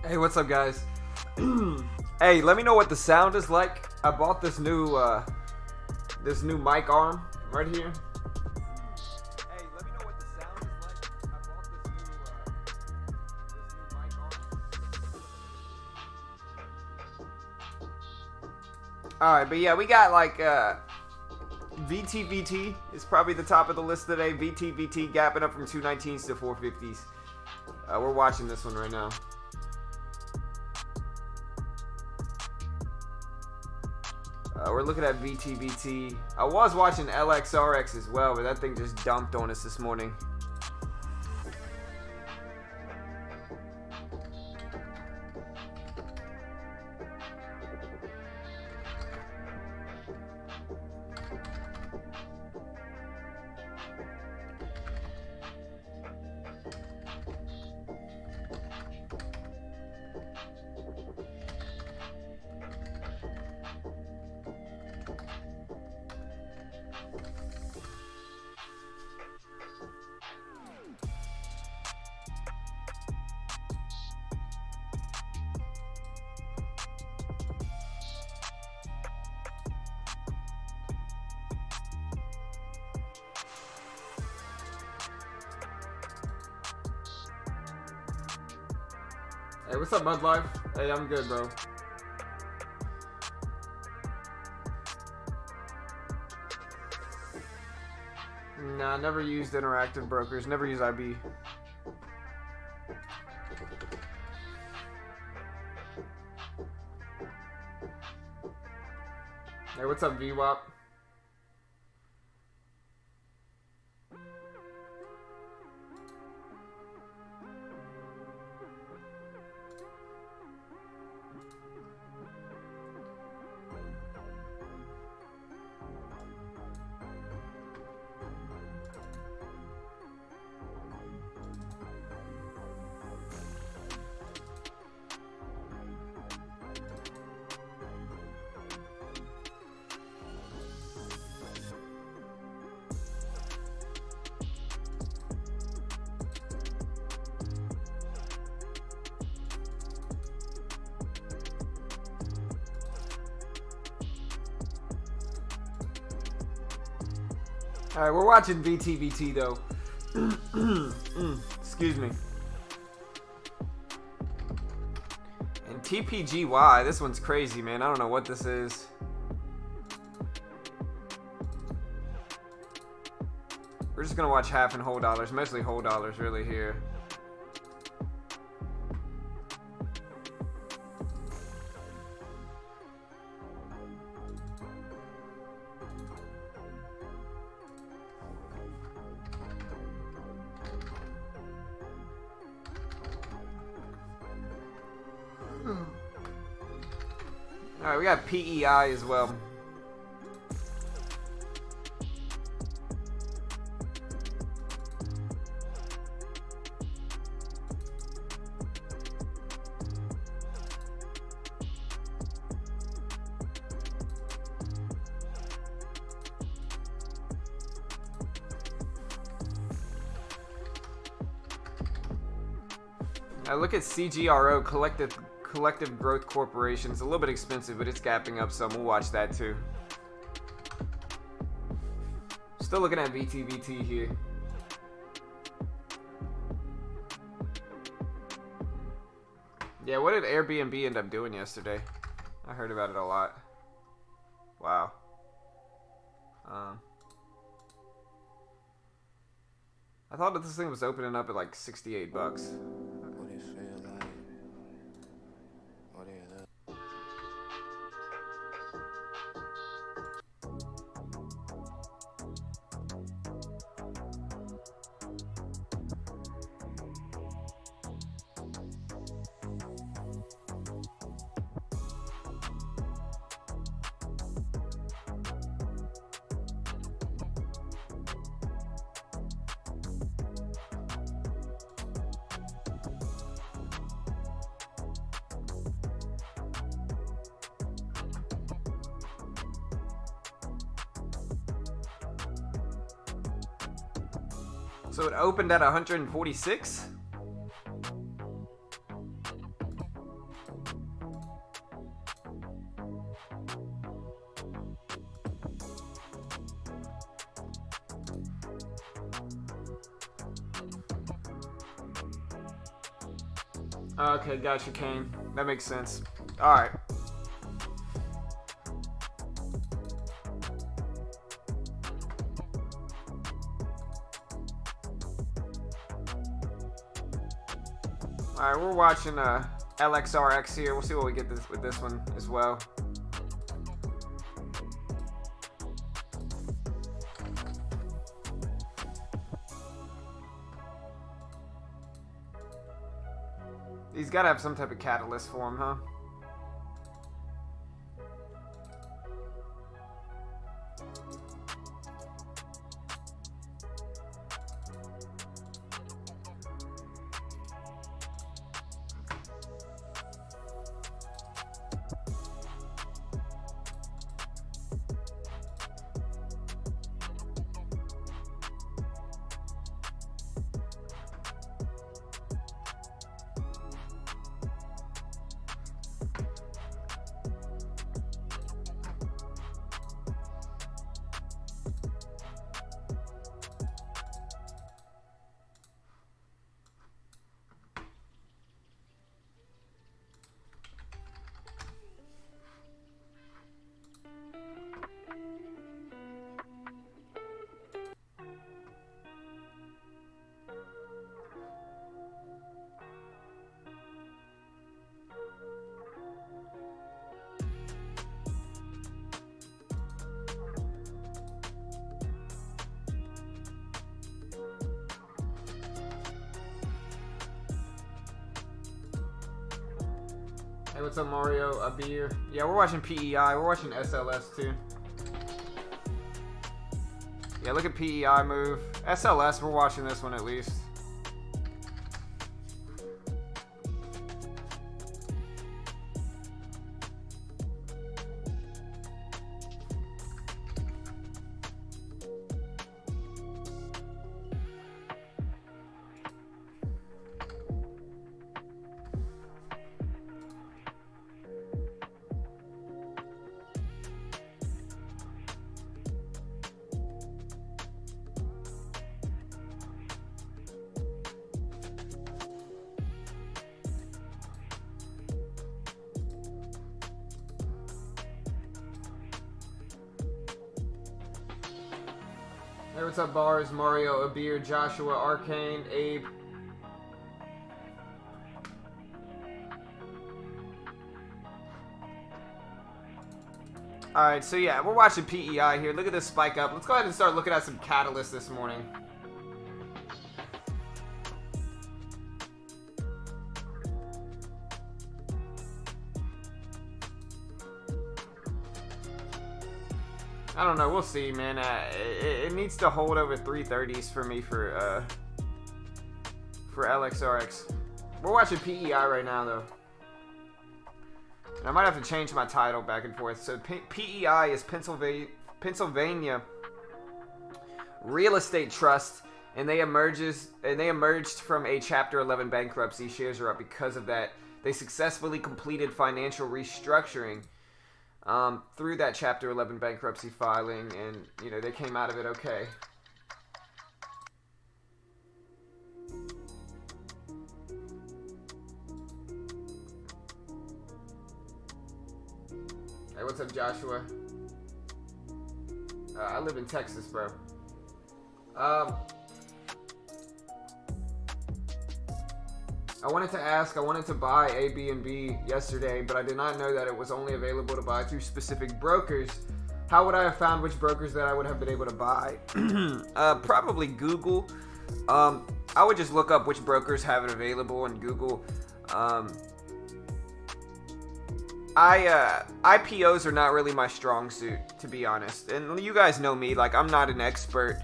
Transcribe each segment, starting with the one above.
Hey, what's up, guys? Hey, let me know what the sound is like. I bought this new mic arm right here. Hey, let me know what the sound is like. I bought this new mic arm. All right, but yeah, we got like VTVT is probably the top of the list today. VTVT gapping up from 219s to 450s. We're watching this one right now. We're looking at VTVT. I was watching LXRX as well, but that thing just dumped on us this morning. Hey, what's up, Mud Life? Hey, I'm good, bro. Nah, never used interactive brokers. Never used IB. Hey, what's up, VWAP? Alright, we're watching VTVT though. Excuse me. And TPGY, this one's crazy, man. I don't know what this is. We're just gonna watch half and whole dollars, mostly whole dollars really here. Alright, we got PEI as well. Look at CGRO, Collective Growth Corporation. It's a little bit expensive, but it's gapping up some. We'll watch that too. Still looking at VTVT here. Yeah, what did Airbnb end up doing yesterday? I heard about it a lot. Wow. I thought that this thing was opening up at like 68 bucks. What do you feel like? What do you do? So it opened at 146? Okay, gotcha, Kane. That makes sense. Alright. Alright, we're watching LXRX here. We'll see what we get with this one as well. He's got to have some type of catalyst for him, huh? Hey, what's up, Mario? A beer. Yeah, we're watching PEI. We're watching SLS too. Yeah, look at PEI move. SLS, we're watching this one at least. Hey, what's up, Bars? Mario, Abir, Joshua, Arcane, Abe. Alright, so yeah, we're watching PEI here. Look at this spike up. Let's go ahead and start looking at some catalysts this morning. I don't know. We'll see, man. It needs to hold over 330s for me for LXRX. We're watching PEI right now, though. And I might have to change my title back and forth. So PEI is Pennsylvania Real Estate Trust, and they emerged from a Chapter 11 bankruptcy. Shares are up because of that. They successfully completed financial restructuring through that Chapter 11 bankruptcy filing, and you know they came out of it okay. Hey, what's up, Joshua? I live in Texas, bro. I wanted to ask, I wanted to buy A, B, and B yesterday, but I did not know that it was only available to buy through specific brokers. How would I have found which brokers that I would have been able to buy? Probably Google. I would just look up which brokers have it available on Google. IPOs are not really my strong suit, to be honest. And you guys know me, like I'm not an expert.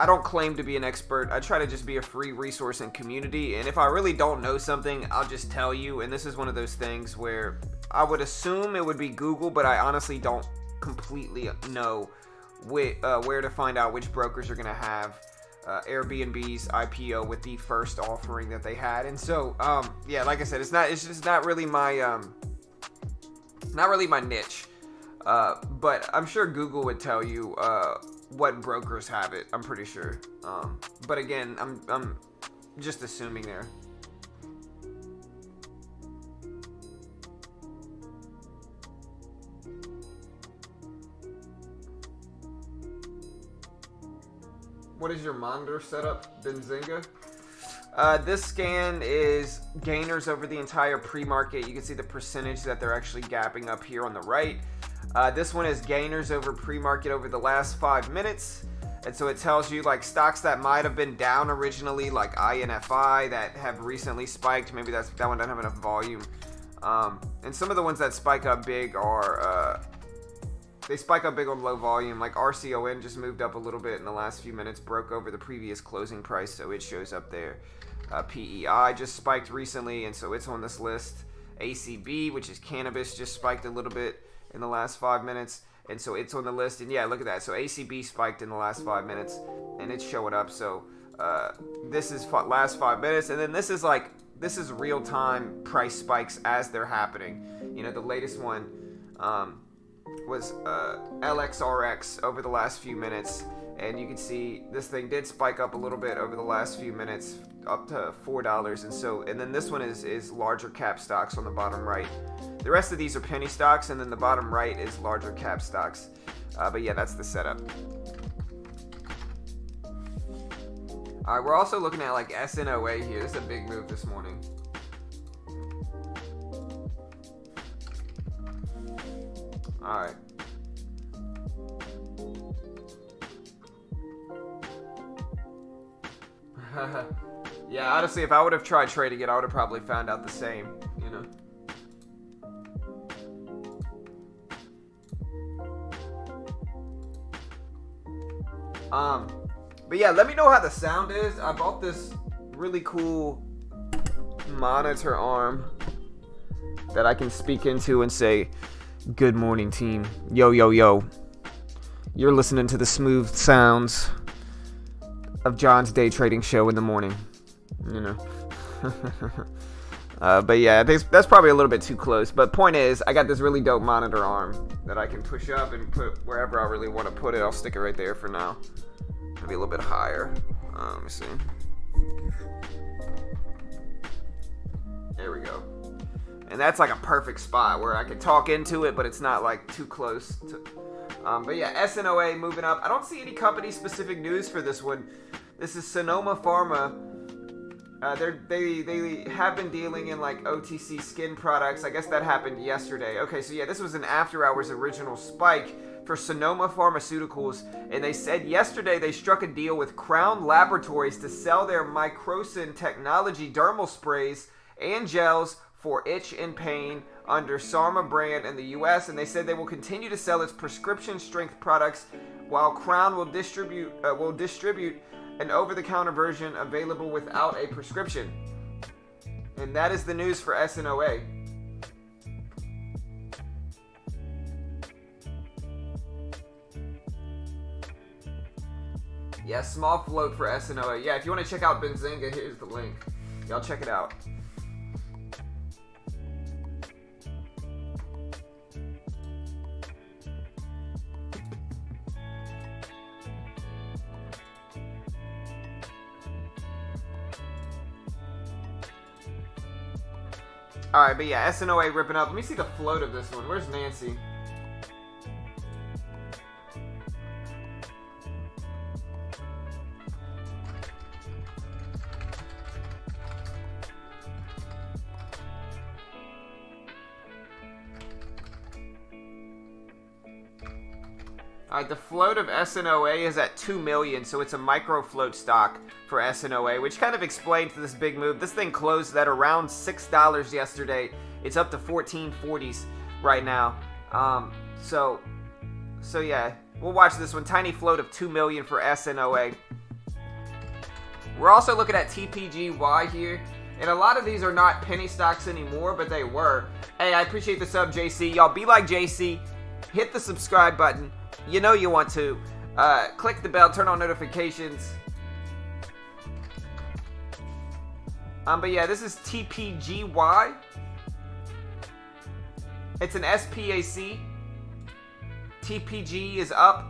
I don't claim to be an expert. I try to just be a free resource and community. And if I really don't know something, I'll just tell you. And this is one of those things where I would assume it would be Google, but I honestly don't completely know where to find out which brokers are going to have Airbnb's IPO with the first offering that they had. And so, yeah, like I said, it's just not really my niche. But I'm sure Google would tell you what brokers have it. I'm pretty sure. But again, I'm just assuming there. What is your monitor setup, Benzinga? This scan is gainers over the entire pre-market. You can see the percentage that they're actually gapping up here on the right. This one is gainers over pre-market over the last 5 minutes. And so it tells you like stocks that might have been down originally, like INFI, that have recently spiked. Maybe that one doesn't have enough volume. And some of the ones that spike up big are... they spike up big on low volume, like RCON just moved up a little bit in the last few minutes, broke over the previous closing price, so it shows up there. PEI just spiked recently, and so it's on this list. ACB, which is Cannabis, just spiked a little bit in the last 5 minutes, and so it's on the list. And yeah, look at that. So ACB spiked in the last 5 minutes, and it's showing up. So this is last 5 minutes, and then this is real-time price spikes as they're happening. You know, the latest one was LXRX over the last few minutes, and you can see this thing did spike up a little bit over the last few minutes, up to $4. And then this one is larger cap stocks on the bottom right. The rest of these are penny stocks, and then the bottom right is larger cap stocks. But yeah, that's the setup. All right, we're also looking at like SNOA here. This is a big move this morning. All right. Yeah, honestly, if I would have tried trading it, I would have probably found out the same, you know. But yeah, let me know how the sound is. I bought this really cool monitor arm that I can speak into and say, "Good morning, team. Yo, yo, yo. You're listening to the smooth sounds of John's day trading show in the morning." You know. But yeah, that's probably a little bit too close. But point is, I got this really dope monitor arm that I can push up and put wherever I really want to put it. I'll stick it right there for now. Maybe a little bit higher. Let me see. There we go. And that's like a perfect spot where I could talk into it, but it's not like too close to. But yeah, SNOA moving up. I don't see any company specific news for this one. This is Sonoma Pharma. They have been dealing in like OTC skin products. I guess that happened yesterday. Okay, so yeah, this was an after hours original spike for Sonoma Pharmaceuticals, and they said yesterday they struck a deal with Crown Laboratories to sell their Microsin technology dermal sprays and gels for itch and pain under Sarma brand in the US, and they said they will continue to sell its prescription strength products while Crown will distribute an over-the-counter version available without a prescription. And that is the news for SNOA. Yeah, small float for SNOA. Yeah, if you want to check out Benzinga, here's the link. Y'all check it out. Alright, but yeah, SNOA ripping up. Let me see the float of this one. Where's Nancy? Alright, the float of SNOA is at 2 million, so it's a micro float stock for SNOA, which kind of explains this big move. This thing closed at around $6 yesterday. It's up to 14.40s right now. So yeah, we'll watch this one. Tiny float of 2 million for SNOA. We're also looking at TPGY here, and a lot of these are not penny stocks anymore, but they were. Hey, I appreciate the sub, JC. Y'all be like JC. Hit the subscribe button. You know you want to. Click the bell, turn on notifications. But yeah, this is TPGY. It's an SPAC. TPG is up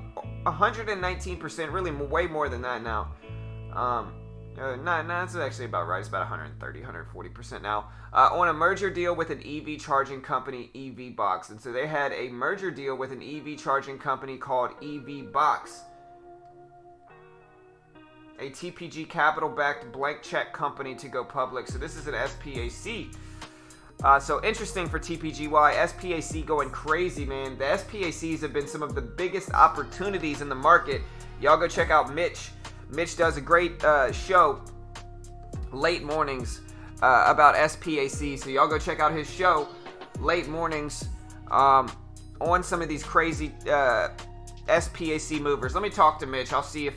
119%, really way more than that now. It's actually about right. It's about 130, 140% now. On a merger deal with an EV charging company, EV Box. And so they had a merger deal with an EV charging company called EV Box. A TPG capital-backed blank check company to go public. So this is an SPAC. So interesting for TPGY. SPAC going crazy, man. The SPACs have been some of the biggest opportunities in the market. Y'all go check out Mitch. Mitch does a great show late mornings about SPAC. So y'all go check out his show late mornings on some of these crazy SPAC movers. Let me talk to Mitch. I'll see if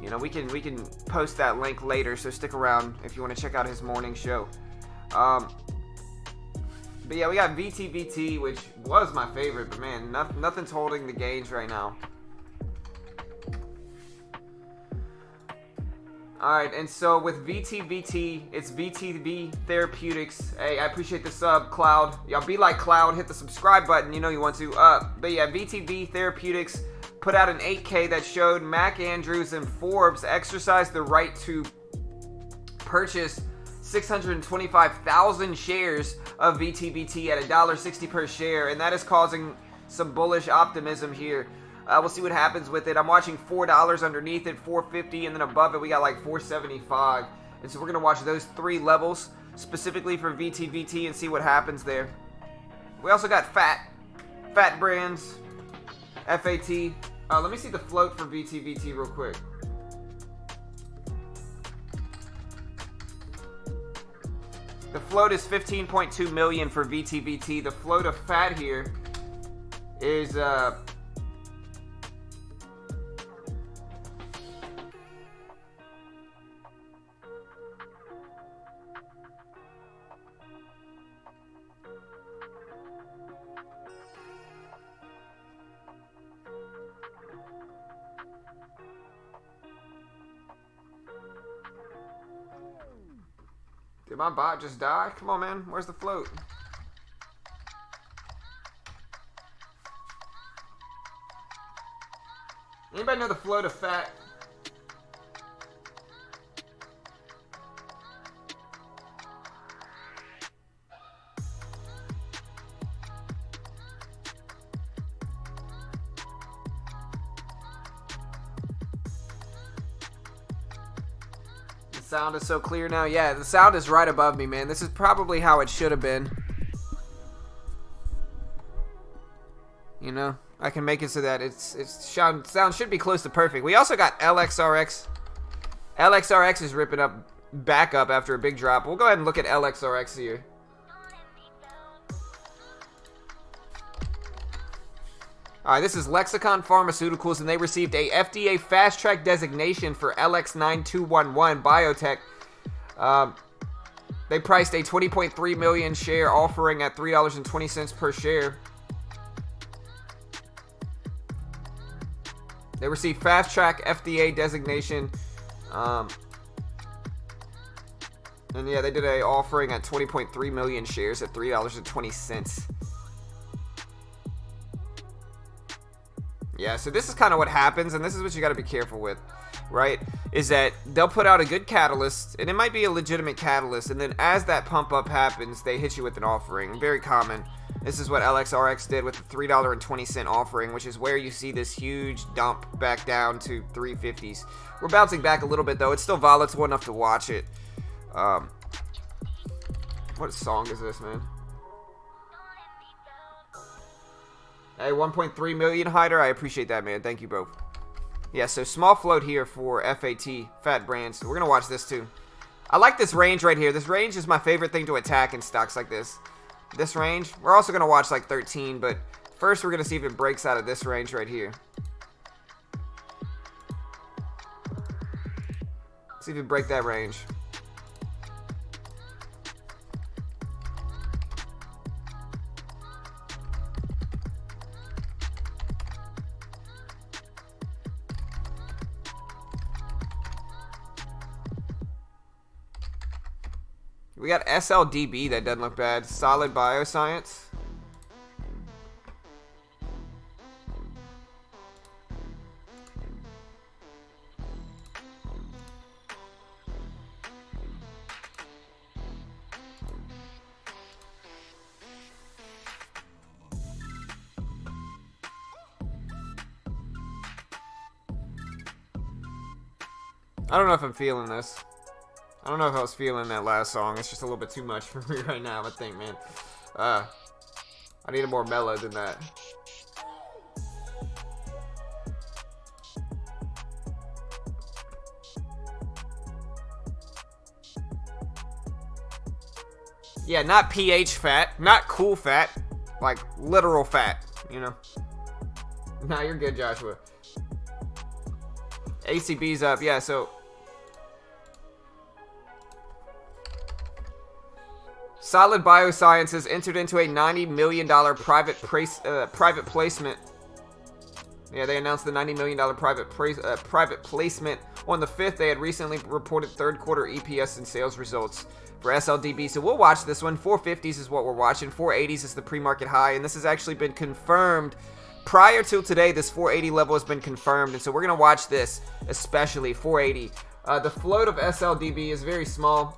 we can post that link later. So stick around if you want to check out his morning show. But yeah, we got VTVT, which was my favorite, but man, nothing's holding the gains right now. Alright, and so with VTVT, it's VTV Therapeutics. Hey, I appreciate the sub, Cloud. Y'all be like Cloud, hit the subscribe button, you know you want to. But yeah, VTV Therapeutics put out an 8K that showed Mac Andrews and Forbes exercise the right to purchase 625,000 shares of VTVT at $1.60 per share, and that is causing some bullish optimism here. We'll see what happens with it. I'm watching $4 underneath it, $4.50, and then above it we got like $4.75. And so we're going to watch those three levels specifically for VTVT and see what happens there. We also got Fat Brands, FAT. Let me see the float for VTVT real quick. The float is 15.2 million for VTVT. The float of Fat here is Did my bot just die? Come on, man. Where's the float? Anybody know the float of Fat? Sound is so clear now. Yeah, the sound is right above me, man. This is probably how it should have been. You know, I can make it so that sound should be close to perfect. We also got LXRX. LXRX is ripping up back up after a big drop. We'll go ahead and look at LXRX here. Alright, this is Lexicon Pharmaceuticals, and they received a FDA Fast Track designation for LX9211 Biotech. They priced a 20.3 million share offering at $3.20 per share. They received Fast Track FDA designation. And yeah, they did a offering at 20.3 million shares at $3.20. Yeah, so this is kind of what happens, and this is what you got to be careful with, right? Is that they'll put out a good catalyst, and it might be a legitimate catalyst, and then as that pump up happens, they hit you with an offering. Very common. This is what LXRX did with the $3.20 offering, which is where you see this huge dump back down to 350s. We're bouncing back a little bit, though. It's still volatile enough to watch it. What song is this, man? Hey, 1.3 million hider. I appreciate that, man. Thank you, bro. Yeah, so small float here for Fat Brands. So we're going to watch this too. I like this range right here. This range is my favorite thing to attack in stocks like this. This range. We're also going to watch like 13, but first we're going to see if it breaks out of this range right here. See if it break that range. We got SLDB that doesn't look bad. Solid Bioscience. I don't know if I'm feeling this. I don't know if I was feeling that last song. It's just a little bit too much for me right now, I think, man. I need a more mellow than that. Yeah, not pH fat. Not cool fat. Like, literal fat, you know? Nah, you're good, Joshua. ACB's up, yeah, so... Solid Biosciences entered into a $90 million private placement. Yeah, they announced the $90 million private placement on the 5th. They had recently reported third quarter EPS and sales results for SLDB. So we'll watch this one. 450s is what we're watching. 480s is the pre-market high, and this has actually been confirmed. Prior to today, this 480 level has been confirmed, and so we're going to watch this, especially 480. The float of SLDB is very small.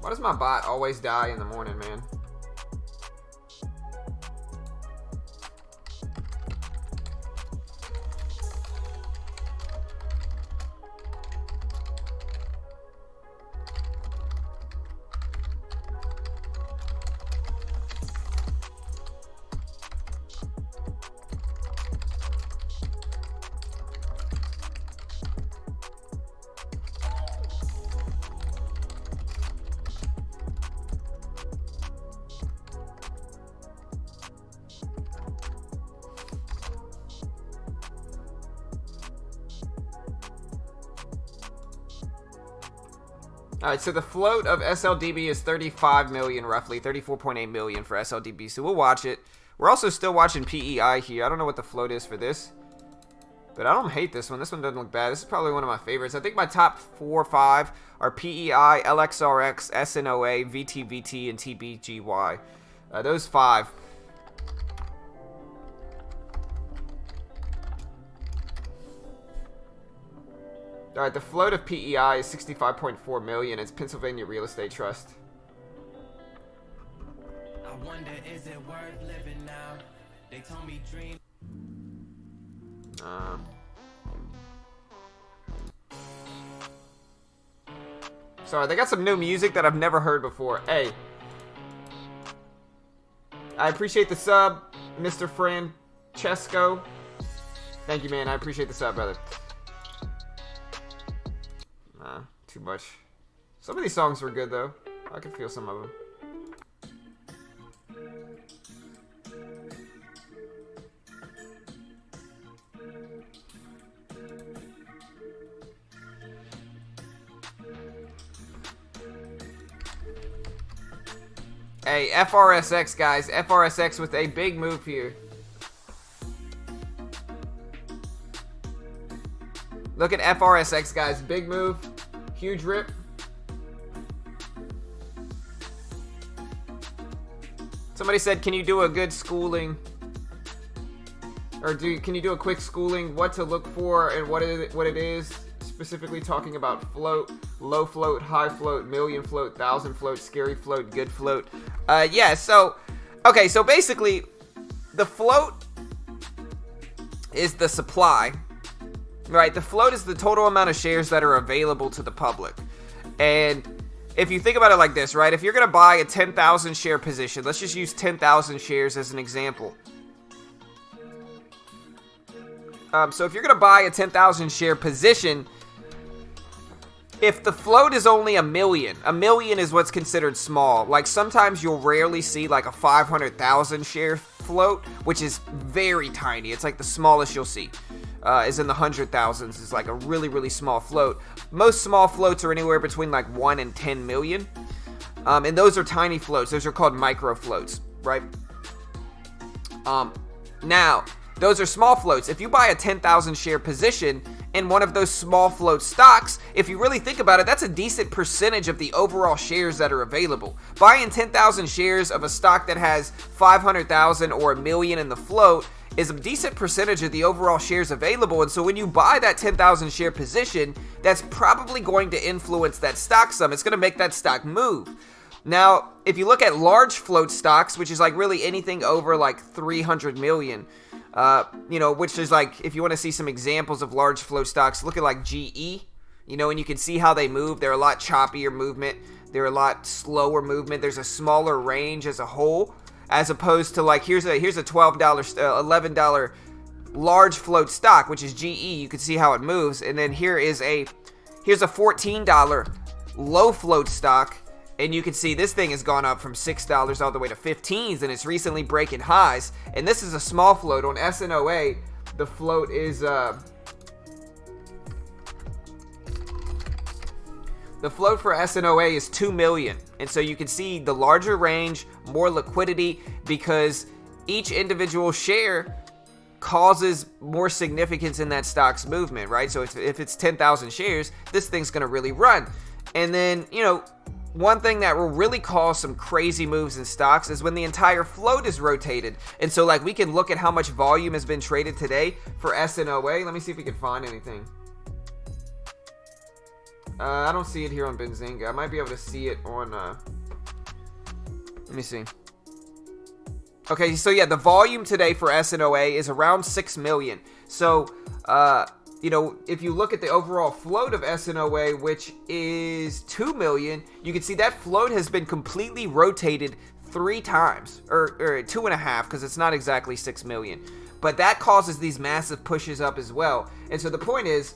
Why does my bot always die in the morning, man? All right, so the float of SLDB is 35 million, roughly 34.8 million for SLDB. So we'll watch it. We're also still watching PEI here. I don't know what the float is for this, but I don't hate this one. This one doesn't look bad. This is probably one of my favorites. I think my top 4 or 5 are PEI, LXRX, SNOA, VTVT, and TBGY. Those 5. All right, the float of PEI is 65.4 million. It's Pennsylvania Real Estate Trust. I wonder, is it worth living now? They told me dream. Sorry, they got some new music that I've never heard before. Hey, I appreciate the sub, Mr. Francesco. Thank you, man. I appreciate the sub, brother. Too much. Some of these songs were good, though. I can feel some of them. Hey, FRSX, guys. FRSX with a big move here. Look at FRSX, guys. Big move. Huge rip. Somebody said, can you do a good schooling? Or can you do a quick schooling? What to look for and what it is? Specifically talking about float, low float, high float, million float, 1,000 float, scary float, good float. Yeah, so, okay, so basically, the float is the supply. Right, the float is the total amount of shares that are available to the public. And if you think about it like this, right, if you're going to buy a 10,000 share position, let's just use 10,000 shares as an example. So if you're going to buy a 10,000 share position, if the float is only a million is what's considered small. Like sometimes you'll rarely see like a 500,000 share float, which is very tiny. It's like the smallest you'll see. Is in the 100,000s. Is like a really, really small float. Most small floats are anywhere between like 1 and 10 million. And those are tiny floats. Those are called micro floats, right? Now, those are small floats. If you buy a 10,000 share position in one of those small float stocks, if you really think about it, that's a decent percentage of the overall shares that are available. Buying 10,000 shares of a stock that has 500,000 or a million in the float is a decent percentage of the overall shares available. And so when you buy that 10,000 share position, that's probably going to influence that stock some. It's going to make that stock move. Now, if you look at large float stocks, which is like really anything over like 300 million, which is like, if you want to see some examples of large float stocks, look at like GE, and you can see how they move. They're a lot choppier movement. They're a lot slower movement. There's a smaller range as a whole, as opposed to like, here's a $12, $11 large float stock, which is GE. You can see how it moves. And then here's a $14 low float stock. And you can see this thing has gone up from $6 all the way to 15s, and it's recently breaking highs. And this is a small float. On SNOA, the float is the float for SNOA is 2 million. And so you can see the larger range, more liquidity, because each individual share causes more significance in that stock's movement, right? So if it's 10,000 shares, this thing's going to really run. And then, one thing that will really cause some crazy moves in stocks is when the entire float is rotated. And so like we can look at how much volume has been traded today for SNOA. Let me see if we can find anything. I don't see it here on Benzinga. I might be able to see it on, let me see. Okay, so yeah, the volume today for SNOA is around 6 million. So, if you look at the overall float of SNOA, which is 2 million, you can see that float has been completely rotated 3 times, or 2.5, because it's not exactly 6 million. But that causes these massive pushes up as well. And so the point is,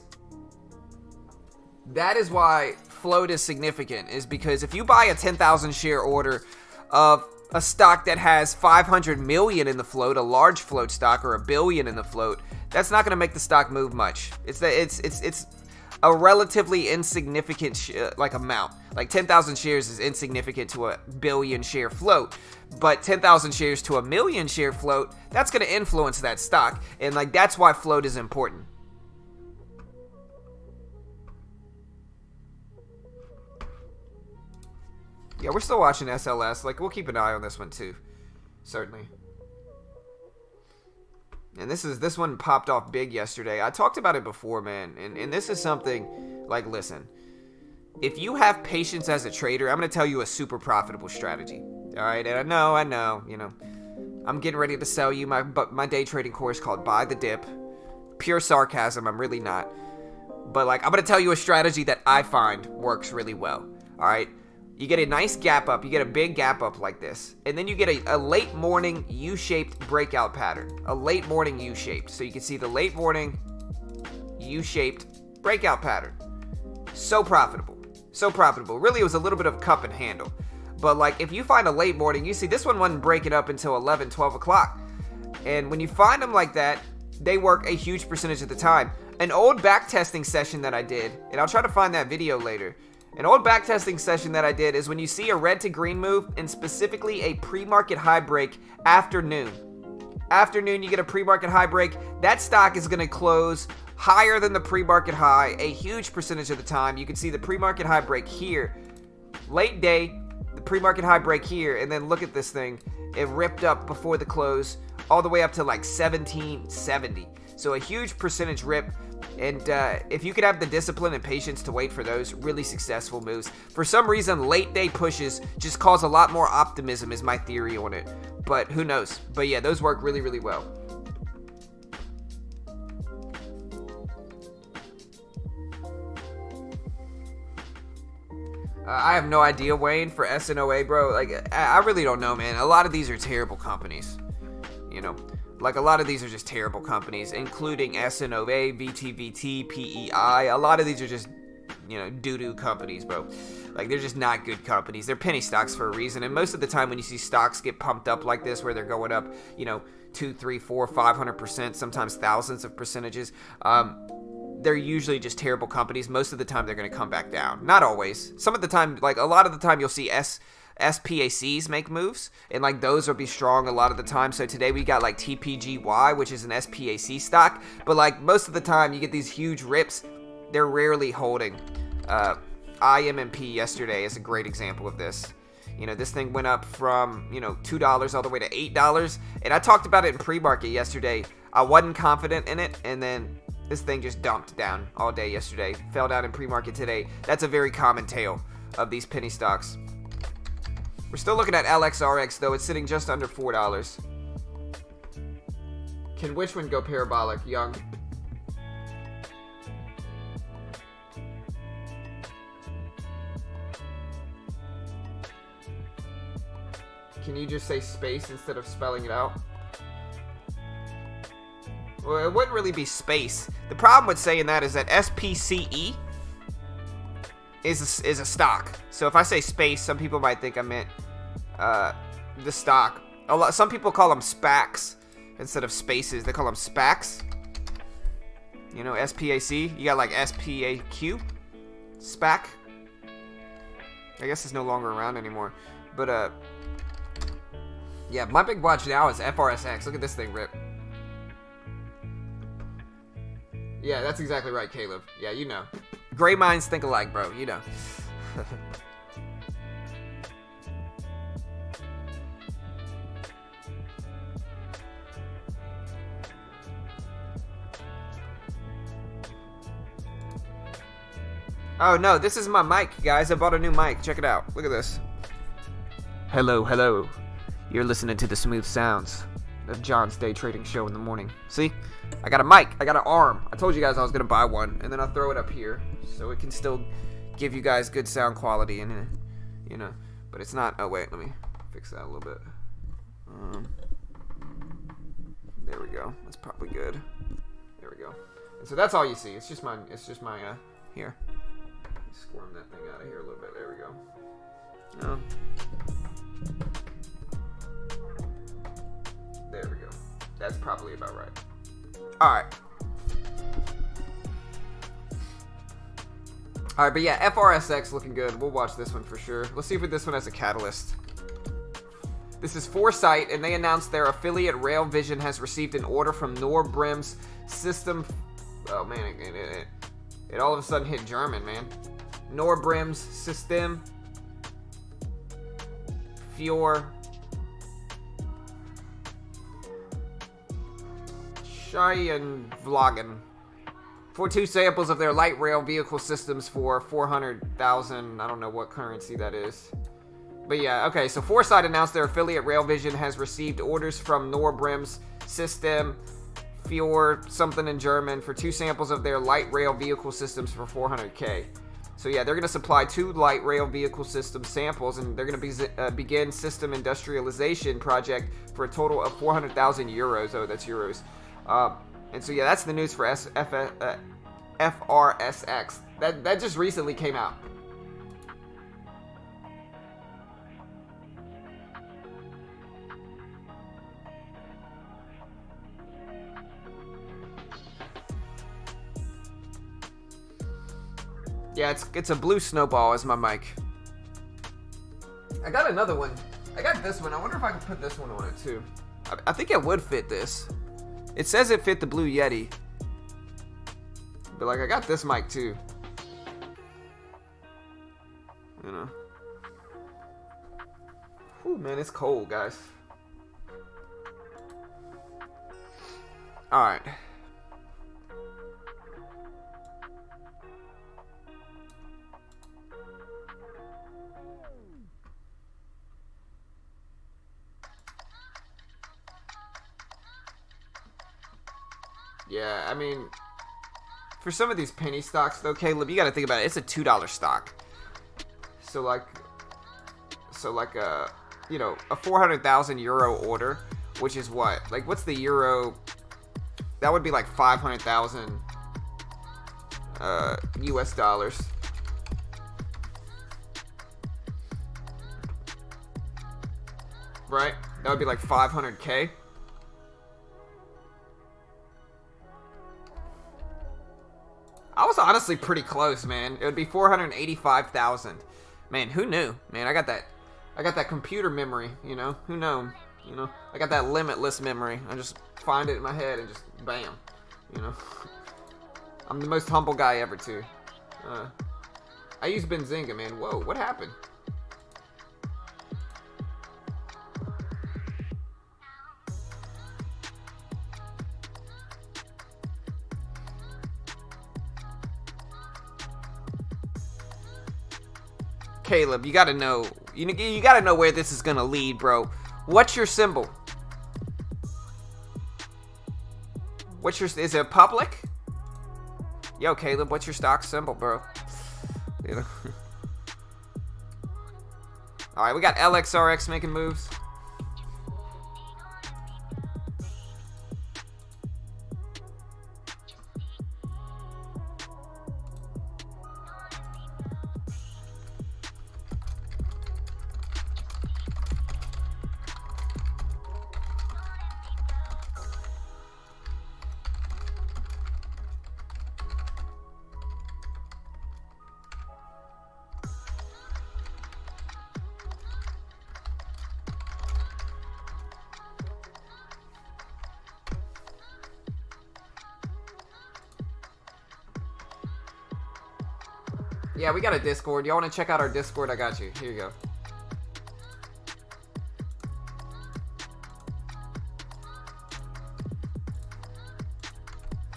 that is why float is significant, is because if you buy a 10,000 share order of a stock that has 500 million in the float, a large float stock, or a billion in the float, that's not going to make the stock move much. It's a relatively insignificant amount. Like 10,000 shares is insignificant to a billion share float, but 10,000 shares to a million share float, that's going to influence that stock, and like that's why float is important. Yeah, we're still watching SLS. Like, we'll keep an eye on this one too, certainly. And this one popped off big yesterday. I talked about it before, man. And this is something, like, listen. If you have patience as a trader, I'm going to tell you a super profitable strategy. All right? And I know, I'm getting ready to sell you my day trading course called Buy the Dip. Pure sarcasm. I'm really not. But, like, I'm going to tell you a strategy that I find works really well. All right? You get a nice gap up. You get a big gap up like this. And then you get a late morning U-shaped breakout pattern. A late morning U-shaped. So you can see the late morning U-shaped breakout pattern. So profitable. So profitable. Really, it was a little bit of cup and handle. But like, if you find a late morning, you see this one wasn't breaking up until 11, 12 o'clock. And when you find them like that, they work a huge percentage of the time. An old backtesting session that I did, and I'll try to find that video later. An old backtesting session that I did is when you see a red to green move, and specifically a pre-market high break afternoon. Afternoon, you get a pre-market high break. That stock is going to close higher than the pre-market high a huge percentage of the time. You can see the pre-market high break here. Late day, the pre-market high break here, and then look at this thing. It ripped up before the close all the way up to like 1770. So a huge percentage rip. And if you could have the discipline and patience to wait for those really successful moves. For some reason, late day pushes just cause a lot more optimism is my theory on it. But who knows? But yeah, those work really, really well. I have no idea, Wayne, for SNOA, bro. Like, I really don't know, man. A lot of these are terrible companies, Like, a lot of these are just terrible companies, including SNOA, VTVT, PEI. A lot of these are just, doo-doo companies, bro. Like, they're just not good companies. They're penny stocks for a reason. And most of the time when you see stocks get pumped up like this, where they're going up, 2, 3, 4, 500%, sometimes thousands of percentages, they're usually just terrible companies. Most of the time they're going to come back down. Not always. Some of the time, like a lot of the time, you'll see SPACs make moves, and like those will be strong a lot of the time. So today we got like TPGY, which is an SPAC stock, but like most of the time you get these huge rips, they're rarely holding. IMMP yesterday is a great example of this. You know, this thing went up from, you know, $2 all the way to $8, and I talked about it in pre-market yesterday. I wasn't confident in it, and then this thing just dumped down all day yesterday. Fell down in pre-market today. That's a very common tale of these penny stocks. We're still looking at LXRX, though. It's sitting just under $4. Can which one go parabolic, Young? Can you just say space instead of spelling it out? Well, it wouldn't really be space. The problem with saying that is that SPCE is a stock. So if I say space, some people might think I meant the stock. Some people call them SPACs instead of spaces. They call them SPACs. You know, SPAC. You got like SPAQ. SPAC. I guess it's no longer around anymore. But yeah, my big watch now is FRSX. Look at this thing rip. Yeah, that's exactly right, Caleb. Yeah, you know. Gray minds think alike, bro. You know. Oh, no, this is my mic, guys. I bought a new mic. Check it out. Look at this. Hello, hello. You're listening to the smooth sounds of John's day trading show in the morning. See? I got a mic. I got an arm. I told you guys I was going to buy one, and then I'll throw it up here so it can still give you guys good sound quality, and you know, but it's not. Oh, wait. Let me fix that a little bit. There we go. That's probably good. There we go. And so that's all you see. It's just my here. Squirm that thing out of here a little bit. There we go. There we go. That's probably about right. Alright. Alright, but yeah, FRSX looking good. We'll watch this one for sure. Let's see if this one has a catalyst. This is Foresight, and they announced their affiliate Rail Vision has received an order from Norbrim's system. Oh man, it all of a sudden hit German, man. Norbrim's System für Schienenwagen for 2 samples of their light rail vehicle systems for 400,000. I don't know what currency that is. But yeah, okay, so Foresight announced their affiliate Rail Vision has received orders from Norbrim's System für something in German for 2 samples of their light rail vehicle systems for 400K. So yeah, they're going to supply 2 light rail vehicle system samples, and they're going to begin system industrialization project for a total of 400,000 euros. Oh, that's euros. And so yeah, that's the news for FRSX. That just recently came out. Yeah, it's a blue snowball as my mic. I got another one. I got this one. I wonder if I can put this one on it too. I think it would fit this. It says it fit the Blue Yeti. But like, I got this mic too. You know. Whew, man, it's cold, guys. Alright. Yeah, I mean, for some of these penny stocks, though, Caleb, you got to think about it. It's a $2 stock. So like a, you know, a 400,000 euro order, which is what? Like, what's the euro? That would be like 500,000 US dollars. Right? That would be like 500K. I was honestly pretty close, man. It would be 485,000. Man, who knew? Man, I got I got that computer memory, you know. Who knows? You know, I got that limitless memory. I just find it in my head and just bam, you know. I'm the most humble guy ever too. I use Benzinga, man. Whoa, what happened? Caleb, you gotta know. You gotta know where this is gonna lead, bro. What's your symbol? Is it public? Yo, Caleb, what's your stock symbol, bro? You know. All right, we got LXRX making moves. Yeah, we got a Discord. Y'all want to check out our Discord? I got you. Here you go.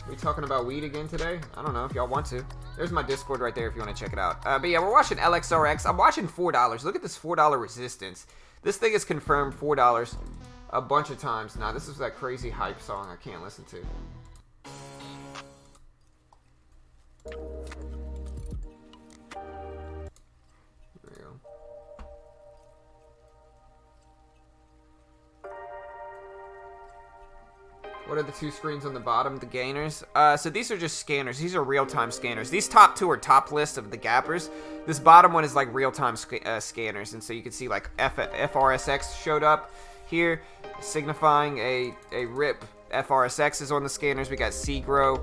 We talking about weed again today? I don't know if y'all want to. There's my Discord right there if you want to check it out. But yeah, we're watching LXRX. I'm watching $4. Look at this $4 resistance. This thing is confirmed $4 a bunch of times now. This is that crazy hype song I can't listen to. What are the two screens on the bottom? The gainers. So these are just scanners. These are real-time scanners. These top two are top list of the gappers. This bottom one is like real-time scanners, and so you can see like FRSX showed up here, signifying a rip. FRSX is on the scanners. We got Segro.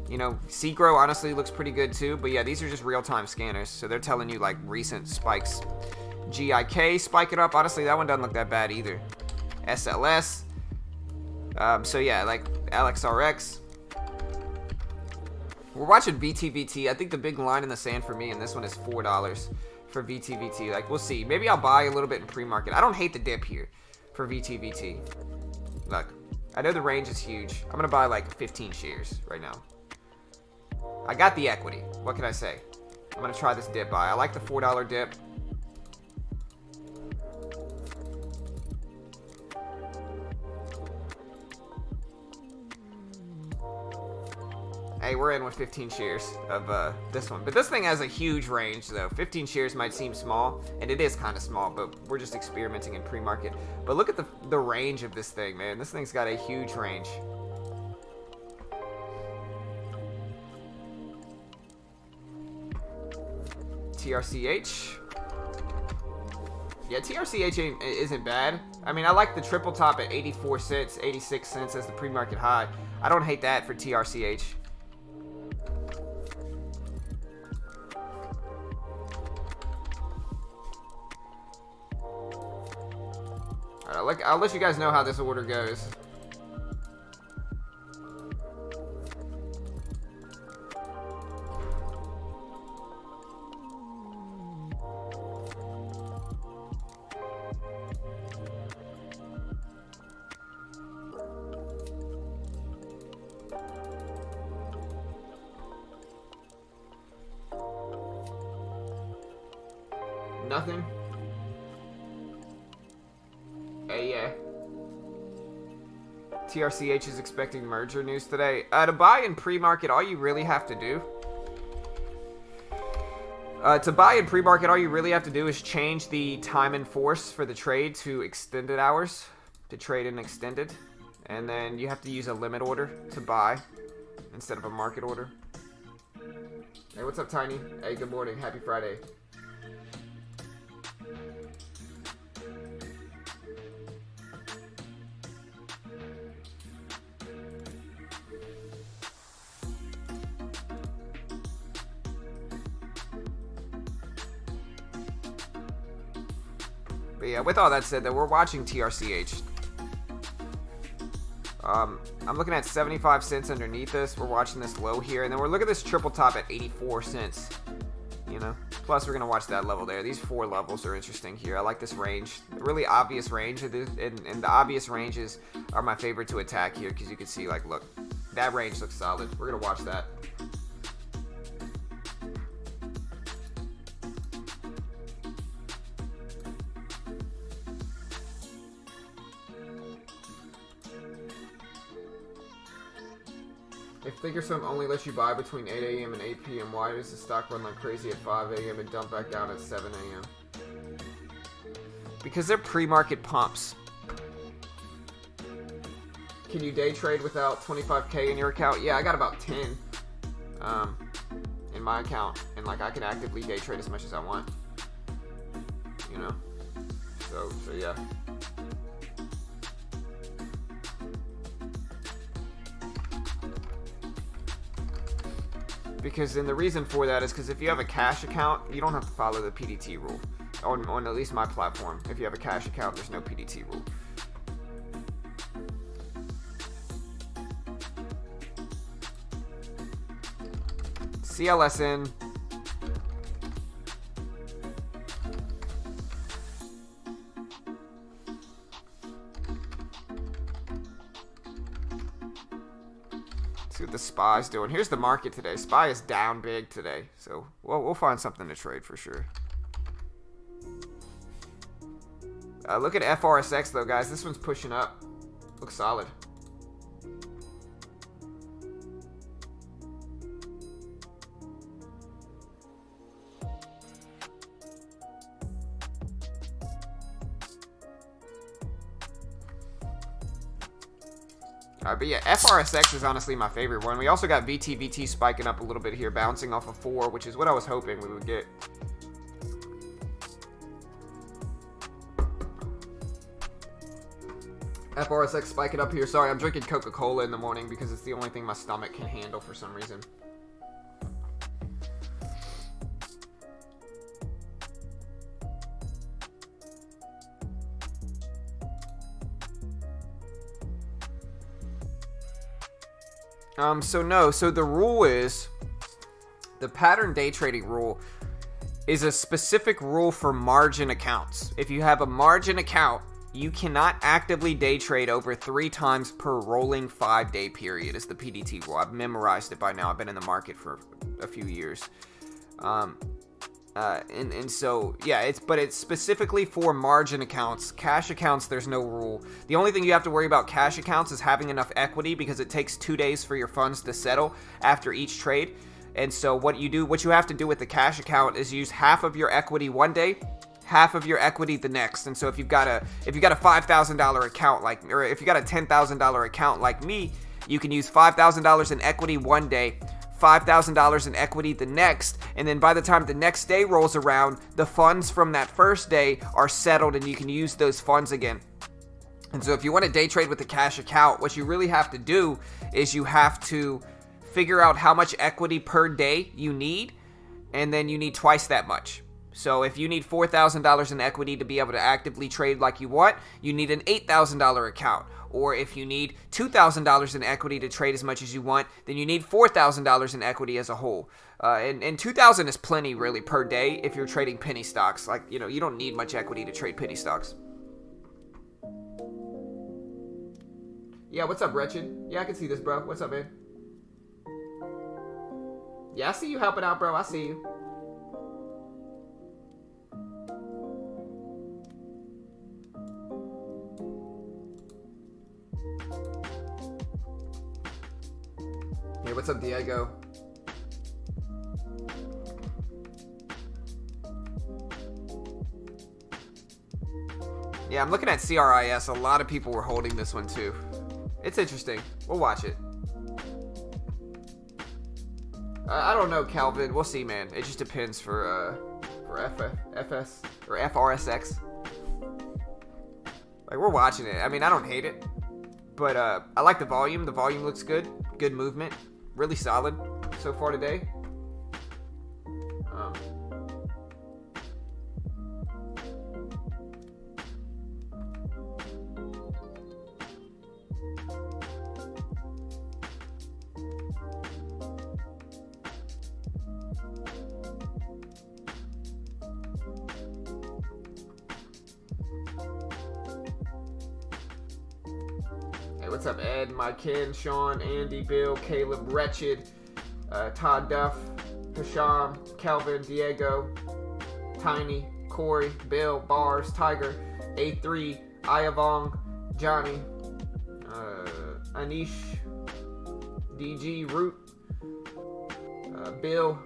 You know, Segro honestly looks pretty good too. But yeah, these are just real-time scanners, so they're telling you like recent spikes. GIK spike it up. Honestly, that one doesn't look that bad either. SLS. So yeah, like LXRX. We're watching VTVT. I think the big line in the sand for me, and this one is $4 for VTVT. Like, we'll see. Maybe I'll buy a little bit in pre-market. I don't hate the dip here for VTVT. Look, I know the range is huge. I'm gonna buy like 15 shares right now. I got the equity. What can I say? I'm gonna try this dip buy. I like the $4 dip. Hey, we're in with 15 shares of this one. But this thing has a huge range, though. 15 shares might seem small, and it is kind of small, but we're just experimenting in pre-market. But look at the range of this thing, man. This thing's got a huge range. TRCH. Yeah, TRCH isn't bad. I mean, I like the triple top at 84 cents, 86 cents as the pre-market high. I don't hate that for TRCH. I'll let you guys know how this order goes. Nothing? Yeah. TRCH is expecting merger news today. To buy in pre-market, all you really have to do... is change the time in force for the trade to extended hours. To trade in extended. And then you have to use a limit order to buy instead of a market order. Hey, what's up, Tiny? Hey, good morning. Happy Friday. But yeah, with all that said, though, we're watching TRCH. I'm looking at 75 cents underneath this. We're watching this low here, and then we're looking at this triple top at 84 cents. You know, plus we're gonna watch that level there. These 4 levels are interesting here. I like this range, the really obvious range, and the obvious ranges are my favorite to attack here because you can see, like, look, that range looks solid. We're gonna watch that. If Thinkorswim only lets you buy between 8 a.m. and 8 p.m., why does the stock run like crazy at 5 a.m. and dump back down at 7 a.m.? Because they're pre-market pumps. Can you day trade without 25K in your account? Yeah, I got about 10 in my account, and like I can actively day trade as much as I want. You know, so yeah. Because then the reason for that is because if you have a cash account, you don't have to follow the PDT rule. On at least my platform, if you have a cash account, there's no PDT rule. CLSN. See what the SPY's doing. Here's the market today. SPY is down big today, so we'll find something to trade for sure. Look at FRSX though, guys. This one's pushing up. Looks solid. But yeah, FRSX is honestly my favorite one. We also got VTVT spiking up a little bit here, bouncing off of 4, which is what I was hoping we would get. FRSX spiking up here. Sorry, I'm drinking Coca-Cola in the morning because it's the only thing my stomach can handle for some reason. So the rule is, the pattern day trading rule is a specific rule for margin accounts. If you have a margin account, you cannot actively day trade over 3 times per rolling 5-day period is the PDT rule. I've memorized it by now. I've been in the market for a few years. So yeah, it's specifically for margin accounts. Cash accounts, there's no rule. The only thing you have to worry about cash accounts is having enough equity, because it takes 2 days for your funds to settle after each trade. And so what you have to do with the cash account is use half of your equity one day, half of your equity the next. And so if you've got a $5,000 account or if you got a $10,000 account like me, you can use $5,000 in equity one day, $5,000 in equity the next, and then by the time the next day rolls around, the funds from that first day are settled and you can use those funds again. And so if you want to day trade with the cash account, what you really have to do is you have to figure out how much equity per day you need, and then you need twice that much. So if you need $4,000 in equity to be able to actively trade like you want, you need an $8,000 account. Or if you need $2,000 in equity to trade as much as you want, then you need $4,000 in equity as a whole. And $2,000 is plenty really per day if you're trading penny stocks. Like, you know, you don't need much equity to trade penny stocks. Yeah, what's up, Wretched? Yeah, I can see this, bro. What's up, man? Yeah, I see you helping out, bro. I see you. Hey, what's up, Diego? Yeah, I'm looking at CRIS. A lot of people were holding this one too. It's interesting. We'll watch it. I don't know, Calvin. We'll see, man. It just depends for FS or FRSX. Like, we're watching it. I mean, I don't hate it, but I like the volume. The volume looks good. Good movement. Really solid so far today. What's up, Ed, Mike, Ken, Sean, Andy, Bill, Caleb, Wretched, Todd Duff, Hisham, Kelvin, Diego, Tiny, Corey, Bill, Bars, Tiger, A3, Ayavong, Johnny, Anish, DG, Root, Bill,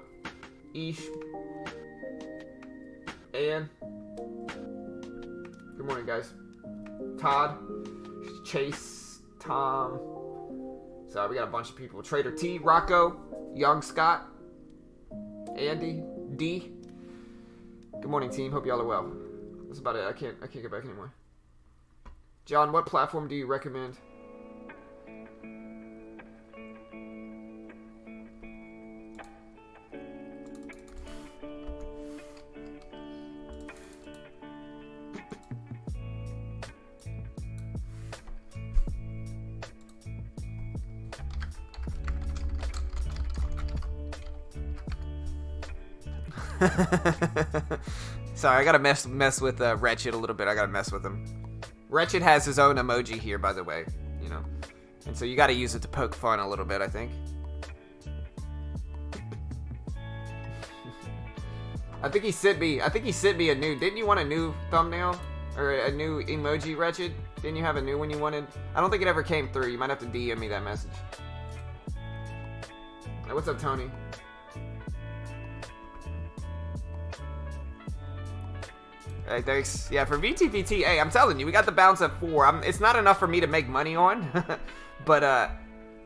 Ish, Ann. Good morning, guys. Todd, Chase, Tom. Sorry, we got a bunch of people. Trader T, Rocco, Young Scott, Andy, D. Good morning, team. Hope y'all are well. That's about it. I can't get back anymore. John, what platform do you recommend? Sorry, I gotta mess with Wretched a little bit. I gotta mess with him. Wretched has his own emoji here, by the way, you know, and so you gotta use it to poke fun a little bit, I think. I think he sent me a new. Didn't you want a new thumbnail or a new emoji, Wretched? Didn't you have a new one you wanted? I don't think it ever came through. You might have to DM me that message. Hey, what's up, Tony? Hey, thanks. Yeah, for VTVT, hey, I'm telling you, we got the bounce at 4. It's not enough for me to make money on, but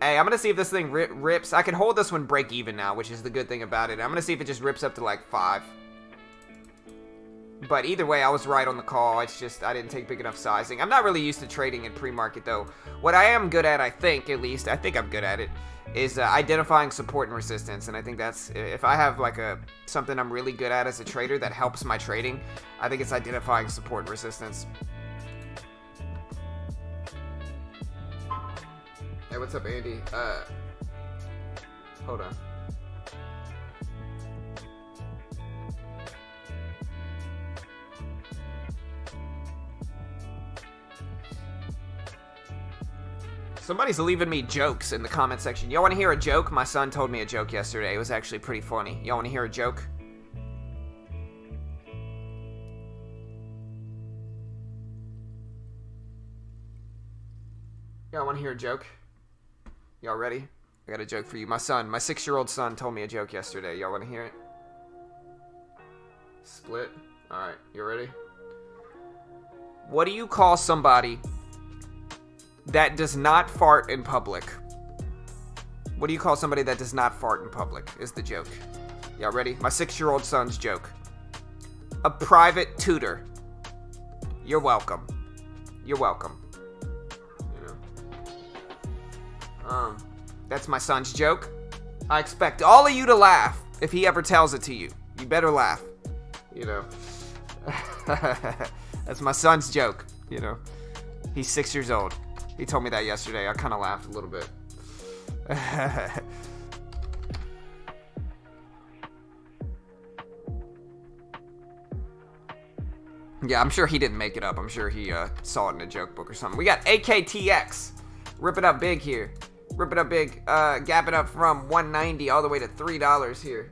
hey, I'm gonna see if this thing rips. I can hold this one break even now, which is the good thing about it. I'm gonna see if it just rips up to like 5. But either way, I was right on the call. It's just I didn't take big enough sizing. I'm not really used to trading in pre-market though. What I am good at, I think I'm good at it, is identifying support and resistance. And I think that's, if I have like something I'm really good at as a trader that helps my trading, I think it's identifying support and resistance. Hey, what's up, Andy? Hold on. Somebody's leaving me jokes in the comment section. Y'all want to hear a joke? My son told me a joke yesterday. It was actually pretty funny. Y'all want to hear a joke? Y'all want to hear a joke? Y'all ready? I got a joke for you. My 6-year-old son told me a joke yesterday. Y'all want to hear it? Split. Alright, you ready? What do you call somebody that does not fart in public? What do you call somebody that does not fart in public is the joke. Y'all ready? My 6-year-old son's joke. A private tutor. You're welcome. You're welcome. You know. That's my son's joke. I expect all of you to laugh if he ever tells it to you. You better laugh. You know. That's my son's joke. You know. He's 6 years old. He told me that yesterday. I kind of laughed a little bit. Yeah, I'm sure he didn't make it up. I'm sure he saw it in a joke book or something. We got AKTX. Rip it up big here. Rip it up big. Gap it up from $1.90 all the way to $3 here.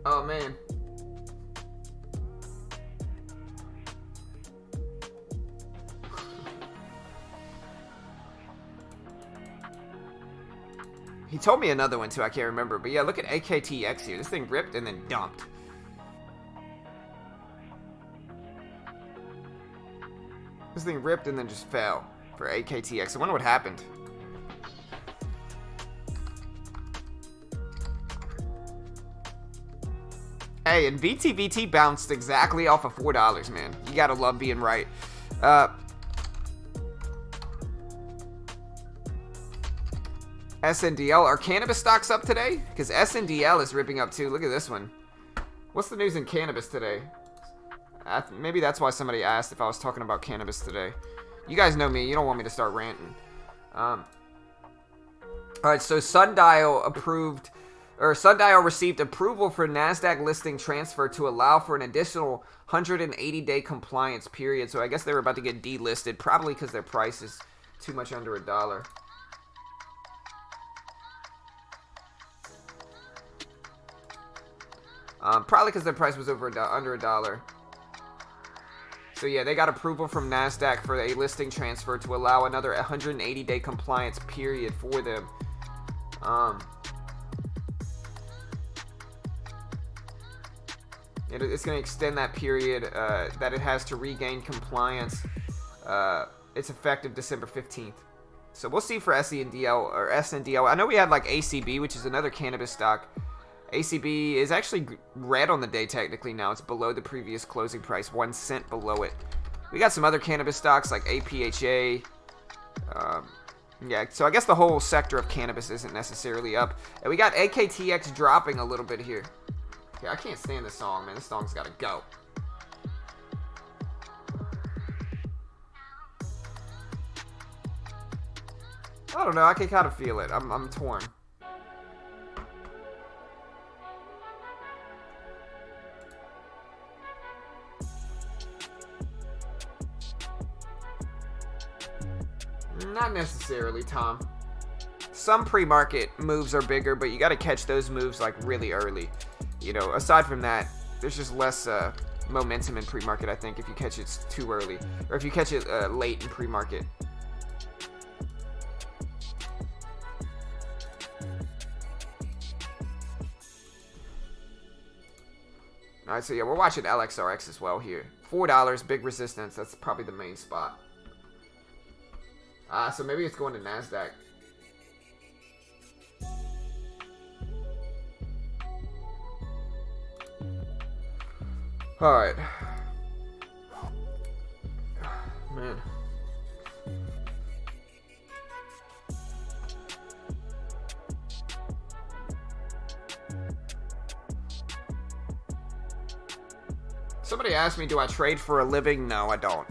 Oh, man. He told me another one too, I can't remember. But yeah, look at AKTX here. This thing ripped and then dumped. This thing ripped and then just fell for AKTX. I wonder what happened. Hey, and VTVT bounced exactly off of $4, man. You gotta love being right. SNDL. Are cannabis stocks up today? Because SNDL is ripping up too. Look at this one. What's the news in cannabis today? Maybe that's why somebody asked if I was talking about cannabis today. You guys know me. You don't want me to start ranting. Alright, so Sundial approved Sundial received approval for NASDAQ listing transfer to allow for an additional 180-day compliance period. So I guess they were about to get delisted, probably because their price is too much under $1. Probably because their price was under $1. So yeah, they got approval from NASDAQ for a listing transfer to allow another 180-day compliance period for them. It's going to extend that period that it has to regain compliance. It's effective December 15th. So we'll see for SENDL or SNDL. I know we had like ACB, which is another cannabis stock. ACB is actually red on the day technically now. It's below the previous closing price, 1 cent below it. We got some other cannabis stocks like APHA. Yeah, so I guess the whole sector of cannabis isn't necessarily up. And we got AKTX dropping a little bit here. Yeah, I can't stand this song, man. This song's got to go. I don't know. I can kind of feel it. I'm torn. Not necessarily, Tom. Some pre-market moves are bigger, but you got to catch those moves like really early. You know, aside from that, there's just less momentum in pre-market, I think, if you catch it too early. Or if you catch it late in pre-market. Alright, so yeah, we're watching LXRX as well here. $4, big resistance. That's probably the main spot. So maybe it's going to NASDAQ. Alright. Man. Somebody asked me, do I trade for a living? No, I don't.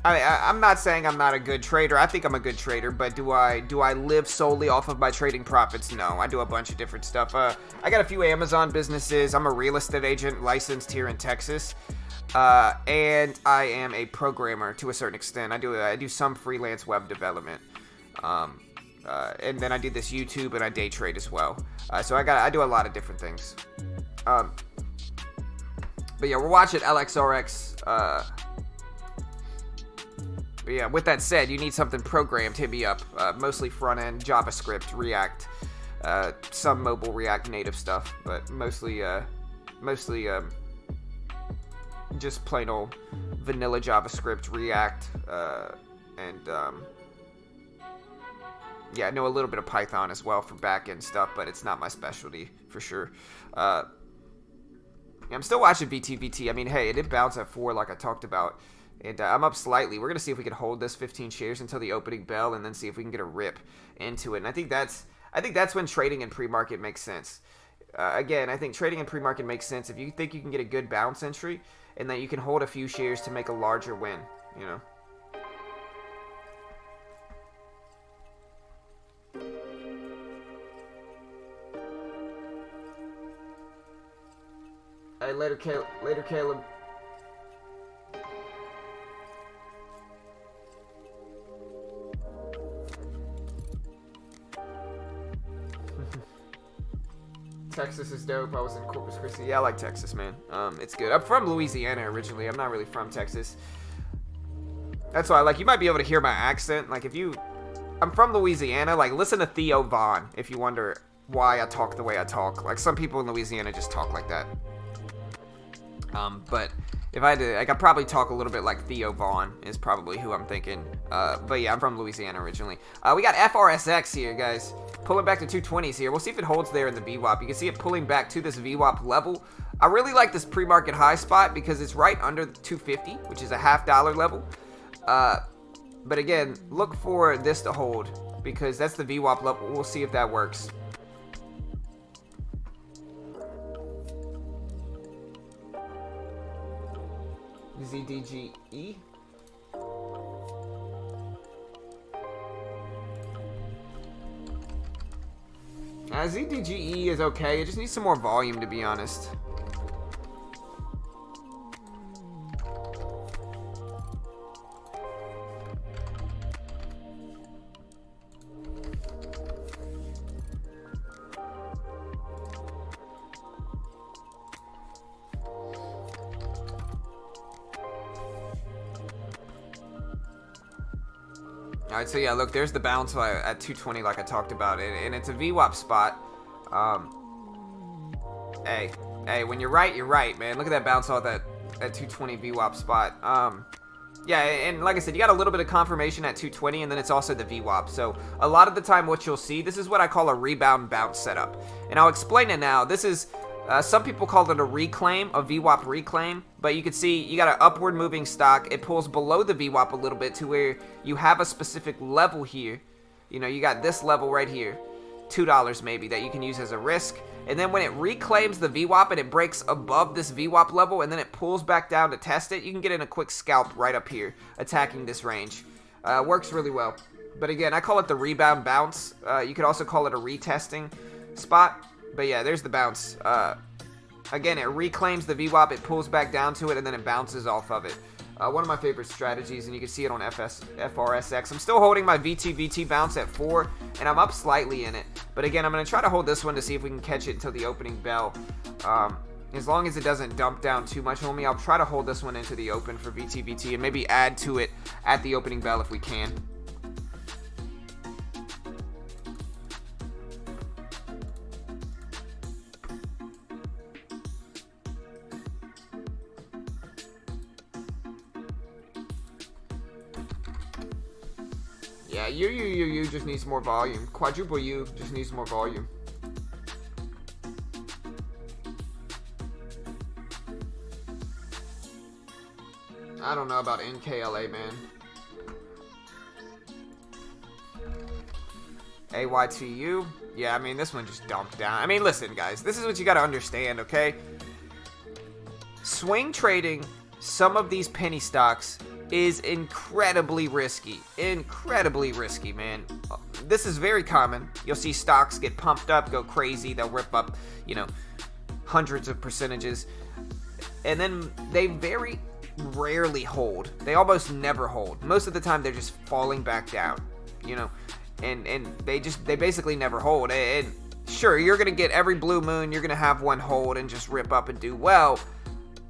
I'm not saying I'm not a good trader. I think I'm a good trader, but do I live solely off of my trading profits? No, I do a bunch of different stuff. I got a few Amazon businesses. I'm a real estate agent licensed here in Texas, and I am a programmer to a certain extent. I do some freelance web development, and then I do this YouTube and I day trade as well. So I do a lot of different things. But yeah, we're watching LXRX. But yeah, with that said, you need something programmed. Hit me up. Mostly front-end, JavaScript, React, some mobile React Native stuff, but mostly just plain old vanilla JavaScript, React, and yeah, I know a little bit of Python as well for back-end stuff, but it's not my specialty for sure. I'm still watching VTVT. I mean, hey, it did bounce at 4 like I talked about. And I'm up slightly. We're going to see if we can hold this 15 shares until the opening bell and then see if we can get a rip into it. And I think that's when trading in pre-market makes sense. Again, I think trading in pre-market makes sense if you think you can get a good bounce entry and that you can hold a few shares to make a larger win, you know. Hey, later, Caleb. Texas is dope. I was in Corpus Christi. Yeah, I like Texas, man. It's good. I'm from Louisiana originally. I'm not really from Texas. That's why, like, you might be able to hear my accent. Like, I'm from Louisiana. Like, listen to Theo Vaughn if you wonder why I talk the way I talk. Like, some people in Louisiana just talk like that. But if I did, like, I'd probably talk a little bit like Theo Vaughn is probably who I'm thinking. But yeah, I'm from Louisiana originally. We got FRSX here, guys. Pulling back to 220s here. We'll see if it holds there in the VWAP. You can see it pulling back to this VWAP level. I really like this pre-market high spot because it's right under the 250, which is a $0.50 level. But again, look for this to hold because that's the VWAP level. We'll see if that works. ZDGE. ZDGE is okay. It just needs some more volume, to be honest. Alright, so yeah, look, there's the bounce at 220 like I talked about, and it's a VWAP spot. Hey, when you're right, man. Look at that bounce off that 220 VWAP spot. Yeah, and like I said, you got a little bit of confirmation at 220, and then it's also the VWAP. So a lot of the time what you'll see, this is what I call a rebound bounce setup. And I'll explain it now. This is, some people call it a reclaim, a VWAP reclaim. But you can see you got an upward moving stock. It pulls below the VWAP a little bit to where you have a specific level here. You know, you got this level right here. $2 maybe that you can use as a risk. And then when it reclaims the VWAP and it breaks above this VWAP level and then it pulls back down to test it, you can get in a quick scalp right up here, attacking this range. Works really well. But again, I call it the rebound bounce. You could also call it a retesting spot. But yeah, there's the bounce. Again, it reclaims the VWAP, it pulls back down to it, and then it bounces off of it. One of my favorite strategies, and you can see it on FRSX. I'm still holding my VT bounce at 4, and I'm up slightly in it. But again, I'm going to try to hold this one to see if we can catch it until the opening bell. As long as it doesn't dump down too much on me, I'll try to hold this one into the open for VT and maybe add to it at the opening bell if we can. Yeah, U just needs more volume. Quadruple U just needs more volume. I don't know about NKLA, man. AYTU. Yeah, I mean, this one just dumped down. I mean, listen, guys. This is what you got to understand, okay? Swing trading some of these penny stocks is incredibly risky. Incredibly risky, man. This is very common. You'll see stocks get pumped up, go crazy. They'll rip up, you know, hundreds of percentages. And then they very rarely hold. They almost never hold. Most of the time, they're just falling back down, you know. And they basically never hold. And sure, you're going to get every blue moon, you're going to have one hold and just rip up and do well.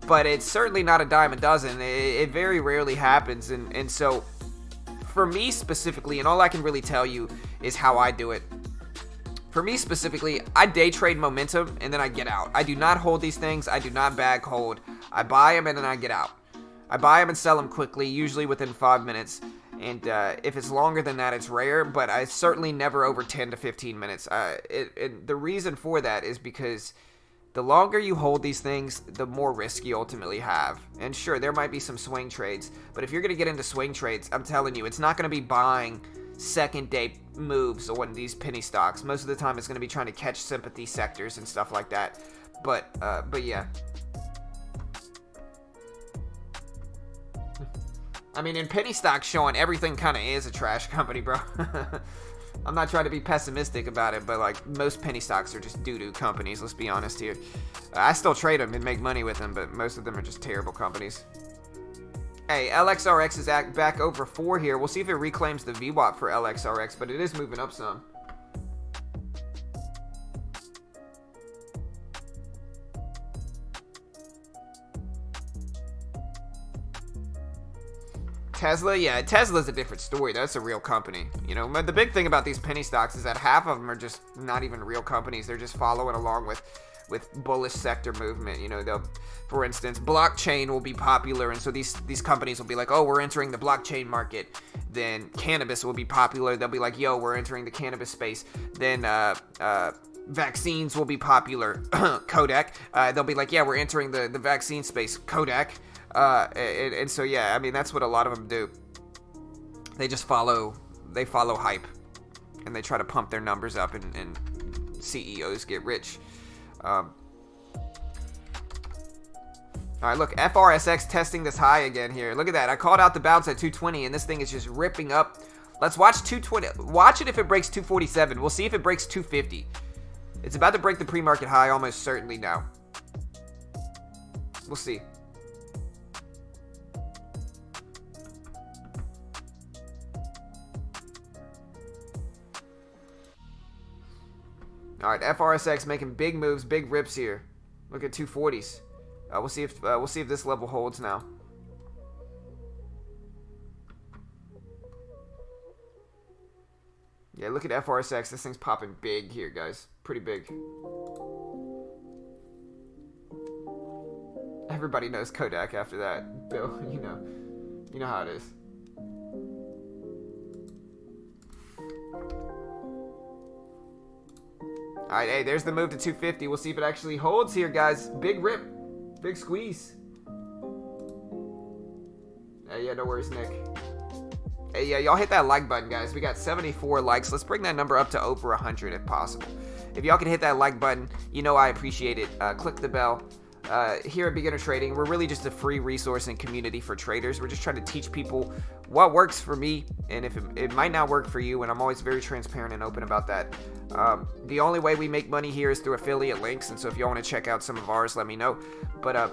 But it's certainly not a dime a dozen. It very rarely happens. And so, for me specifically, and all I can really tell you is how I do it. For me specifically, I day trade momentum and then I get out. I do not hold these things. I do not bag hold. I buy them and then I get out. I buy them and sell them quickly, usually within 5 minutes. And if it's longer than that, it's rare. But I certainly never over 10 to 15 minutes. The reason for that is because the longer you hold these things, the more risk you ultimately have. And sure, there might be some swing trades, but if you're going to get into swing trades, I'm telling you, it's not going to be buying second day moves on these penny stocks. Most of the time, it's going to be trying to catch sympathy sectors and stuff like that. But yeah. I mean, in penny stocks showing, everything kind of is a trash company, bro. I'm not trying to be pessimistic about it, but like most penny stocks are just doo-doo companies. Let's be honest here. I still trade them and make money with them, but most of them are just terrible companies. Hey, LXRX is back over 4 here. We'll see if it reclaims the VWAP for LXRX, but it is moving up some. Tesla, yeah, Tesla's a different story. That's a real company. You know, but the big thing about these penny stocks is that half of them are just not even real companies. They're just following along with bullish sector movement. You know, they'll, for instance, blockchain will be popular, and so these companies will be like, oh, we're entering the blockchain market. Then cannabis will be popular. They'll be like, yo, we're entering the cannabis space. Then vaccines will be popular. Kodak. They'll be like, yeah, we're entering the vaccine space. Kodak. And so, yeah, I mean, that's what a lot of them do. They just follow hype, and they try to pump their numbers up, and CEOs get rich. All right, look, FRSX testing this high again here. Look at that. I called out the bounce at 220, and this thing is just ripping up. Let's watch 220. Watch it if it breaks 247. We'll see if it breaks 250. It's about to break the pre-market high almost certainly now. We'll see. All right, FRSX making big moves, big rips here. Look at 240s. We'll see if this level holds now. Yeah, look at FRSX. This thing's popping big here, guys. Pretty big. Everybody knows Kodak after that. Bill, you know how it is. Alright, hey, there's the move to 250. We'll see if it actually holds here, guys. Big rip. Big squeeze. Hey, yeah, no worries, Nick. Hey, yeah, y'all hit that like button, guys. We got 74 likes. Let's bring that number up to over 100 if possible. If y'all can hit that like button, you know I appreciate it. Click the bell. Here at Beginner Trading, we're really just a free resource and community for traders. We're just trying to teach people what works for me, and if it might not work for you, and I'm always very transparent and open about that. The only way we make money here is through affiliate links, and so if y'all want to check out some of ours, let me know. But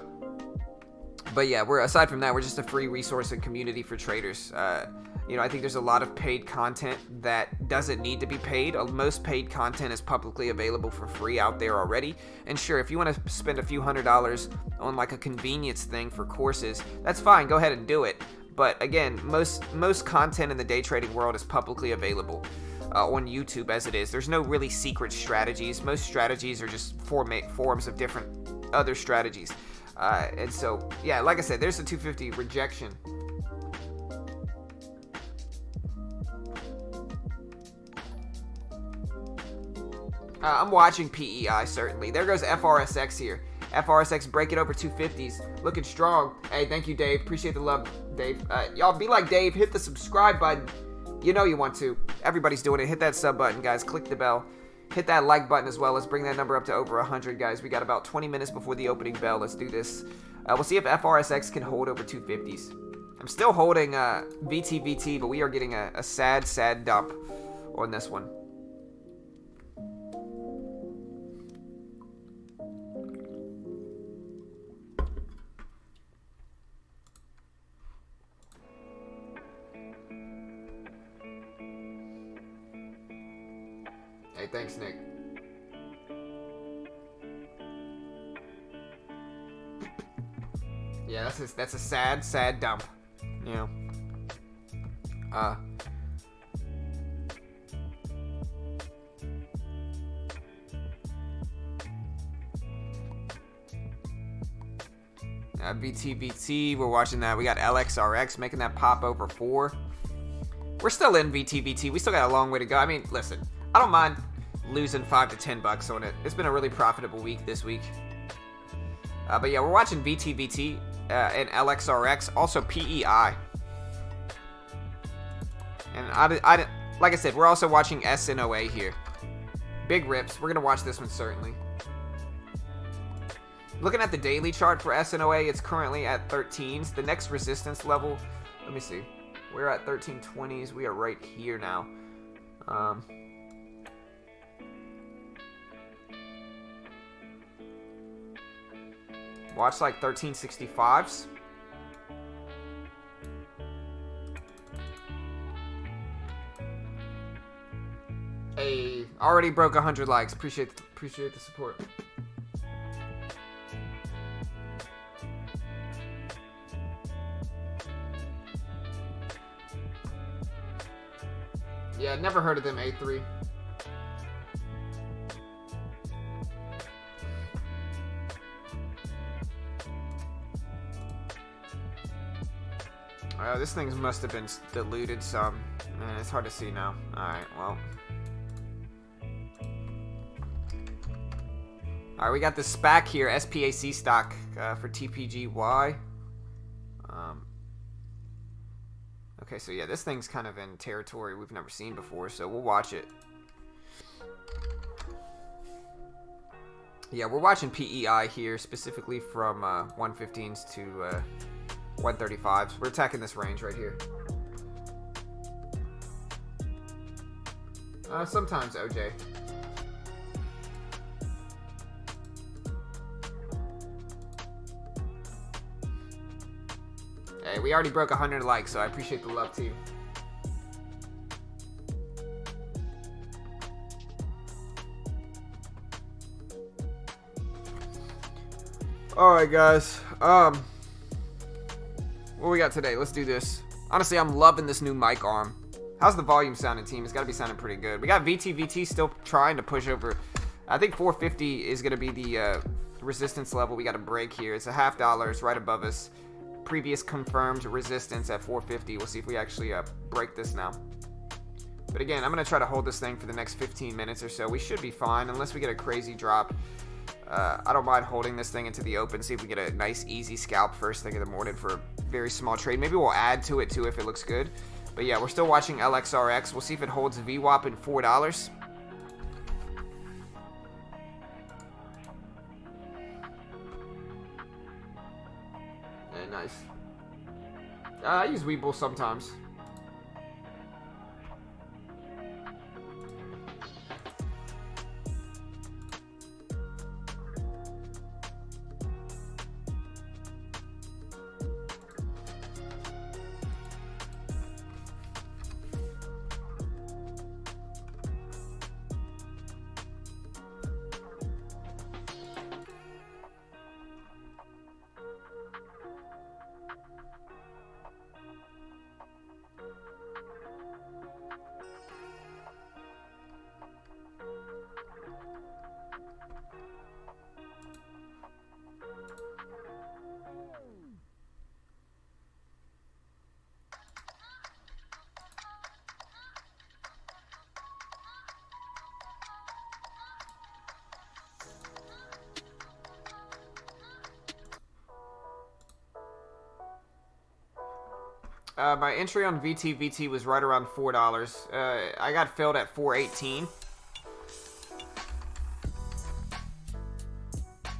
yeah, aside from that, we're just a free resource and community for traders. I think there's a lot of paid content that doesn't need to be paid. Most paid content is publicly available for free out there already. And sure, if you want to spend a few $100s on like a convenience thing for courses, that's fine. Go ahead and do it. But again, most content in the day trading world is publicly available on YouTube as it is. There's no really secret strategies. Most strategies are just forms of different other strategies. And so, yeah, like I said, there's the 250 rejection. I'm watching PEI, certainly. There goes FRSX here. FRSX breaking over 250s. Looking strong. Hey, thank you, Dave. Appreciate the love, Dave. Y'all be like Dave. Hit the subscribe button. You know you want to. Everybody's doing it. Hit that sub button, guys. Click the bell. Hit that like button as well. Let's bring that number up to over 100, guys. We got about 20 minutes before the opening bell. Let's do this. We'll see if FRSX can hold over 250s. I'm still holding VTVT, but we are getting a sad, sad dump on this one. Hey, thanks, Nick. Yeah, that's a sad, sad dump. You know. VTVT, we're watching that. We got LXRX making that pop over 4. We're still in VTVT. We still got a long way to go. I mean, listen, I don't mind losing $5 to $10 on it. It's been a really profitable week this week. But yeah, we're watching VTVT and LXRX, also PEI. And I like I said, we're also watching SNOA here. Big rips. We're gonna watch this one certainly. Looking at the daily chart for SNOA, it's currently at 13s. The next resistance level, let me see. We're at 1320s. We are right here now. Watch like 1365s. Hey, already broke 100 likes. Appreciate the support. Yeah, never heard of them, A3. This thing must have been diluted some. Man, it's hard to see now. Alright, well. Alright, we got the SPAC here, SPAC stock for TPGY. Okay, so yeah, this thing's kind of in territory we've never seen before, so we'll watch it. Yeah, we're watching PEI here, specifically from 115s to 135s. We're attacking this range right here. Sometimes, OJ. We already broke 100 likes, so I appreciate the love, team. All right, guys. What we got today? Let's do this. Honestly, I'm loving this new mic arm. How's the volume sounding, team? It's got to be sounding pretty good. We got VT still trying to push over. I think 450 is going to be the resistance level we got to break here. It's a $0.50. It's right above us. Previous confirmed resistance at 450. We'll see if we actually break this now. But again, I'm going to try to hold this thing for the next 15 minutes or so. We should be fine unless we get a crazy drop. I don't mind holding this thing into the open, see if we get a nice easy scalp first thing in the morning for a very small trade. Maybe we'll add to it too if it looks good. But yeah, we're still watching LXRX. We'll see if it holds VWAP in $4. Yeah, nice. I use Weeble sometimes. My entry on VT was right around $4. I got filled at $4.18.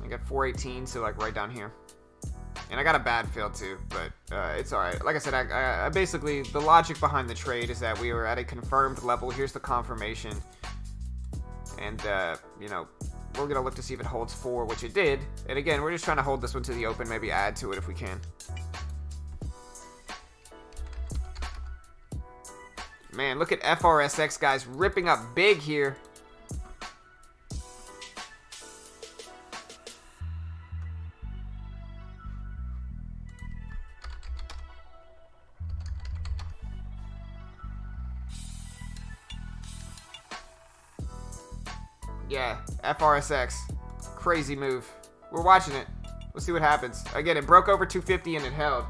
I got $4.18, so like right down here. And I got a bad fill too, but it's alright. Like I said, I basically, the logic behind the trade is that we were at a confirmed level. Here's the confirmation. And, you know, we're going to look to see if it holds 4, which it did. And again, we're just trying to hold this one to the open, maybe add to it if we can. Man, look at FRSX, guys, ripping up big here. Yeah, FRSX. Crazy move. We're watching it. Let's see what happens. Again, it broke over 250 and it held.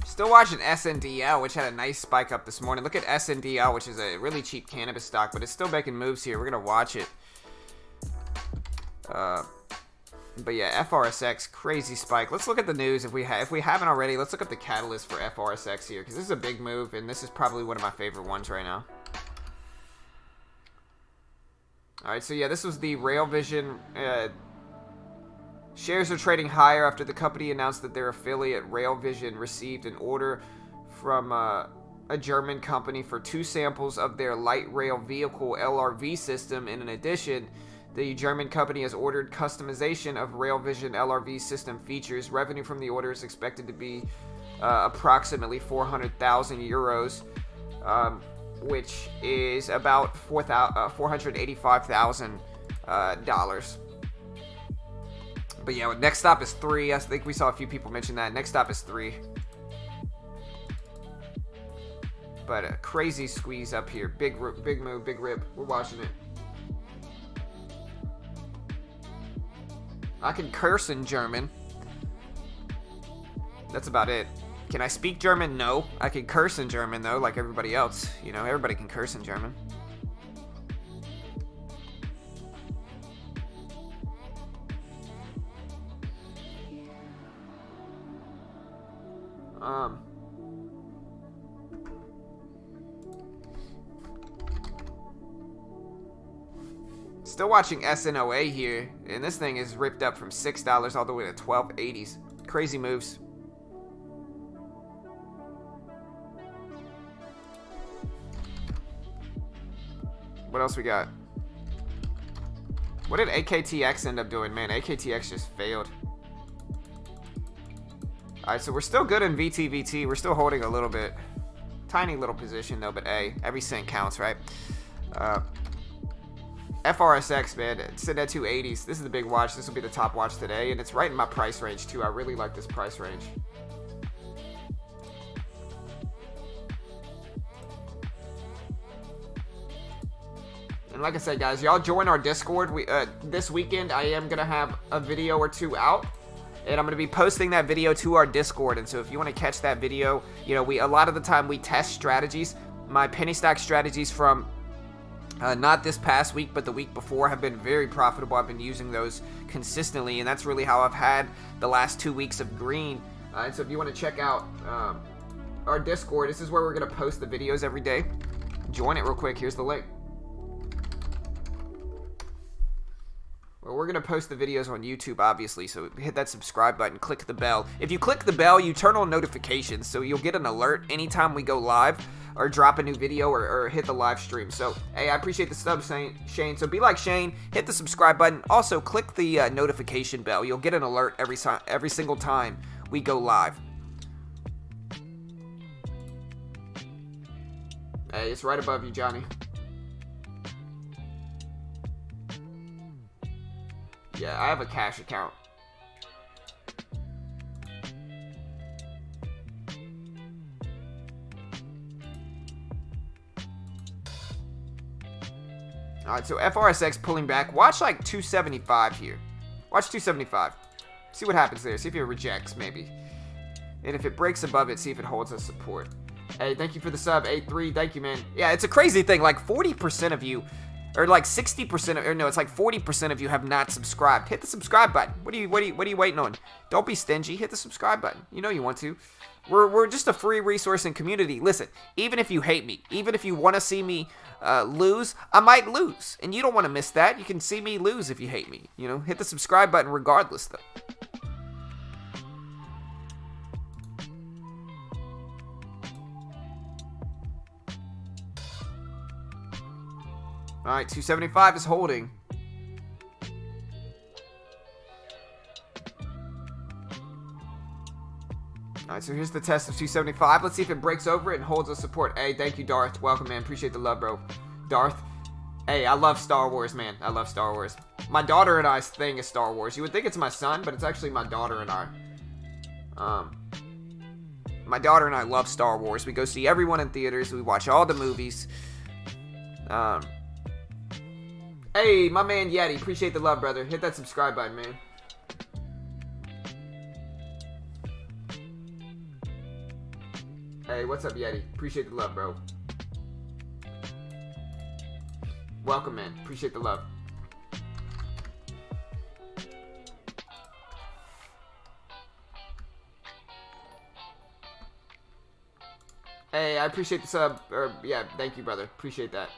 Still watching SNDL, which had a nice spike up this morning. Look at SNDL, which is a really cheap cannabis stock, but it's still making moves here. We're going to watch it. But yeah, FRSX, crazy spike. Let's look at the news. If we haven't already, let's look at the catalyst for FRSX here, because this is a big move, and this is probably one of my favorite ones right now. Alright, so yeah, this was the Rail Vision. Shares are trading higher after the company announced that their affiliate Rail Vision received an order from a German company for 2 samples of their light rail vehicle LRV system. And in addition, the German company has ordered customization of Rail Vision LRV system features. Revenue from the order is expected to be approximately 400,000 euros, which is about $485,000. But yeah, next stop is 3. I think we saw a few people mention that. Next stop is 3. But a crazy squeeze up here. Big move, big rip. We're watching it. I can curse in German. That's about it. Can I speak German? No. I can curse in German, though, like everybody else. You know, everybody can curse in German. Still watching SNOA here, and this thing is ripped up from $6 all the way to $12.80s. Crazy moves. What else we got? What did AKTX end up doing? Man, AKTX just failed. Alright, so we're still good in VTVT. We're still holding a little bit. Tiny little position, though, but hey, every cent counts, right? FRSX, man, it's sitting at 280s. This is the big watch. This will be the top watch today, and it's right in my price range, too. I really like this price range. And like I said, guys, y'all join our Discord. This weekend, I am going to have a video or two out. And I'm going to be posting that video to our Discord. And so if you want to catch that video, you know, a lot of the time we test strategies. My penny stock strategies from not this past week, but the week before have been very profitable. I've been using those consistently. And that's really how I've had the last 2 weeks of green. And so if you want to check out our Discord, this is where we're going to post the videos every day. Join it real quick. Here's the link. Well, we're going to post the videos on YouTube, obviously, so hit that subscribe button, click the bell. If you click the bell, you turn on notifications, so you'll get an alert anytime we go live or drop a new video or hit the live stream. So, hey, I appreciate the sub, Shane. So be like Shane, hit the subscribe button. Also, click the notification bell. You'll get an alert every single time we go live. Hey, it's right above you, Johnny. Yeah, I have a cash account. Alright, so FRSX pulling back. Watch like 275 here. Watch 275. See what happens there. See if it rejects, maybe. And if it breaks above it, see if it holds as support. Hey, thank you for the sub. 8-3, thank you, man. Yeah, it's a crazy thing. Like 40% of you, or like 60% of, or no, it's like 40% of you have not subscribed. Hit the subscribe button. What are you waiting on? Don't be stingy. Hit the subscribe button. You know you want to. We're just a free resource and community. Listen, even if you hate me, even if you want to see me lose, I might lose, and you don't want to miss that. You can see me lose if you hate me. You know, hit the subscribe button regardless, though. All right, 275 is holding. All right, so here's the test of 275. Let's see if it breaks over it and holds a support. Hey, thank you, Darth. Welcome, man. Appreciate the love, bro. Darth. Hey, I love Star Wars, man. I love Star Wars. My daughter and I's thing is Star Wars. You would think it's my son, but it's actually my daughter and I. My daughter and I love Star Wars. We go see everyone in theaters. We watch all the movies. Hey, my man Yeti. Appreciate the love, brother. Hit that subscribe button, man. Hey, what's up, Yeti? Appreciate the love, bro. Welcome, man. Appreciate the love. Hey, I appreciate the sub. Or, yeah, thank you, brother. Appreciate that.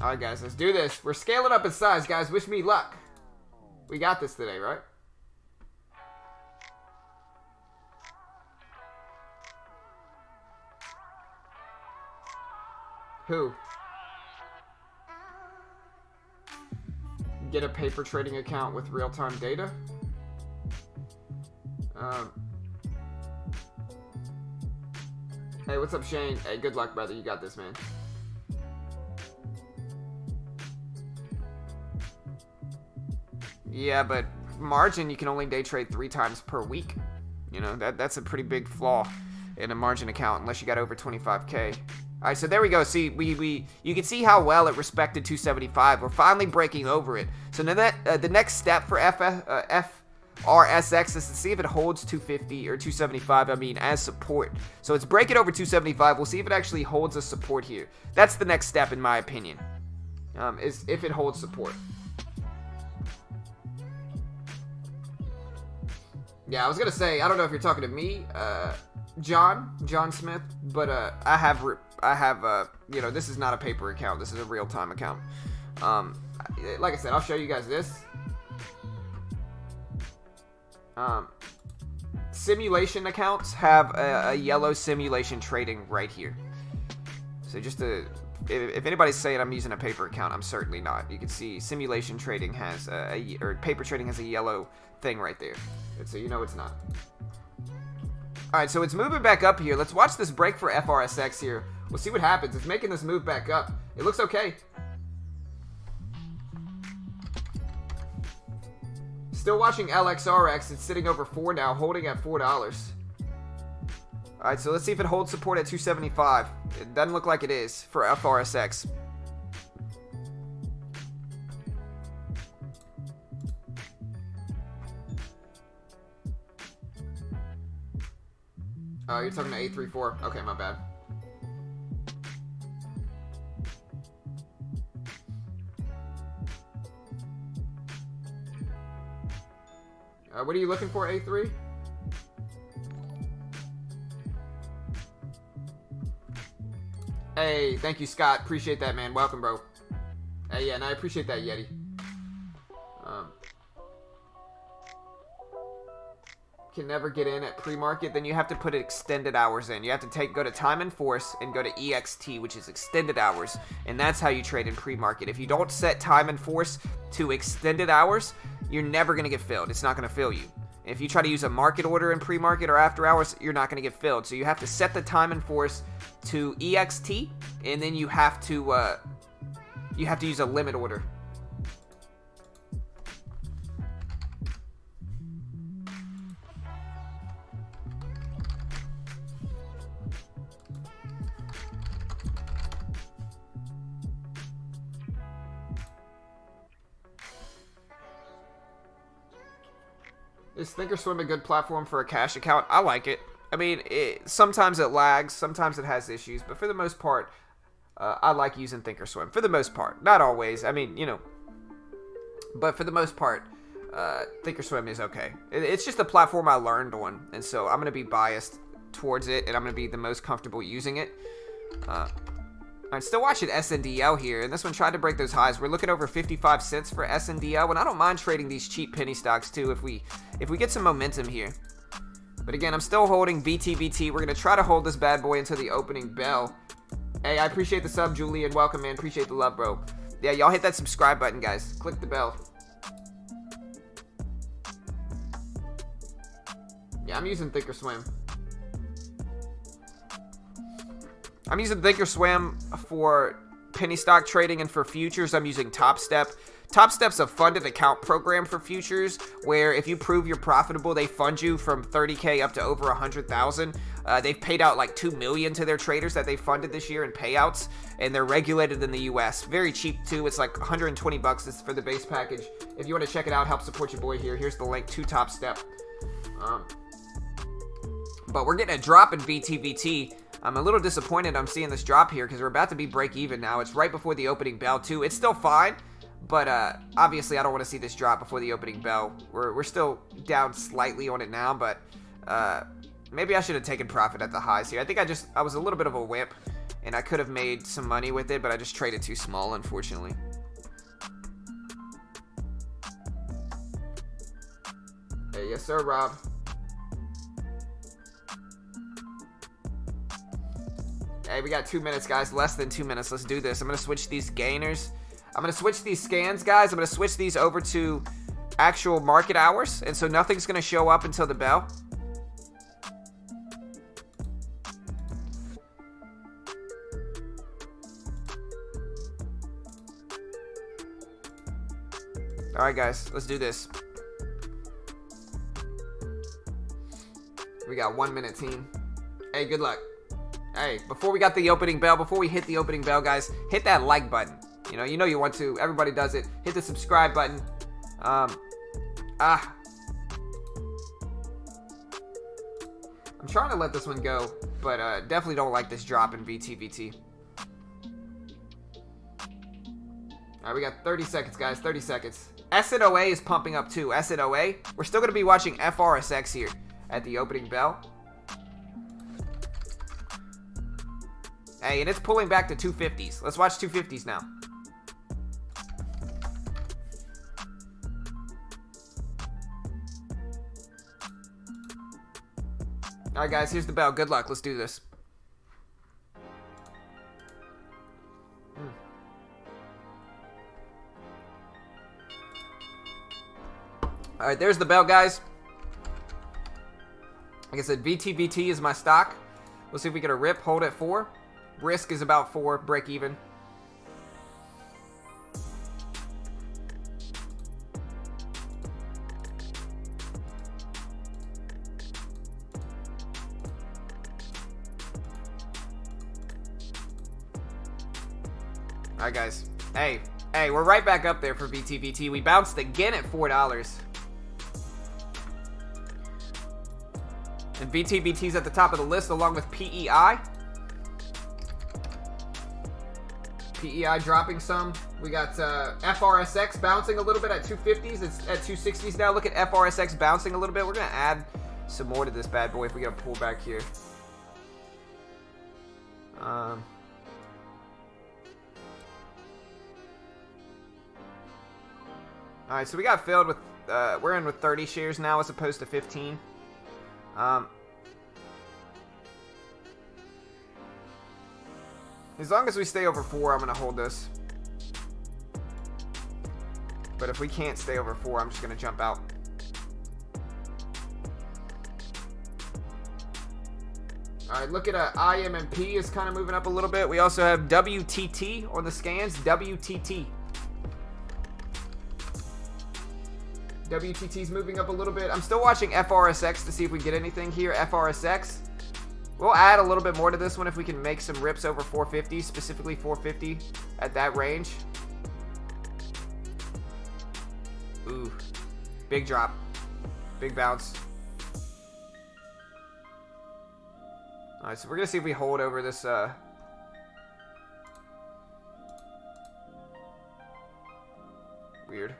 Alright, guys, let's do this. We're scaling up in size, guys. Wish me luck. We got this today, right? Who? Get a paper trading account with real-time data? Hey, what's up, Shane? Hey, good luck, brother. You got this, man. Yeah, but margin, you can only day trade 3 times per week. You know, that's a pretty big flaw in a margin account unless you got over 25K. All right, so there we go. See, you can see how well it respected 275. We're finally breaking over it. So now that the next step for FRSX is to see if it holds 250 or 275. I mean, as support. So it's breaking over 275. We'll see if it actually holds a support here. That's the next step, in my opinion. Is if it holds support. Yeah, I was gonna say, I don't know if you're talking to me, John Smith, but I have, you know, this is not a paper account. This is a real-time account. Like I said, I'll show you guys this. Simulation accounts have a yellow simulation trading right here. So just to, if anybody's saying I'm using a paper account, I'm certainly not. You can see simulation trading has or paper trading has a yellow thing right there. So you know it's not. Alright, so it's moving back up here. Let's watch this break for FRSX here. We'll see what happens. It's making this move back up. It looks okay. Still watching LXRX. It's sitting over 4 now, holding at $4. Alright, so let's see if it holds support at 275. It doesn't look like it is for FRSX. Oh, you're talking to 834. Okay, my bad. What are you looking for, A3? Hey, thank you, Scott. Appreciate that, man. Welcome, bro. Hey, yeah, and I appreciate that, Yeti. Can never get in at pre-market, then you have to put extended hours in. You have to go to time and force and go to EXT, which is extended hours, and that's how you trade in pre-market. If you don't set time and force to extended hours, you're never going to get filled. It's not going to fill you. If you try to use a market order in pre-market or after hours, you're not going to get filled. So you have to set the time and force to EXT, and then you have to use a limit order. Is Thinkorswim a good platform for a cash account? I like it. I mean, sometimes it lags, sometimes it has issues, but for the most part, I like using Thinkorswim. For the most part. Not always. I mean, you know. But for the most part, Thinkorswim is okay. It's just a platform I learned on, and so I'm going to be biased towards it, and I'm going to be the most comfortable using it. I'm still watching SNDL here, and this one tried to break those highs. We're looking over 55 cents for SNDL, and I don't mind trading these cheap penny stocks too if we get some momentum here. But again, I'm still holding BTBT. We're going to try to hold this bad boy until the opening bell. Hey, I appreciate the sub, Julian. Welcome, man. Appreciate the love, bro. Yeah, y'all hit that subscribe button, guys. Click the bell. Yeah, I'm using Thinkorswim. I'm using Thinkorswim for penny stock trading, and for futures, I'm using Top Step. Top Step's a funded account program for futures, where if you prove you're profitable, they fund you from 30K up to over 100,000. They've paid out like $2 million to their traders that they funded this year in payouts, and they're regulated in the US. Very cheap too. It's like 120 bucks for the base package. If you want to check it out, help support your boy here. Here's the link to Top Step. But we're getting a drop in BTBT. I'm a little disappointed I'm seeing this drop here because we're about to be break even now. It's right before the opening bell too. It's still fine, but obviously I don't want to see this drop before the opening bell. We're still down slightly on it now, but maybe I should have taken profit at the highs here. I think I was a little bit of a whip, and I could have made some money with it, but I just traded too small, unfortunately. Hey, yes sir, Rob. Hey, we got 2 minutes, guys. Less than 2 minutes. Let's do this. I'm going to switch these gainers. I'm going to switch these scans, guys. I'm going to switch these over to actual market hours. And so nothing's going to show up until the bell. All right, guys. Let's do this. We got 1 minute, team. Hey, good luck. Hey, before we got the opening bell, before we hit the opening bell, guys, hit that like button. You know you want to. Everybody does it. Hit the subscribe button. I'm trying to let this one go, but definitely don't like this drop in VTVT. All right, we got 30 seconds, guys. 30 seconds. SNOA is pumping up too. SNOA. We're still going to be watching FRSX here at the opening bell. Hey, and it's pulling back to 250s. Let's watch 250s now. All right, guys, here's the bell. Good luck. Let's do this. All right, there's the bell, guys. Like I said, VTVT is my stock. We'll see if we get a rip. Hold at 4. Risk is about 4. Break even. All right, guys. Hey, we're right back up there for VTVT. We bounced again at $4. And VTVT's at the top of the list along with PEI. PEI dropping some. We got FRSX bouncing a little bit at 250s. It's at 260s now. Look at FRSX bouncing a little bit. We're going to add some more to this bad boy if we get a pullback here. Alright, so we got filled with, we're in with 30 shares now as opposed to 15. As long as we stay over 4, I'm going to hold this. But if we can't stay over 4, I'm just going to jump out. Alright, look at IMMP is kind of moving up a little bit. We also have WTT on the scans. WTT. WTT's moving up a little bit. I'm still watching FRSX to see if we get anything here. FRSX. We'll add a little bit more to this one if we can make some rips over 450, specifically 450 at that range. Ooh. Big drop. Big bounce. Alright, so we're going to see if we hold over this. Weird.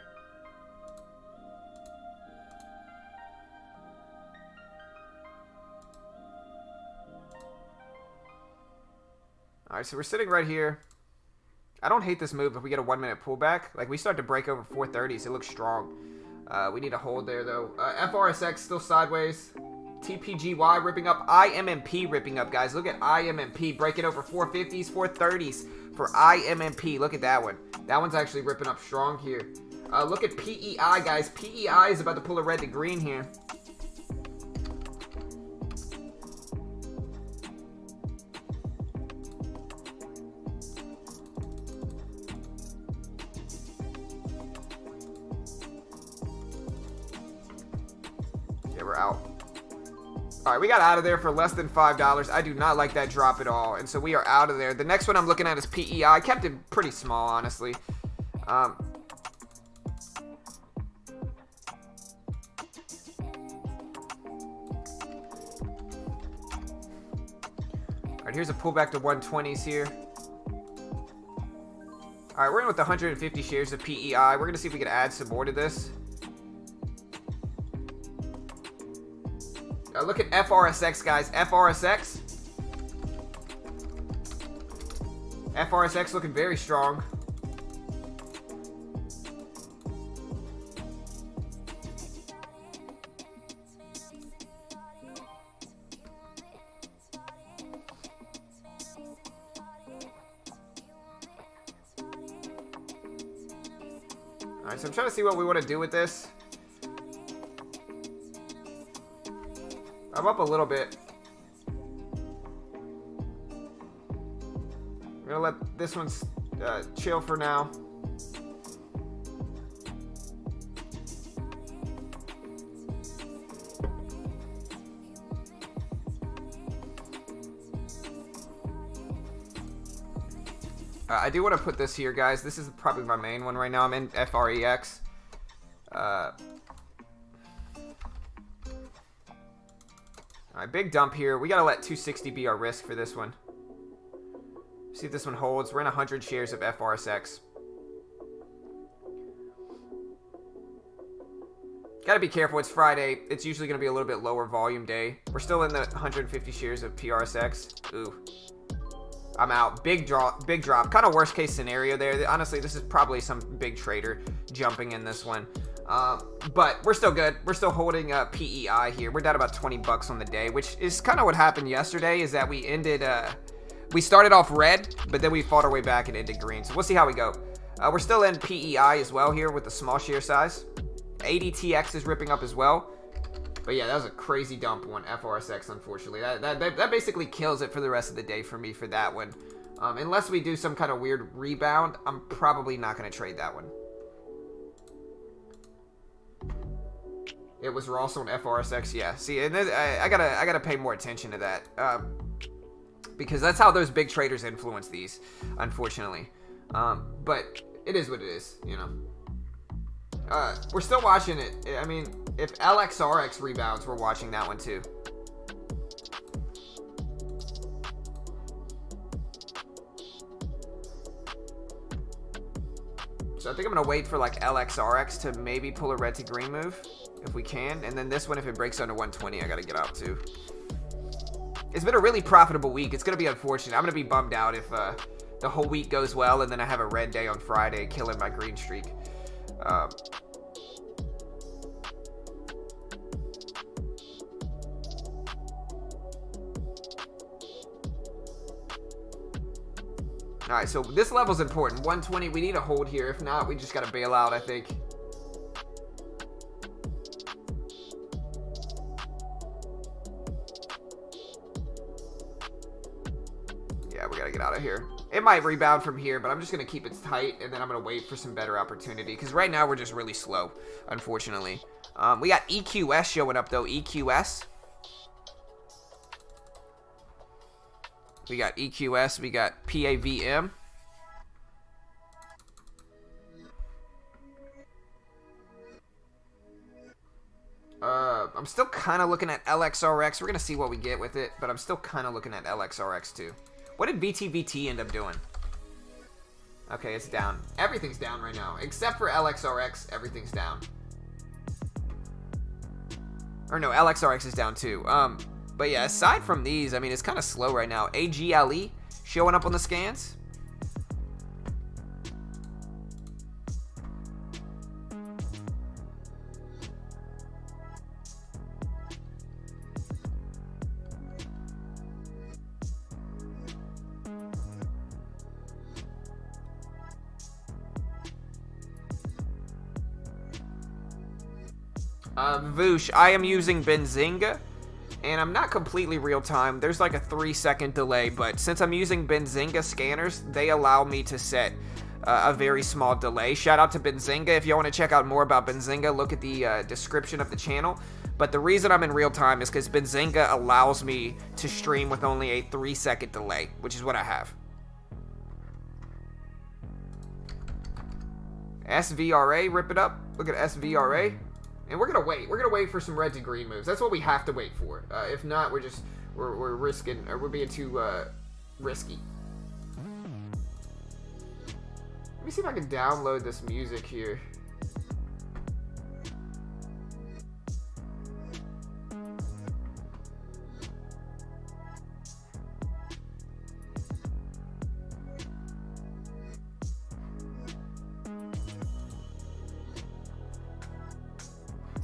Alright, so we're sitting right here. I don't hate this move if we get a 1 minute pullback. Like, we start to break over 430s. It looks strong. We need a hold there, though. FRSX still sideways. TPGY ripping up. IMMP ripping up, guys. Look at IMMP breaking over 450s, 430s for IMMP. Look at that one. That one's actually ripping up strong here. Look at PEI, guys. PEI is about to pull a red to green here. Yeah, we're out. All right, we got out of there for less than $5. I do not like that drop at all, and so we are out of there. The next one I'm looking at is PEI. I kept it pretty small, honestly. All right, here's a pullback to 120s here. All right, we're in with 150 shares of PEI. We're going to see if we can add some more to this. Look at FRSX, guys. FRSX. FRSX looking very strong. Alright, so I'm trying to see what we want to do with this. I'm up a little bit. I'm gonna let this one chill for now. I do want to put this here, guys. This is probably my main one right now. I'm in FREX. Alright, big dump here. We gotta let 260 be our risk for this one. See if this one holds. We're in 100 shares of FRSX. Gotta be careful. It's Friday. It's usually gonna be a little bit lower volume day. We're still in the 150 shares of PRSX. Ooh. I'm out. Big drop. Big drop. Kind of worst case scenario there. Honestly, this is probably some big trader jumping in this one. But we're still good. We're still holding PEI here. We're down about 20 bucks on the day, which is kind of what happened yesterday. Is that we ended, we started off red, but then we fought our way back and ended green. So we'll see how we go. We're still in PEI as well here with the small share size. ADTX is ripping up as well. But yeah, that was a crazy dump on FRSX, unfortunately. That basically kills it for the rest of the day for me for that one. Unless we do some kind of weird rebound, I'm probably not going to trade that one. It was Ross on FRSX, yeah. See, and I gotta pay more attention to that, because that's how those big traders influence these, unfortunately. But it is what it is, you know. We're still watching it. I mean, if LXRX rebounds, we're watching that one too. So I think I'm gonna wait for like LXRX to maybe pull a red to green move. If we can, and then this one, if it breaks under 120, I gotta get out too. It's been a really profitable week. It's gonna be unfortunate. I'm gonna be bummed out if the whole week goes well and then I have a red day on Friday, killing my green streak. Alright, so this level's important. 120, we need a hold here. If not, we just gotta bail out, I think. We gotta get out of here. It might rebound from here, but I'm just gonna keep it tight, and then I'm gonna wait for some better opportunity, because right now we're just really slow, unfortunately. We got EQS showing up though. EQS. We got EQS. We got PAVM. I'm still kind of looking at LXRX. We're gonna see what we get with it, but I'm still kind of looking at LXRX too. What did VTVT end up doing? Okay, it's down. Everything's down right now. Except for LXRX, everything's down. Or no, LXRX is down too. But yeah, aside from these, I mean, it's kind of slow right now. AGLE showing up on the scans. Voosh, I am using Benzinga, and I'm not completely real time. There's like a 3-second delay, but since I'm using Benzinga scanners, they allow me to set a very small delay. Shout out to Benzinga. If you want to check out more about Benzinga, look at the description of the channel. But the reason I'm in real time is because Benzinga allows me to stream with only a 3-second delay, which is what I have. SVRA, rip it up. Look at SVRA. And we're gonna wait. We're gonna wait for some red to green moves. That's what we have to wait for. If not, we're risking, or we're being too risky. Let me see if I can download this music here.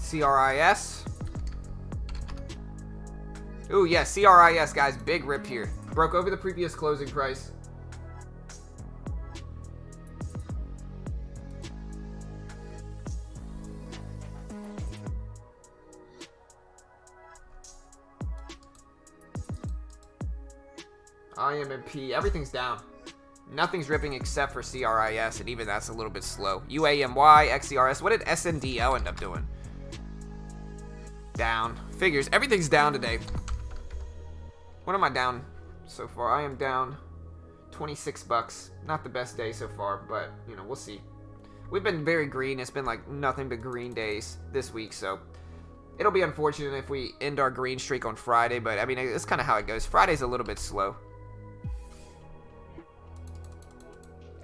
CRIS. Ooh, yeah, CRIS, guys. Big rip here. Broke over the previous closing price. IMMP. Everything's down. Nothing's ripping except for CRIS, and even that's a little bit slow. UAMY, XCRS. What did SNDL end up doing? Down. Figures. Everything's down today. What am I down so far? I am down $26. Not the best day so far, but you know, we'll see. We've been very green. It's been like nothing but green days this week, so it'll be unfortunate if we end our green streak on Friday, but I mean, it's kind of how it goes. Friday's a little bit slow.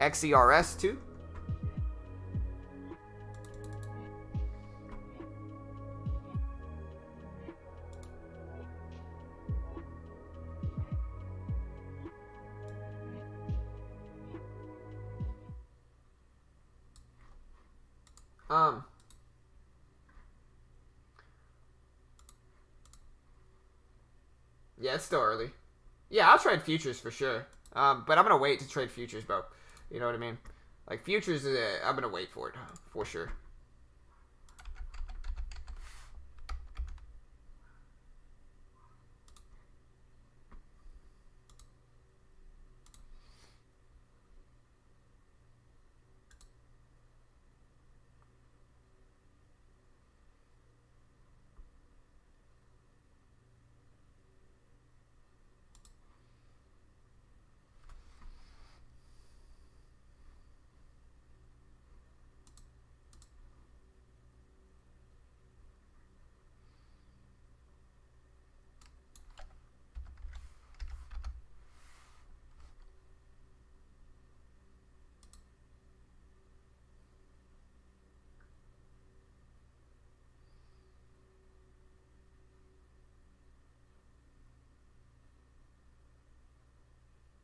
XERS too. Yeah, it's still early. Yeah, I'll trade futures for sure. But I'm gonna wait to trade futures, bro. You know what I mean? Like futures, I'm gonna wait for it for sure.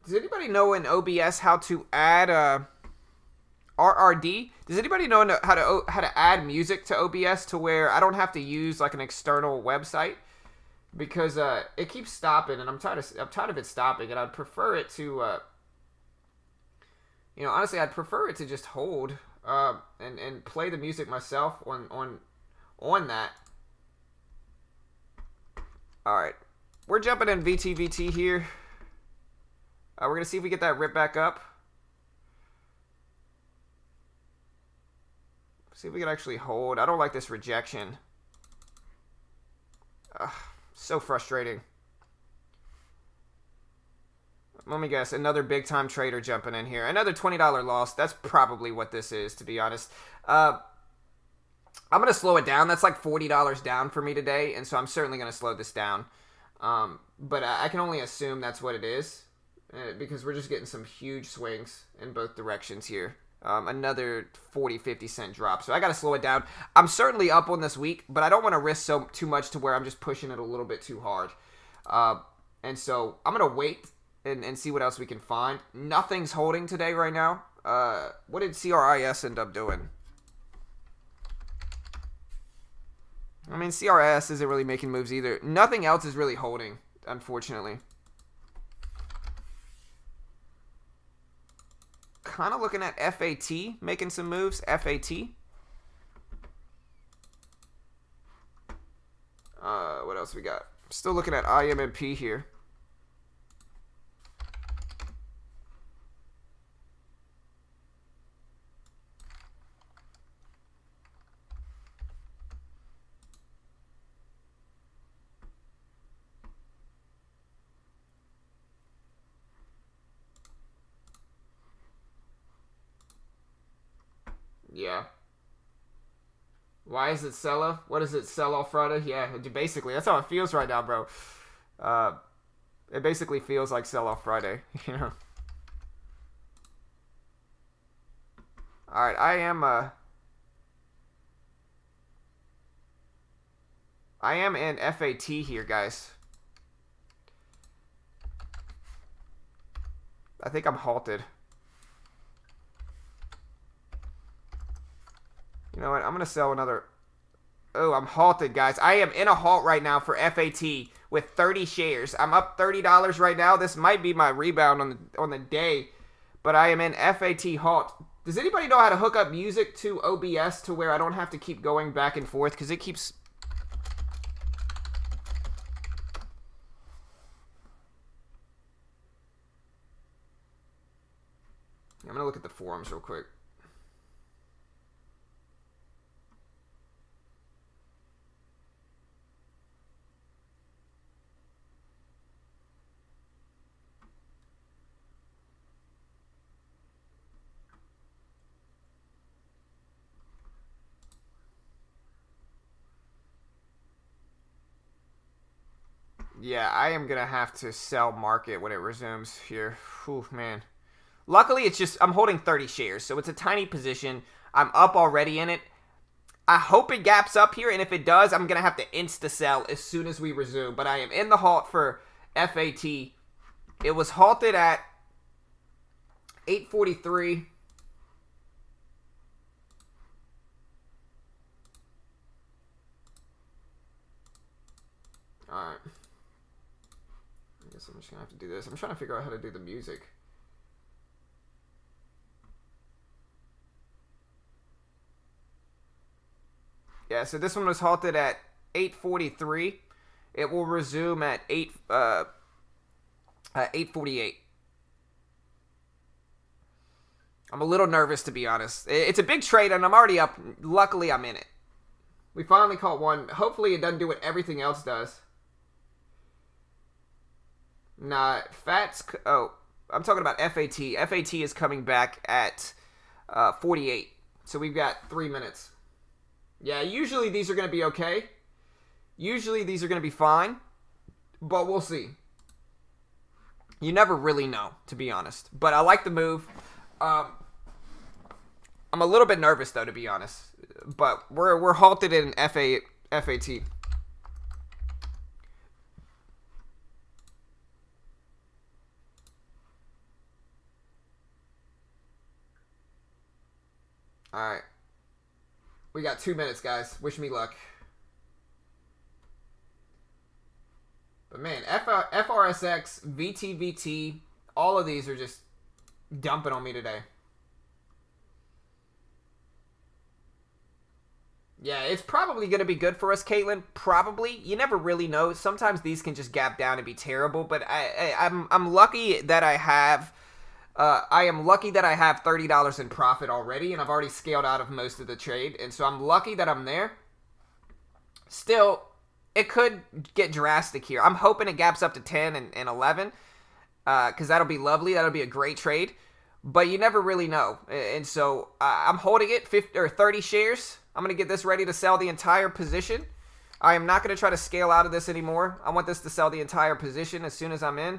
Does anybody know in OBS how to add RRD? Does anybody know how to add music to OBS to where I don't have to use like an external website? Because it keeps stopping, and I'm tired of it stopping, and I'd prefer it to you know, honestly, I'd prefer it to just hold and play the music myself on that. All right, we're jumping in VTVT here. We're going to see if we get that rip back up. See if we can actually hold. I don't like this rejection. So frustrating. Let me guess. Another big-time trader jumping in here. Another $20 loss. That's probably what this is, to be honest. I'm going to slow it down. That's like $40 down for me today, and so I'm certainly going to slow this down. But I can only assume that's what it is. Because we're just getting some huge swings in both directions here. Another 40-50 cent drop. So I got to slow it down. I'm certainly up on this week, but I don't want to risk too much to where I'm just pushing it a little bit too hard. And so I'm going to wait and see what else we can find. Nothing's holding today right now. What did CRIS end up doing? I mean, CRIS isn't really making moves either. Nothing else is really holding, unfortunately. Kind of looking at FAT making some moves. FAT. What else we got? Still looking at IMMP here. Yeah. Why is it sell-off? What is it, sell-off Friday? Yeah, basically, that's how it feels right now, bro. It basically feels like sell-off Friday, you know. All right, I am in FAT here, guys. I think I'm halted. You know what? I'm going to sell another. Oh, I'm halted, guys. I am in a halt right now for FAT with 30 shares. I'm up $30 right now. This might be my rebound on the day, but I am in FAT halt. Does anybody know how to hook up music to OBS to where I don't have to keep going back and forth? Because it keeps... I'm going to look at the forums real quick. Yeah, I am going to have to sell market when it resumes here. Whew, man. Luckily, it's just, I'm holding 30 shares, so it's a tiny position. I'm up already in it. I hope it gaps up here, and if it does, I'm going to have to insta-sell as soon as we resume. But I am in the halt for FAT. It was halted at 8:43. Alright. I guess I'm just going to have to do this. I'm trying to figure out how to do the music. Yeah, so this one was halted at 8:43. It will resume at 8:48. I'm a little nervous, to be honest. It's a big trade, and I'm already up. Luckily, I'm in it. We finally caught one. Hopefully, it doesn't do what everything else does. Nah, FAT's... Oh, I'm talking about FAT. FAT is coming back at 48. So we've got 3 minutes. Yeah, usually these are going to be okay. Usually these are going to be fine. But we'll see. You never really know, to be honest. But I like the move. I'm a little bit nervous, though, to be honest. But we're halted in FAT. Alright. We got 2 minutes, guys. Wish me luck. But man, FRSX, VTVT, all of these are just dumping on me today. Yeah, it's probably going to be good for us, Caitlin. Probably. You never really know. Sometimes these can just gap down and be terrible. But I'm lucky that I have... I am lucky that I have $30 in profit already, and I've already scaled out of most of the trade, and so I'm lucky that I'm there. Still, it could get drastic here. I'm hoping it gaps up to 10 and 11, because that'll be lovely. That'll be a great trade, but you never really know, and so I'm holding it 30 shares. I'm going to get this ready to sell the entire position. I am not going to try to scale out of this anymore. I want this to sell the entire position as soon as I'm in.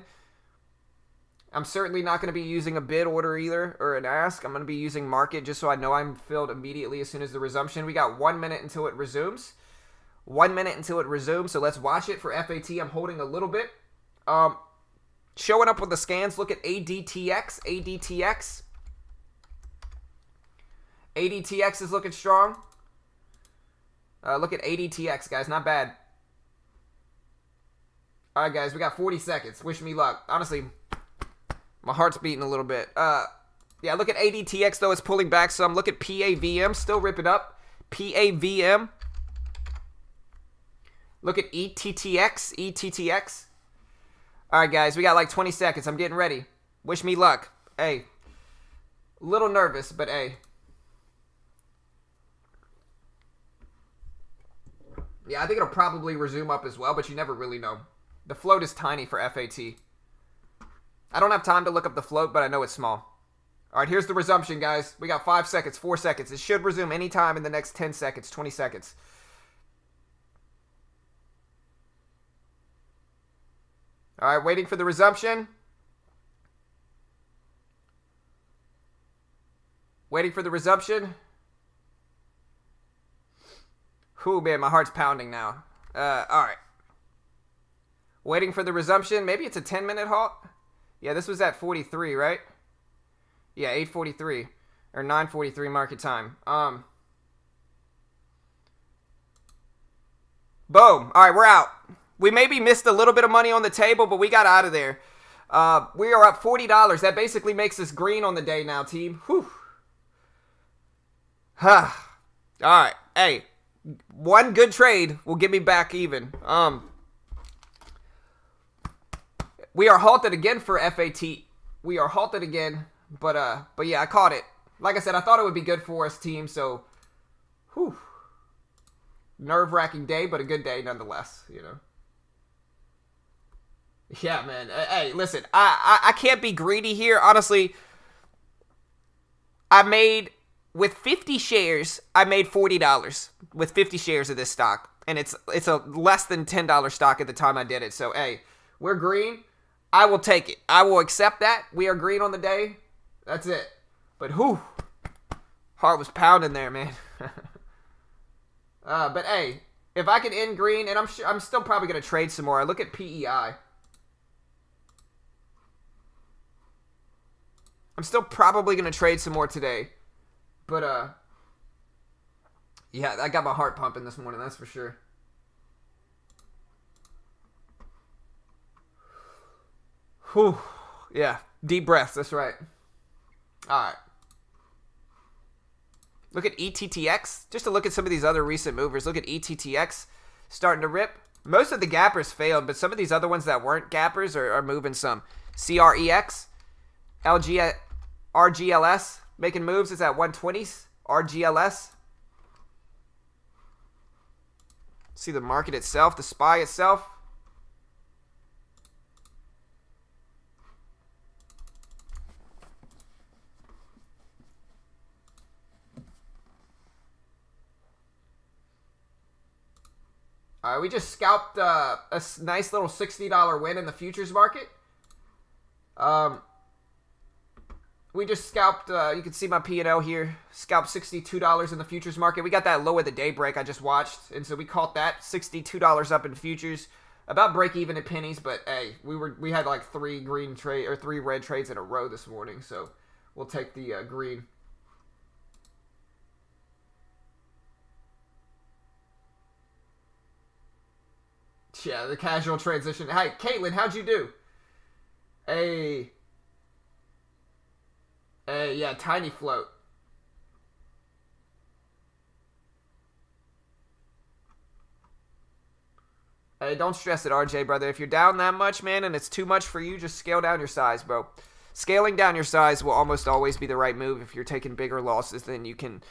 I'm certainly not going to be using a bid order either, or an ask. I'm going to be using market just so I know I'm filled immediately as soon as the resumption. We got 1 minute until it resumes. 1 minute until it resumes, so let's watch it for FAT. I'm holding a little bit. Showing up with the scans, look at ADTX. ADTX is looking strong. Look at ADTX, guys. Not bad. All right, guys. We got 40 seconds. Wish me luck. Honestly... my heart's beating a little bit. Yeah, look at ADTX, though. It's pulling back some. Look at PAVM. Still ripping up. PAVM. Look at ETTX. All right, guys. We got like 20 seconds. I'm getting ready. Wish me luck. Hey. A little nervous, but hey. Yeah, I think it'll probably resume up as well, but you never really know. The float is tiny for FAT. I don't have time to look up the float, but I know it's small. All right, here's the resumption, guys. We got 5 seconds, 4 seconds. It should resume anytime in the next 10 seconds, 20 seconds. All right, waiting for the resumption. Waiting for the resumption. Whew, man, my heart's pounding now. All right. Waiting for the resumption. Maybe it's a 10-minute halt. Yeah, this was at 43, right? Yeah, 8:43 or 9:43 market time. Boom. All right, we're out. We maybe missed a little bit of money on the table, but we got out of there. We are up $40. That basically makes us green on the day now, team. Whew. All right. Hey, one good trade will get me back even. We are halted again for FAT. We are halted again, but yeah, I caught it. Like I said, I thought it would be good for us, team. So, whew, nerve-wracking day, but a good day nonetheless. You know. Yeah, man. Hey, listen, I can't be greedy here. Honestly, with 50 shares, I made $40 with 50 shares of this stock. And it's a less than $10 stock at the time I did it. So, hey, we're green. I will take it. I will accept that. We are green on the day. That's it. But whew, heart was pounding there, man. But hey, if I can end green, and I'm still probably gonna trade some more. I look at PEI. I'm still probably gonna trade some more today. But yeah, I got my heart pumping this morning. That's for sure. Whew. Yeah, deep breaths. That's right. All right. Look at ETTX. Just to look at some of these other recent movers. Look at ETTX starting to rip. Most of the gappers failed, but some of these other ones that weren't gappers are moving some. CREX, RGLS making moves. It's at 120s. RGLS. See the market itself, the SPY itself. All right, we just scalped a nice little $60 win in the futures market. We just scalped, you can see my P&L here, scalped $62 in the futures market. We got that low at the daybreak I just watched, and so we caught that $62 up in futures. About break even at pennies, but hey, we had like three red trades in a row this morning, so we'll take the green. Yeah, the casual transition. Hey, Caitlin, how'd you do? Hey, yeah, tiny float. Hey, don't stress it, RJ, brother. If you're down that much, man, and it's too much for you, just scale down your size, bro. Scaling down your size will almost always be the right move if you're taking bigger losses than you can.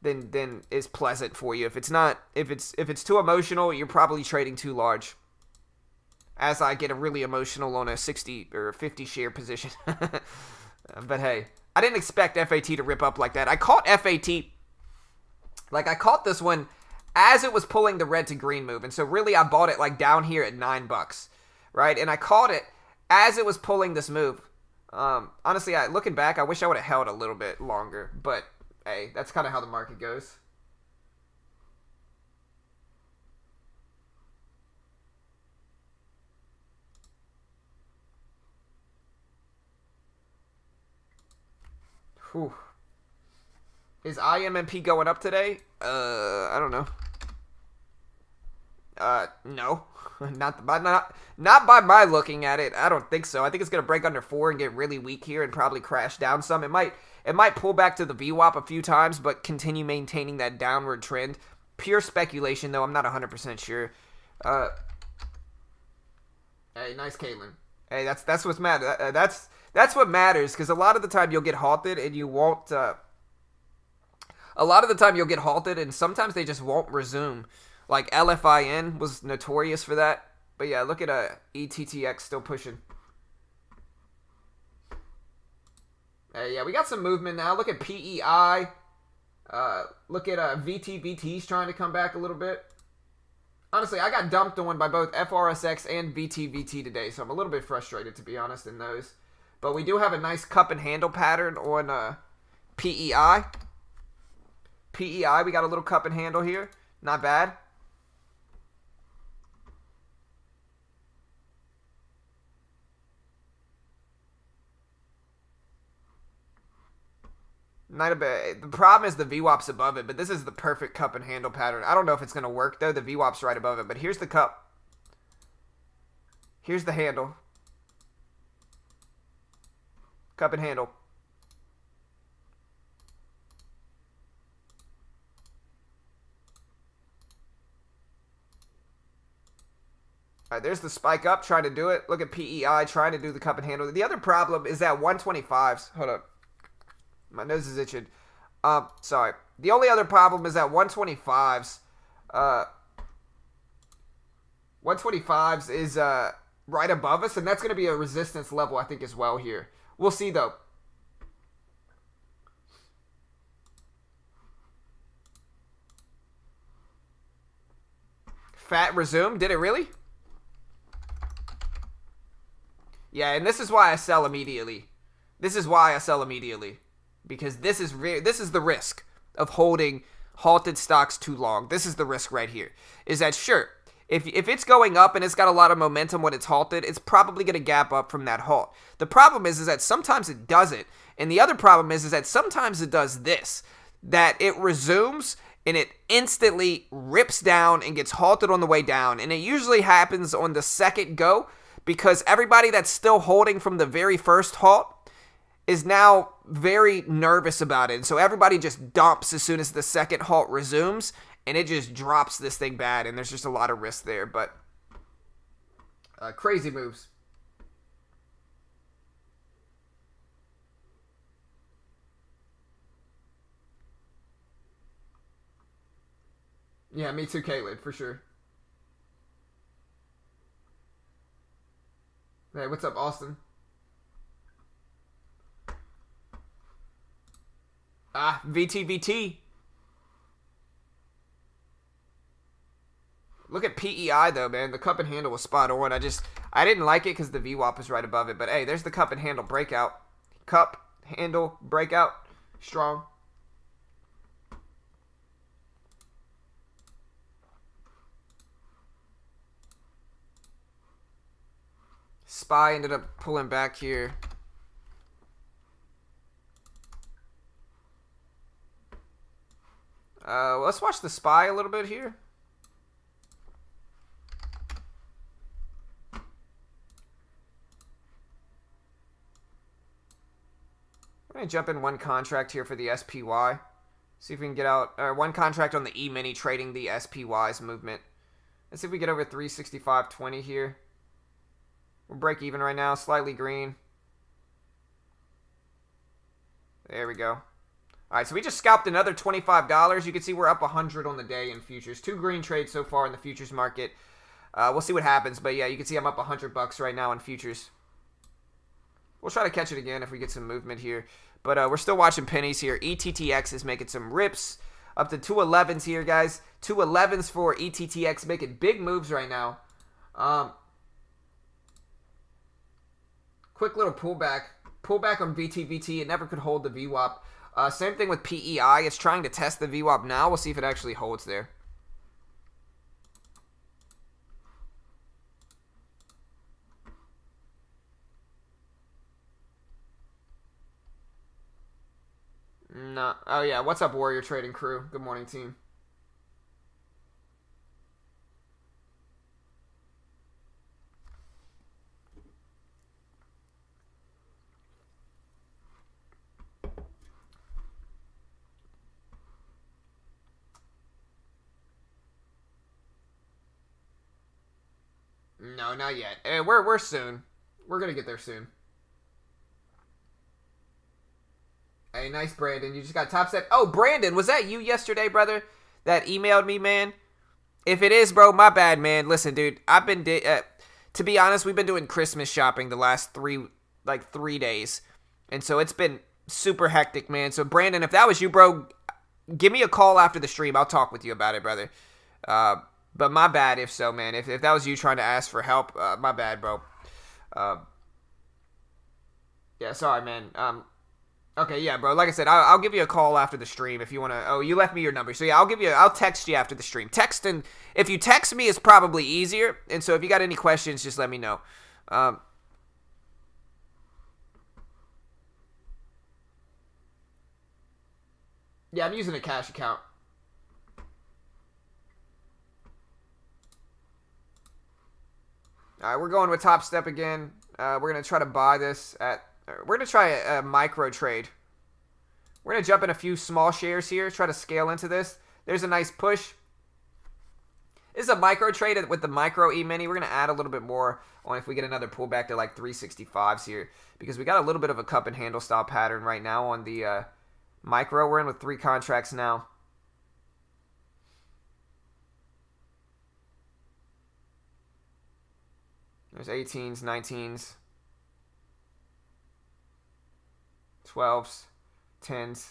Then is pleasant for you. If it's not, if it's too emotional, you're probably trading too large. As I get really emotional on a 60 or 50 share position. But hey, I didn't expect FAT to rip up like that. I caught FAT, like I caught this one as it was pulling the red to green move. And so really I bought it like down here at $9, right? And I caught it as it was pulling this move. Honestly, looking back, I wish I would have held a little bit longer, but hey, that's kind of how the market goes. Whew. Is IMMP going up today? I don't know. No. Not by my looking at it. I don't think so. I think it's going to break under 4 and get really weak here and probably crash down some. It might pull back to the VWAP a few times, but continue maintaining that downward trend. Pure speculation, though. I'm not 100% sure. Hey, nice Caitlin. Hey, that's what's matter. That's what matters, because a lot of the time you'll get halted and you won't. A lot of the time you'll get halted and sometimes they just won't resume. Like LFIN was notorious for that. But yeah, look at ETTX still pushing. Yeah, we got some movement now. Look at PEI. Look at VTVT's trying to come back a little bit. Honestly, I got dumped on by both FRSX and VTVT today, so I'm a little bit frustrated, to be honest, in those. But we do have a nice cup and handle pattern on PEI. PEI, we got a little cup and handle here. Not bad. Not a bad. The problem is the VWAP's above it, but this is the perfect cup and handle pattern. I don't know if it's going to work, though. The VWAP's right above it, but here's the cup. Here's the handle. Cup and handle. All right, there's the spike up, trying to do it. Look at PEI trying to do the cup and handle. The other problem is that 125s. Hold up. My nose is itching. Sorry. The only other problem is that 125s. 125s is right above us, and that's going to be a resistance level, I think, as well here. We'll see, though. Fat resumed. Did it really? Yeah, and this is why I sell immediately. This is why I sell immediately. Because this is the risk of holding halted stocks too long. This is the risk right here. Is that sure, if it's going up and it's got a lot of momentum when it's halted, it's probably going to gap up from that halt. The problem is that sometimes it doesn't. And the other problem is that sometimes it does this. That it resumes and it instantly rips down and gets halted on the way down. And it usually happens on the second go because everybody that's still holding from the very first halt is now very nervous about it. And so everybody just dumps as soon as the second halt resumes, and it just drops this thing bad, and there's just a lot of risk there. But crazy moves. Yeah, me too, Caitlin, for sure. Hey, what's up, Austin? VTVT. Look at PEI though, man. The cup and handle was spot on. I didn't like it because the VWAP is right above it. But hey, there's the cup and handle breakout. Cup, handle, breakout. Strong. SPY ended up pulling back here. Let's watch the SPY a little bit here. I'm going to jump in one contract here for the SPY. See if we can get out. One contract on the E-mini trading the SPY's movement. Let's see if we get over 365.20 here. We'll break even right now. Slightly green. There we go. All right, so we just scalped another $25. You can see we're up 100 on the day in futures. 2 green trades so far in the futures market. We'll see what happens, but yeah, you can see I'm up $100 right now in futures. We'll try to catch it again if we get some movement here. But we're still watching pennies here. ETTX is making some rips. Up to 211s here, guys. 211s for ETTX, making big moves right now. Quick little pullback. Pullback on VTVT. It never could hold the VWAP. Same thing with PEI. It's trying to test the VWAP now. We'll see if it actually holds there. No. Oh, yeah. What's up, Warrior Trading Crew? Good morning, team. No, not yet. We're soon. We're gonna get there soon. Hey, nice, Brandon. You just got top set. Oh, Brandon, was that you yesterday, brother? That emailed me, man? If it is, bro, my bad, man. Listen, dude, I've been to be honest, we've been doing Christmas shopping the last 3 days, and so it's been super hectic, man. So, Brandon, if that was you, bro, give me a call after the stream. I'll talk with you about it, brother. But my bad if so, man. If that was you trying to ask for help, my bad, bro. Yeah, sorry, man. Okay, yeah, bro. Like I said, I'll give you a call after the stream if you want to. Oh, you left me your number. So, yeah, I'll text you after the stream. If you text me, it's probably easier. And so if you got any questions, just let me know. Yeah, I'm using a cash account. All right, we're going with Top Step again. We're going to try to buy this at... We're going to try a micro trade. We're going to jump in a few small shares here, try to scale into this. There's a nice push. This is a micro trade with the micro E-mini. We're going to add a little bit more on if we get another pullback to like 365s here. Because we got a little bit of a cup and handle style pattern right now on the micro. We're in with 3 contracts now. There's 18s, 19s, 12s, 10s.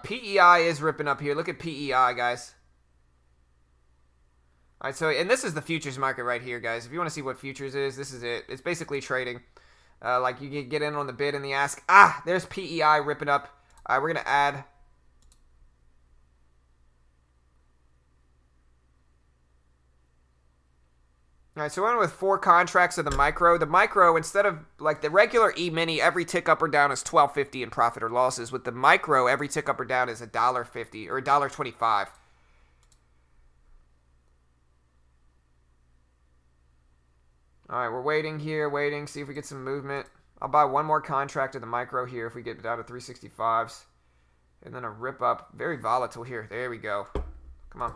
PEI is ripping up here. Look at PEI, guys. All right, so, and this is the futures market right here, guys. If you want to see what futures is, this is it. It's basically trading. Like, you can get in on the bid and the ask. Ah, there's PEI ripping up. All right, we're going to add. All right, so we're in with 4 contracts of the micro. The micro, instead of like the regular E-mini, every tick up or down is $12.50 in profit or losses. With the micro, every tick up or down is $1.50 or $1.25. All right, we're waiting here, waiting. See if we get some movement. I'll buy one more contract of the micro here if we get down to 365s. And then a rip up. Very volatile here. There we go. Come on.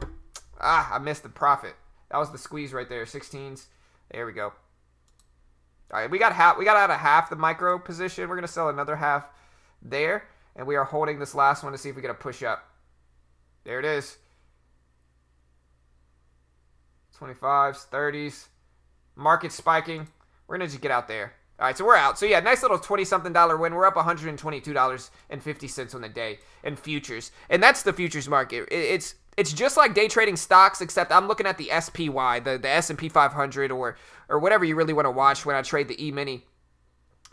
Ah, I missed the profit. That was the squeeze right there. 16s. There we go. All right, we got out of half the micro position. We're going to sell another half there. And we are holding this last one to see if we get a push up. There it is. 25s, 30s. Market spiking. We're going to just get out there. All right, so we're out. So, yeah, nice little $20-something win. We're up $122.50 on the day in futures. And that's the futures market. It's just like day trading stocks, except I'm looking at the SPY, the S&P 500, or whatever you really want to watch when I trade the E-mini.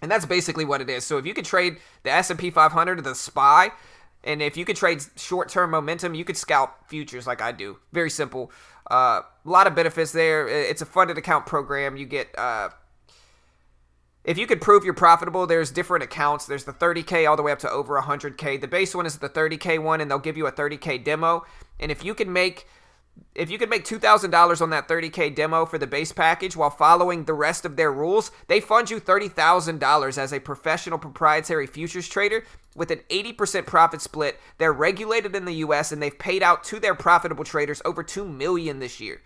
And that's basically what it is. So if you could trade the S&P 500 or the SPY, and if you could trade short-term momentum, you could scalp futures like I do. Very simple. A lot of benefits there. It's a funded account program. You get, if you could prove you're profitable, there's different accounts. There's the 30K all the way up to over 100K. The base one is the 30K one, and they'll give you a 30K demo. And if you can make $2,000 on that 30K demo for the base package while following the rest of their rules, they fund you $30,000 as a professional proprietary futures trader with an 80% profit split. They're regulated in the U.S. and they've paid out to their profitable traders over $2 million this year.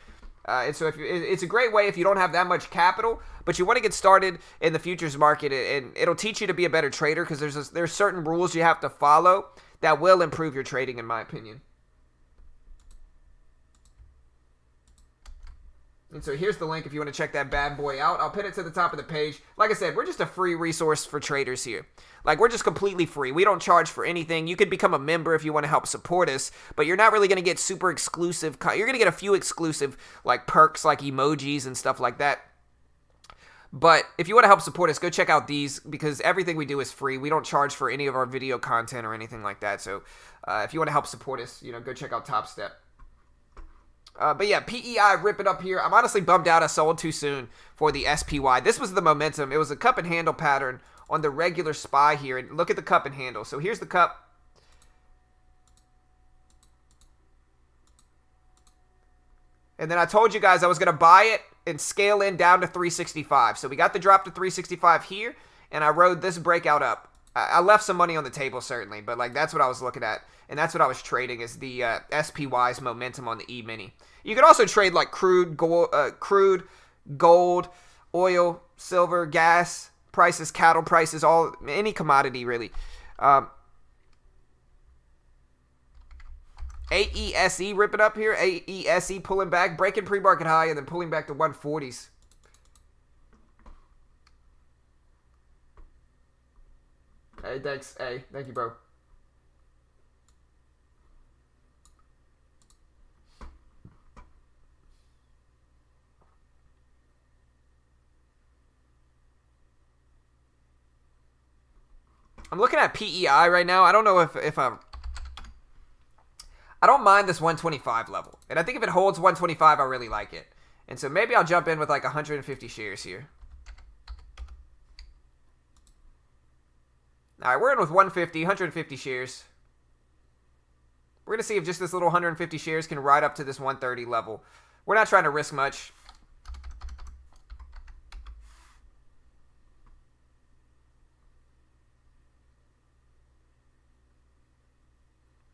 And so it's a great way if you don't have that much capital, but you want to get started in the futures market, and it'll teach you to be a better trader because there's certain rules you have to follow that will improve your trading, in my opinion. And so here's the link if you want to check that bad boy out. I'll pin it to the top of the page. Like I said, we're just a free resource for traders here. Like, we're just completely free. We don't charge for anything. You could become a member if you want to help support us, but you're not really going to get super exclusive. You're going to get a few exclusive like perks like emojis and stuff like that. But if you want to help support us, go check out these because everything we do is free. We don't charge for any of our video content or anything like that. So if you want to help support us, go check out Top Step. But yeah, PEI ripping up here. I'm honestly bummed out I sold too soon for the SPY. This was the momentum. It was a cup and handle pattern on the regular SPY here. And look at the cup and handle. So here's the cup. And then I told you guys I was going to buy it and scale in down to 365. So we got the drop to 365 here. And I rode this breakout up. I left some money on the table, certainly. But like that's what I was looking at. And that's what I was trading is the SPY's momentum on the E-mini. You could also trade like crude, gold, oil, silver, gas prices, cattle prices, any commodity really. AESE ripping up here. AESE pulling back, breaking pre-market high, and then pulling back to 140s. Hey, thanks. Hey, thank you, bro. I'm looking at PEI right now. I don't know if I don't mind this 125 level. And I think if it holds 125, I really like it. And so maybe I'll jump in with like 150 shares here. All right, we're in with 150 shares. We're going to see if just this little 150 shares can ride up to this 130 level. We're not trying to risk much.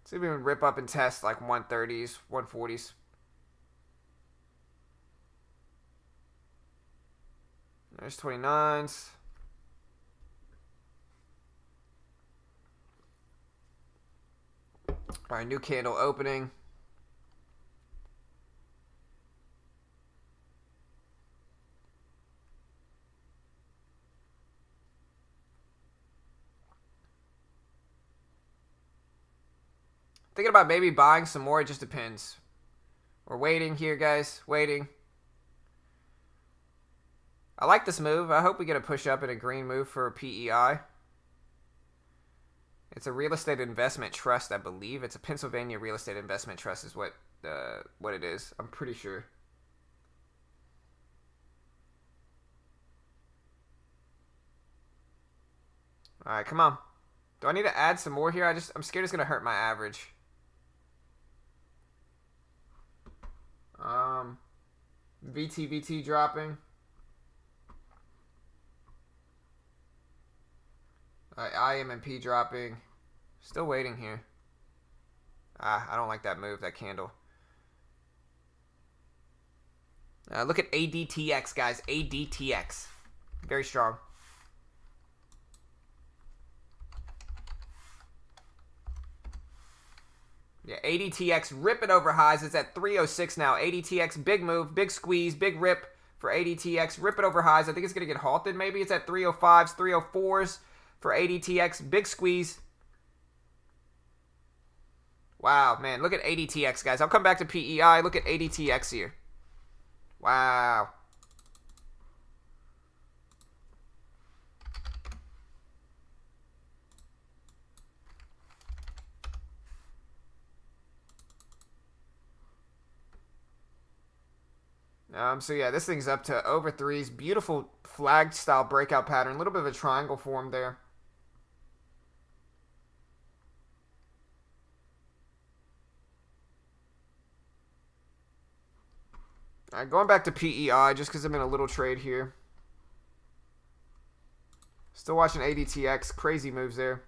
See if we can rip up and test like 130s, 140s. There's 29s. All right, new candle opening. Thinking about maybe buying some more. It just depends. We're waiting here, guys. Waiting. I like this move. I hope we get a push up and a green move for a PEI. It's a real estate investment trust, I believe. It's a Pennsylvania real estate investment trust is what it is. I'm pretty sure. All right, come on. Do I need to add some more here? I'm scared it's going to hurt my average. VT dropping. IMP dropping. Still waiting here. I don't like that move, that candle. Look at ADTX, guys. ADTX. Very strong. Yeah, ADTX ripping over highs. It's at 306 now. ADTX, big move, big squeeze, big rip for ADTX. Rip it over highs. I think it's going to get halted maybe. It's at 305s, 304s for ADTX. Big squeeze. Wow, man. Look at ADTX, guys. I'll come back to PEI. Look at ADTX here. Wow. So yeah, this thing's up to over threes. Beautiful flag style breakout pattern. A little bit of a triangle form there. All right, going back to PEI just because I'm in a little trade here. Still watching ADTX. Crazy moves there.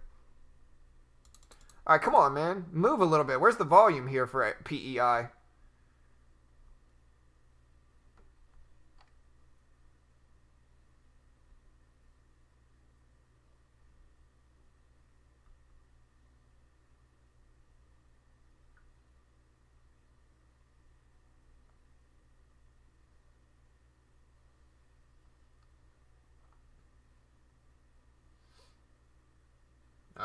All right, come on, man. Move a little bit. Where's the volume here for PEI?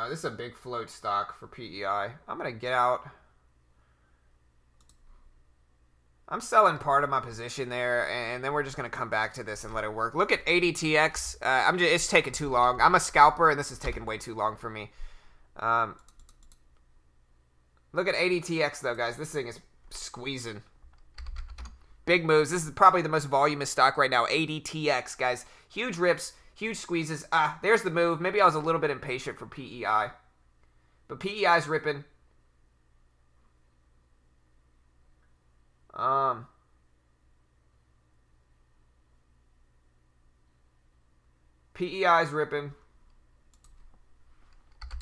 This is a big float stock for PEI. I'm going to get out. I'm selling part of my position there, and then we're just going to come back to this and let it work. Look at ADTX. It's taking too long. I'm a scalper, and this is taking way too long for me. Look at ADTX, though, guys. This thing is squeezing. Big moves. This is probably the most voluminous stock right now. ADTX, guys. Huge rips. Huge squeezes. There's the move. Maybe I was a little bit impatient for PEI. But PEI's ripping. PEI's ripping.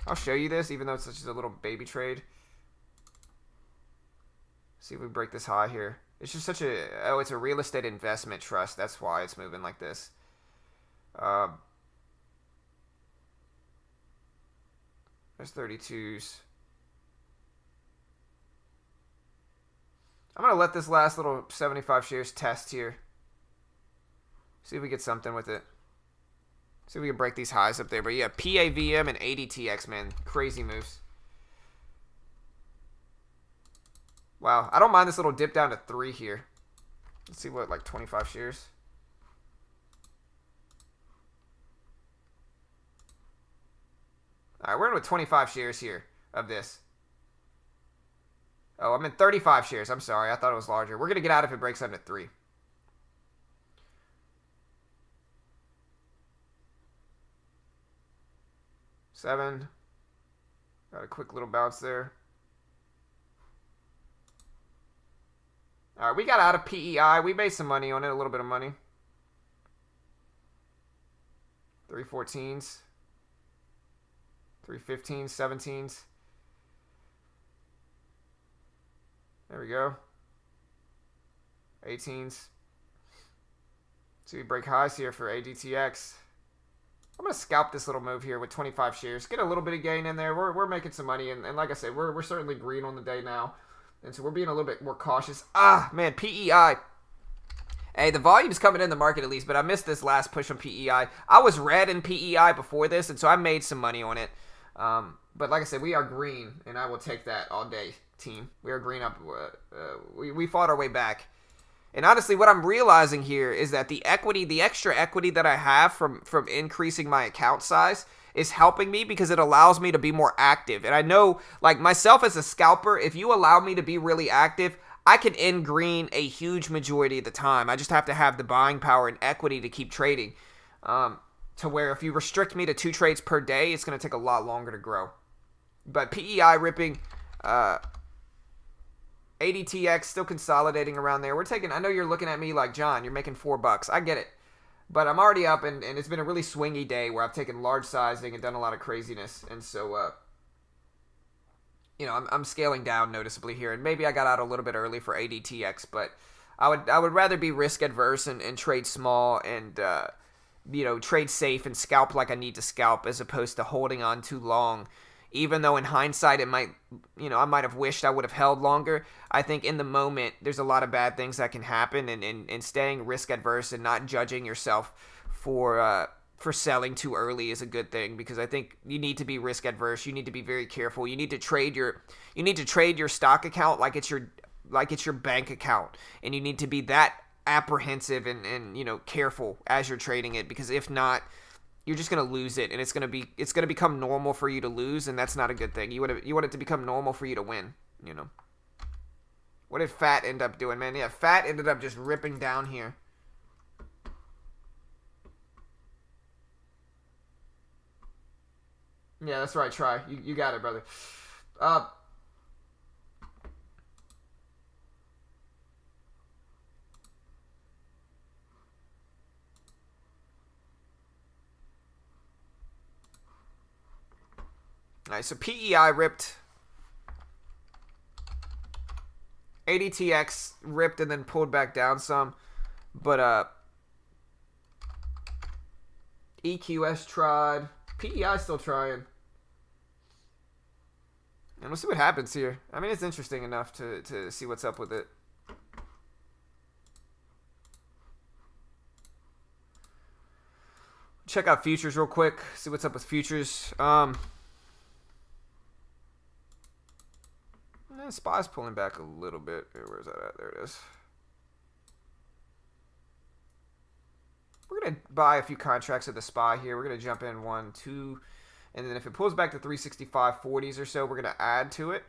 I'll show you this, even though it's just a little baby trade. See if we break this high here. It's just such a... Oh, it's a real estate investment trust. That's why it's moving like this. There's 32s. I'm going to let this last little 75 shares test here. See if we get something with it. See if we can break these highs up there. But yeah, PAVM and ADTX, man. Crazy moves. Wow. I don't mind this little dip down to 3 here. Let's see what, like 25 shares. All right, we're in with 25 shares here of this. Oh, I'm in 35 shares. I'm sorry. I thought it was larger. We're going to get out if it breaks under 3. Seven. Got a quick little bounce there. All right, we got out of PEI. We made some money on it, a little bit of money. 314s. 315s, 17s. There we go. 18s. So we break highs here for ADTX. I'm going to scalp this little move here with 25 shares. Get a little bit of gain in there. We're making some money. And like I said, we're certainly green on the day now. And so we're being a little bit more cautious. Man, PEI. Hey, the volume's coming in the market at least, but I missed this last push on PEI. I was red in PEI before this, and so I made some money on it. But like I said, we are green, and I will take that all day, team. We are green up. We fought our way back. And honestly, what I'm realizing here is that the extra equity that I have from increasing my account size is helping me because it allows me to be more active. And I know, like myself as a scalper, if you allow me to be really active, I can end green a huge majority of the time. I just have to have the buying power and equity to keep trading. To where if you restrict me to 2 trades per day, it's going to take a lot longer to grow. But PEI ripping, ADTX still consolidating around there. We're taking, I know you're looking at me like, John, you're making $4. I get it. But I'm already up, and it's been a really swingy day where I've taken large sizing and done a lot of craziness. And so, you know, I'm scaling down noticeably here. And maybe I got out a little bit early for ADTX, but I would rather be risk adverse and trade small and, you know, trade safe and scalp like I need to scalp as opposed to holding on too long. Even though in hindsight it might, you know, I might have wished I would have held longer. I think in the moment there's a lot of bad things that can happen, and staying risk adverse and not judging yourself for selling too early is a good thing, because I think you need to be risk adverse. You need to be very careful. You need to trade your stock account like it's your bank account, and you need to be that apprehensive and you know, careful as you're trading it, because if not, you're just going to lose it, and it's going to become normal for you to lose, and that's not a good thing. You want it to become normal for you to win, you know. What did Fat end up doing, man? Yeah, Fat ended up just ripping down here. Yeah, that's right, Try. You got it, brother. Alright, so PEI ripped. ADTX ripped and then pulled back down some. But EQS tried. PEI still trying. And we'll see what happens here. I mean, it's interesting enough to see what's up with it. Check out futures real quick. See what's up with futures. SPY's pulling back a little bit. Where's that at? There it is. We're going to buy a few contracts at the SPY here. We're going to jump in 1, 2, and then if it pulls back to 365.40s or so, we're going to add to it.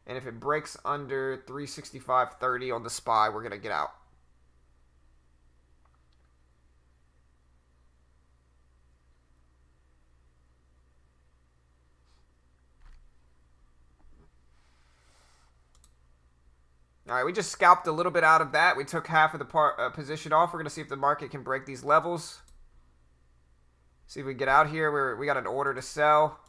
And if it breaks under 365.30 on the SPY, we're going to get out. All right, we just scalped a little bit out of that. We took half of the position off. We're going to see if the market can break these levels. See if we get out here. We got an order to sell.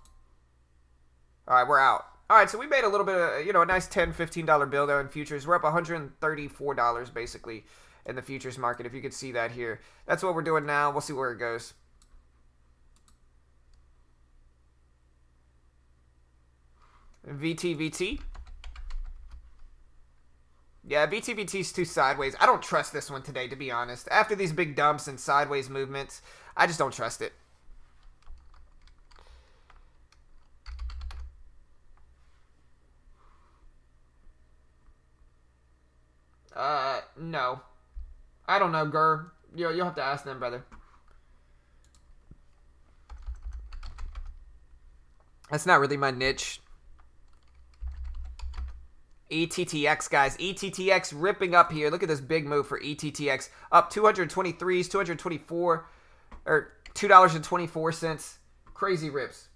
All right, we're out. All right, so we made a little bit of, you know, a nice $10, $15 bill there in futures. We're up $134 basically in the futures market, if you could see that here. That's what we're doing now. We'll see where it goes. VTVT. Yeah, VTVT's too sideways. I don't trust this one today, to be honest. After these big dumps and sideways movements, I just don't trust it. No. I don't know, Gur. You'll have to ask them, brother. That's not really my niche. ETTX, guys. ETTX ripping up here. Look at this big move for ETTX. Up 223s, 224, or $2.24. Crazy rips.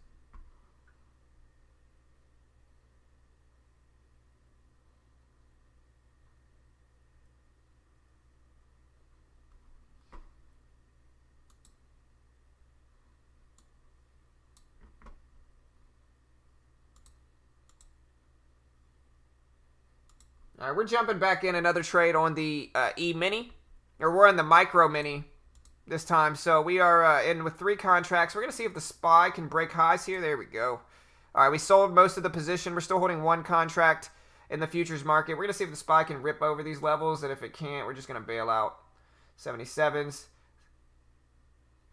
All right, we're jumping back in another trade on the E-mini. Or we're in the micro mini this time. So we are in with 3 contracts. We're going to see if the SPY can break highs here. There we go. All right, we sold most of the position. We're still holding 1 contract in the futures market. We're going to see if the SPY can rip over these levels. And if it can't, we're just going to bail out. 77s.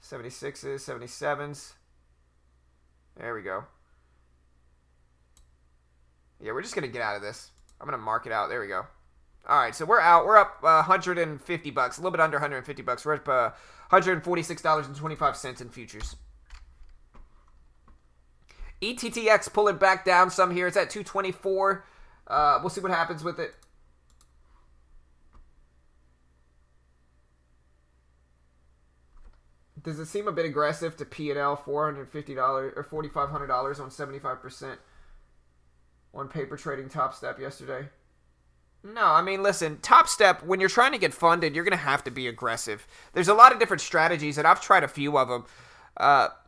76s. 77s. There we go. Yeah, we're just going to get out of this. I'm going to mark it out. There we go. All right, so we're out. We're up $150, a little bit under $150. We're up $146.25 in futures. ETTX pulling back down some here. It's at 224. We'll see what happens with it. Does it seem a bit aggressive to P&L $450 or $4,500 on 75% on paper trading Top Step yesterday? No, I mean, listen, Top Step, when you're trying to get funded, you're going to have to be aggressive. There's a lot of different strategies, and I've tried a few of them.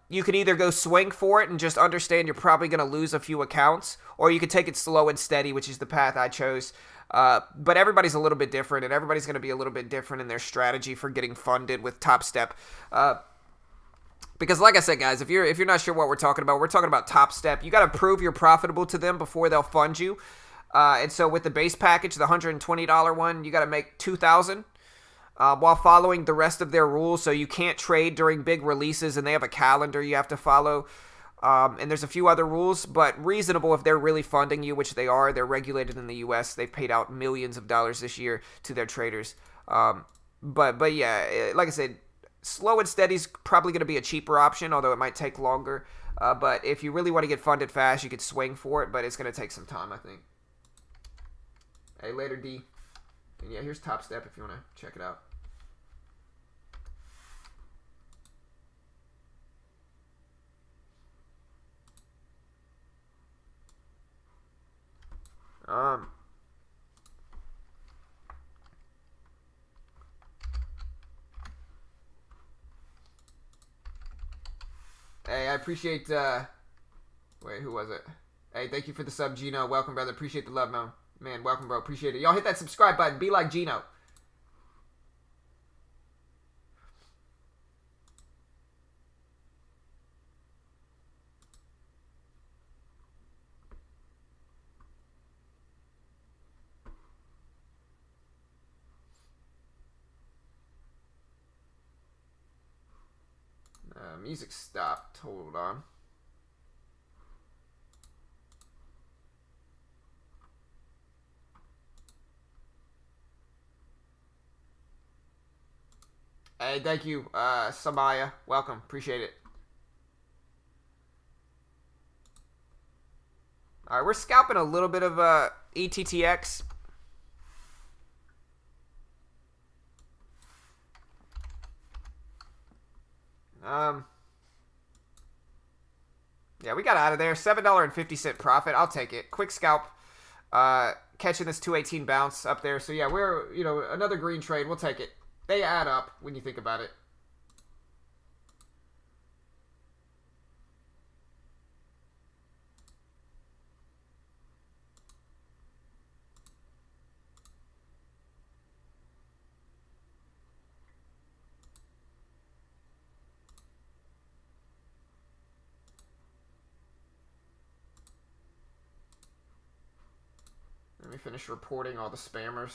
You could either go swing for it and just understand you're probably going to lose a few accounts, or you could take it slow and steady, which is the path I chose. But everybody's a little bit different, and everybody's going to be a little bit different in their strategy for getting funded with Top Step. Because like I said, guys, if you're not sure what we're talking about Top Step. You got to prove you're profitable to them before they'll fund you. And so with the base package, the $120 one, you got to make $2,000 while following the rest of their rules. So you can't trade during big releases, and they have a calendar you have to follow. And there's a few other rules, but reasonable if they're really funding you, which they are. They're regulated in the U.S. They've paid out millions of dollars this year to their traders. But yeah, like I said, slow and steady is probably going to be a cheaper option, although it might take longer. But if you really want to get funded fast, you could swing for it, but it's going to take some time, I think. Hey, later, D. And yeah, here's Top Step if you want to check it out. Hey, I appreciate, wait, who was it? Hey, thank you for the sub, Gino. Welcome, brother. Appreciate the love, man. Man, welcome, bro. Appreciate it. Y'all hit that subscribe button. Be like Gino. Music stopped. Hold on. Hey, thank you, Samaya. Welcome. Appreciate it. All right, we're scalping a little bit of ETTX. Yeah, we got out of there. $7.50 profit. I'll take it. Quick scalp. Catching this 218 bounce up there. So yeah, we're, another green trade. We'll take it. They add up when you think about it. Let me finish reporting all the spammers.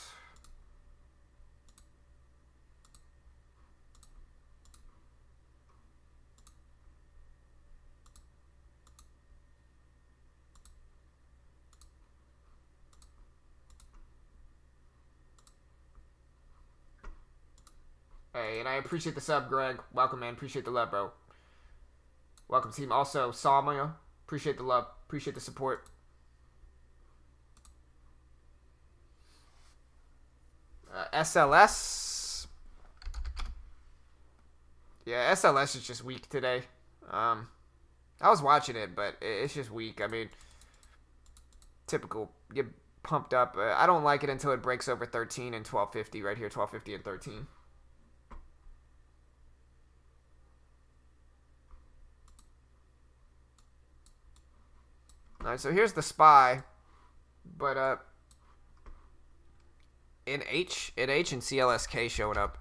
Hey, and I appreciate the sub, Greg. Welcome, man. Appreciate the love, bro. Welcome, team. Also, Salmia. Appreciate the love. Appreciate the support. SLS. Yeah, SLS is just weak today. I was watching it, but it's just weak. I mean, typical. Get pumped up. I don't like it until it breaks over 13 and 1250 right here. 1250 and 13. All right, so here's the SPY, but NH and CLSK showing up.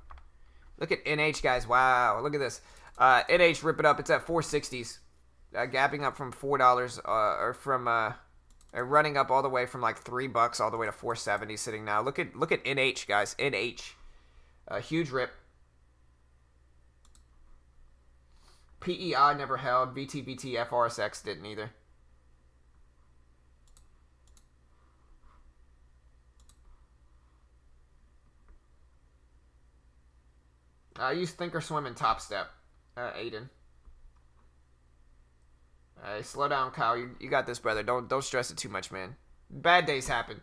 Look at NH, guys. Wow, look at this. NH ripping up. It's at 460s, gapping up from $4 or from running up all the way from like $3 all the way to 470 sitting now. Look at NH, guys. NH, huge rip. PEI never held. VTBT FRSX didn't either. Use Thinkorswim and Top Step, Aiden. Hey, slow down, Kyle. You got this, brother. Don't stress it too much, man. Bad days happen.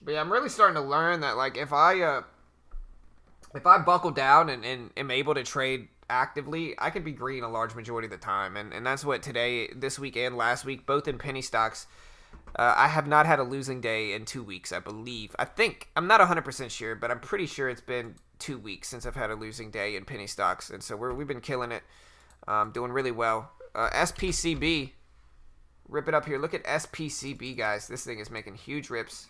But yeah, I'm really starting to learn that, like, if I buckle down and am able to trade actively, I can be green a large majority of the time. And that's what today, this week, and last week, both in penny stocks, I have not had a losing day in 2 weeks, I believe. I think. I'm not 100% sure, but I'm pretty sure it's been 2 weeks since I've had a losing day in penny stocks. And so we've been killing it, doing really well. SPCB, rip it up here. Look at SPCB, guys. This thing is making huge rips.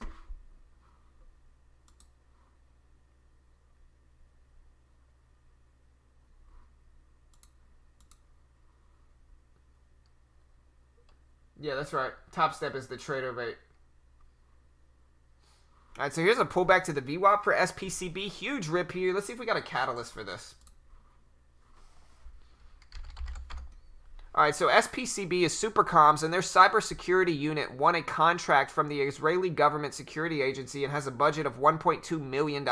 Yeah, that's right. Top Step is the trader rate. All right, so here's a pullback to the VWAP for SPCB. Huge rip here. Let's see if we got a catalyst for this. All right, so SPCB is Supercoms, and their cybersecurity unit won a contract from the Israeli government security agency and has a budget of $1.2 million.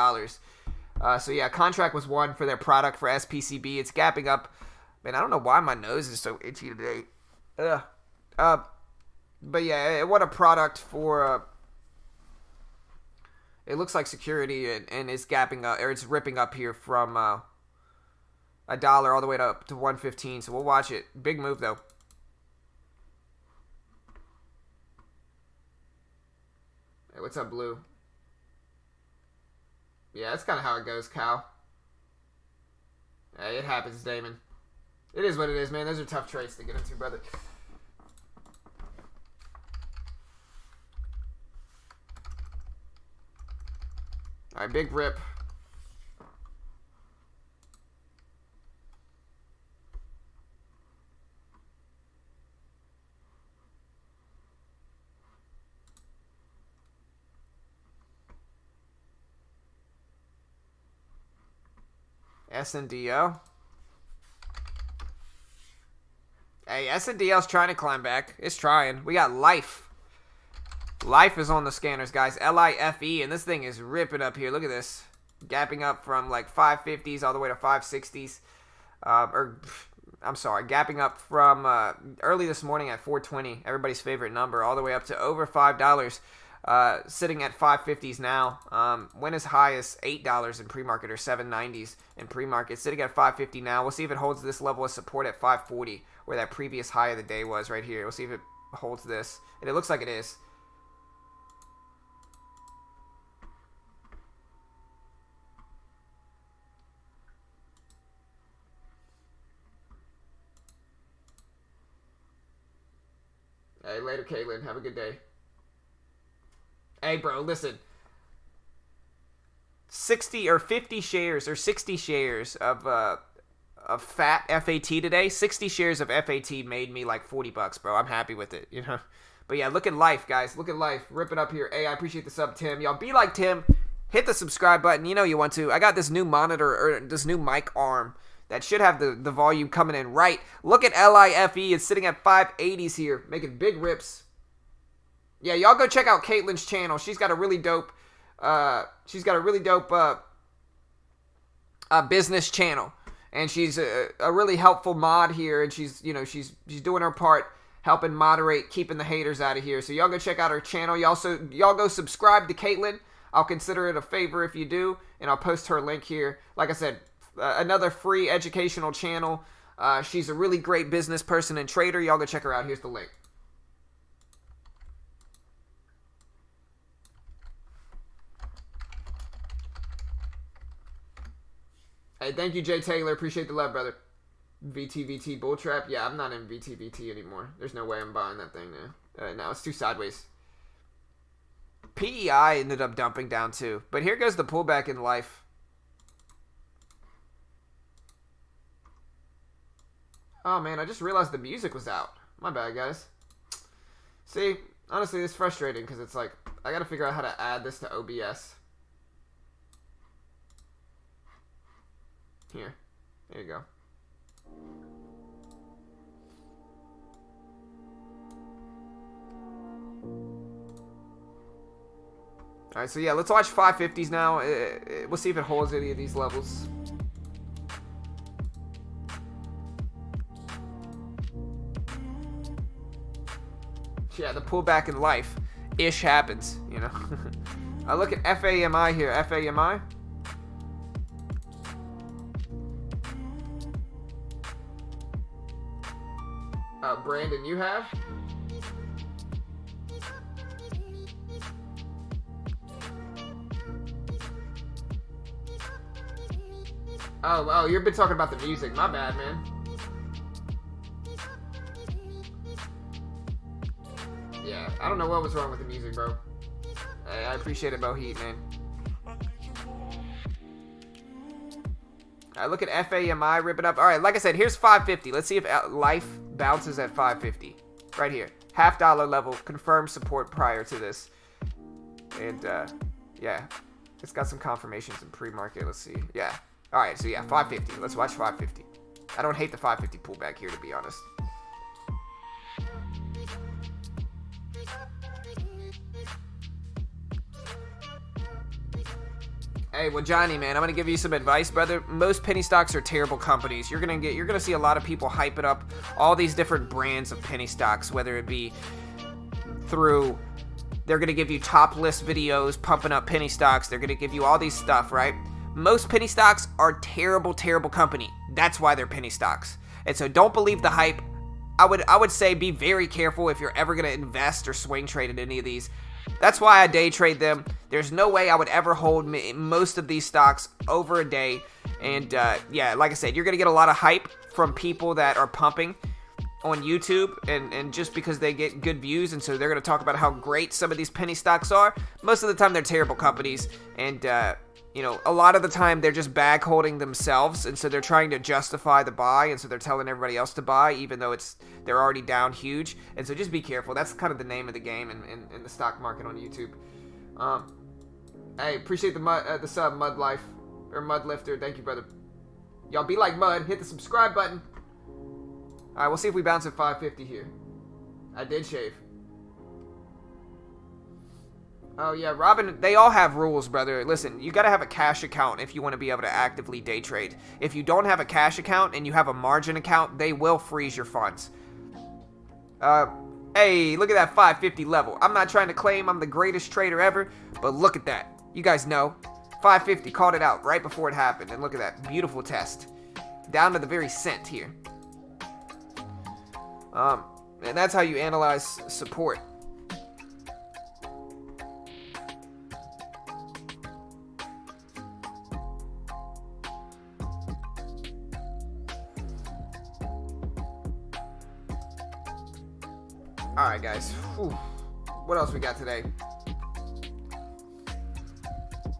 So yeah, contract was won for their product for SPCB. It's gapping up. Man, I don't know why my nose is so itchy today. Ugh. But yeah, it won a product for, it looks like security, and it's gapping up, or it's ripping up here from $1 all the way up to 115. So we'll watch it. Big move though. Hey, what's up, Blue? Yeah, that's kind of how it goes, Cal. Hey, it happens, Damon. It is what it is, man. Those are tough trades to get into, brother. All right, big rip. SNDO. Hey, SNDL's trying to climb back. It's trying. We got Life. Life is on the scanners, guys. LIFE, and this thing is ripping up here. Look at this. Gapping up from like 550s all the way to 560s. I'm sorry, gapping up from early this morning at 420, everybody's favorite number, all the way up to over $5. Sitting at 550s now. Went as high as $8 in pre-market, or 790s in pre-market. Sitting at 550 now. We'll see if it holds this level of support at 540, where that previous high of the day was right here. We'll see if it holds this. And it looks like it is. Hey, later, Caitlin. Have a good day. Hey, bro, listen. 60 or 50 shares or 60 shares of fat FAT today. 60 shares of FAT made me like $40, bro. I'm happy with it, you know. But yeah, look at Life, guys. Look at Life. Rip it up here. Hey, I appreciate the sub, Tim. Y'all be like Tim. Hit the subscribe button. You know you want to. I got this new monitor, or this new mic arm that should have the volume coming in right. Look at LIFE. It's sitting at 580s here, making big rips. Yeah, y'all go check out Caitlin's channel. She's got a really dope business channel, and she's a really helpful mod here, and she's doing her part, helping moderate, keeping the haters out of here. So y'all go check out her channel. Y'all go subscribe to Caitlin. I'll consider it a favor if you do, and I'll post her link here. Like I said, another free educational channel. She's a really great business person and trader. Y'all go check her out. Here's the link. Hey, thank you, Jay Taylor. Appreciate the love, brother. VTVT Bull Trap. Yeah, I'm not in VTVT anymore. There's no way I'm buying that thing now. No, it's too sideways. PEI ended up dumping down too. But here goes the pullback in Life. Oh, man, I just realized the music was out. My bad, guys. See, honestly, it's frustrating because it's like, I got to figure out how to add this to OBS. Here. There you go. All right, so yeah, let's watch 550s now. We'll see if it holds any of these levels. Yeah, the pullback in life-ish happens, you know. I look at FAMI here. FAMI. Brandon, you have? Oh, you've been talking about the music. My bad, man. Yeah, I don't know what was wrong with the music, bro. I appreciate it, Heat, man. I look at FAMI, rip it up. All right, like I said, here's 550. Let's see if life bounces at 550. Right here. $half level. Confirmed support prior to this. And, yeah. It's got some confirmations in pre-market. Let's see. Yeah. All right, so yeah, 550. Let's watch 550. I don't hate the 550 pullback here, to be honest. Hey, well, Johnny, man, I'm gonna give you some advice, brother. Most penny stocks are terrible companies. You're gonna see a lot of people hyping up all these different brands of penny stocks, whether it be through, they're gonna give you top list videos pumping up penny stocks. They're gonna give you all these stuff, right? Most penny stocks are terrible, terrible company. That's why they're penny stocks. And so don't believe the hype. I would say be very careful if you're ever gonna invest or swing trade in any of these. That's why I day trade them. There's no way I would ever hold most of these stocks over a day. And yeah, like I said, you're going to get a lot of hype from people that are pumping on YouTube and just because they get good views. And so they're going to talk about how great some of these penny stocks are. Most of the time, they're terrible companies. And, you know, a lot of the time, they're just bag holding themselves. And so they're trying to justify the buy. And so they're telling everybody else to buy, even though they're already down huge. And so just be careful. That's kind of the name of the game in the stock market on YouTube. Hey, appreciate the sub, Mud Life, or Mud Lifter. Thank you, brother. Y'all be like Mud. Hit the subscribe button. All right, we'll see if we bounce at 550 here. I did shave. Oh, yeah, Robin, they all have rules, brother. Listen, you got to have a cash account if you want to be able to actively day trade. If you don't have a cash account and you have a margin account, they will freeze your funds. Hey, look at that 550 level. I'm not trying to claim I'm the greatest trader ever, but look at that. You guys know. 550, called it out right before it happened. And look at that beautiful test. Down to the very cent here. And that's how you analyze support. Alright, guys. Whew. What else we got today?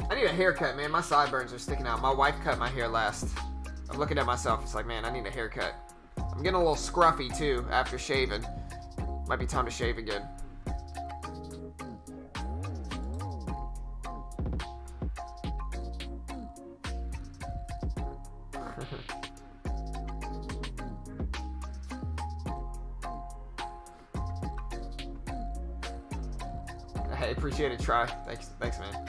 I need a haircut, man. My sideburns are sticking out. My wife cut my hair last. I'm looking at myself. It's like, man, I need a haircut. I'm getting a little scruffy, too, after shaving. Might be time to shave again. Hey, appreciate it, Try. Thanks, man.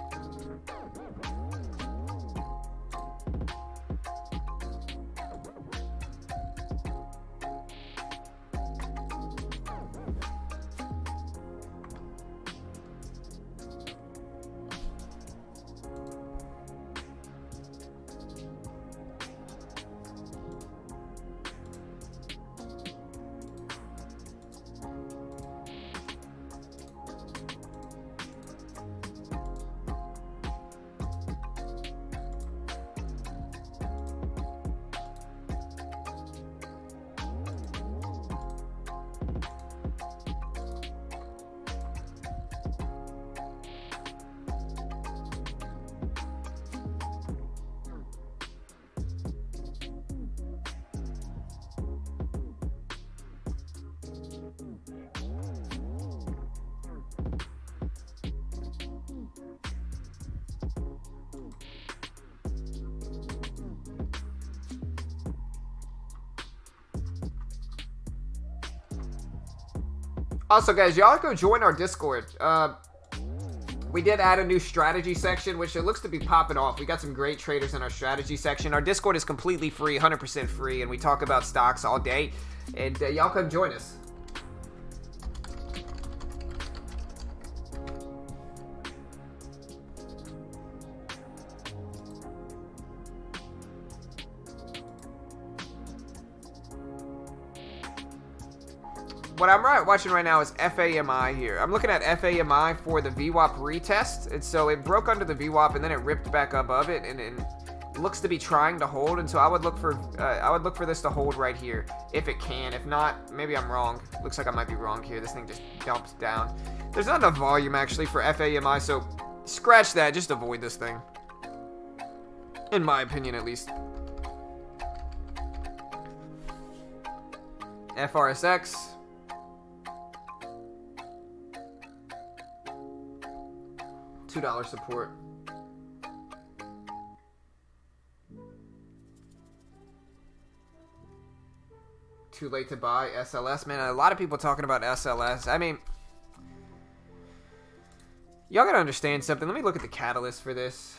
Also, guys, y'all go join our Discord. We did add a new strategy section, which it looks to be popping off. We got some great traders in our strategy section. Our Discord is completely free, 100% free, and we talk about stocks all day. And y'all come join us. What I'm watching right now is FAMI here. I'm looking at FAMI for the VWAP retest. And so it broke under the VWAP and then it ripped back above it, and it looks to be trying to hold. And so I would look for this to hold right here if it can. If not, maybe I'm wrong. Looks like I might be wrong here. This thing just dumps down. There's not enough volume actually for FAMI, so scratch that. Just avoid this thing. In my opinion, at least. FRSX. $2 support. Too late to buy SLS, man. A lot of people talking about SLS. I mean, y'all gotta understand something. Let me look at the catalyst for this.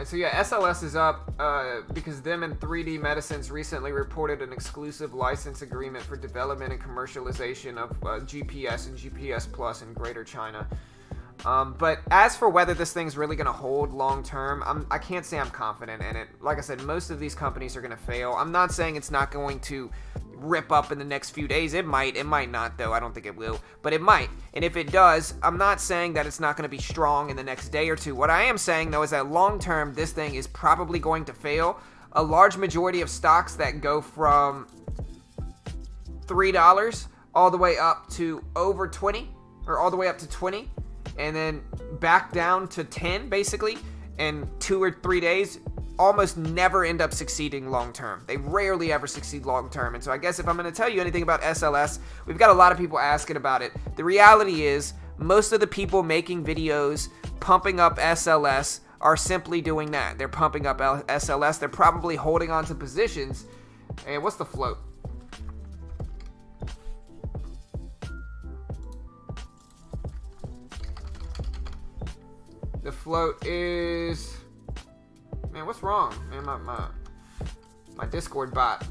So yeah, SLS is up because them and 3D Medicines recently reported an exclusive license agreement for development and commercialization of GPS and GPS Plus in Greater China. But as for whether this thing's really going to hold long term, I can't say I'm confident in it. Like I said, most of these companies are going to fail. I'm not saying it's not going to rip up in the next few days. It might not though. I don't think it will, but it might. And if it does, I'm not saying that it's not going to be strong in the next day or two. What I am saying though is that long term, this thing is probably going to fail. A large majority of stocks that go from $3 all the way up to over 20, or all the way up to 20, and then back down to 10 basically in 2 or 3 days, almost never end up succeeding long term. They rarely ever succeed long term. And so I guess if I'm going to tell you anything about SLS, we've got a lot of people asking about it. The reality is most of the people making videos pumping up SLS are simply doing that. They're pumping up SLS. They're probably holding on to positions. And what's the float? The float is... Man, what's wrong? Man, my Discord bot.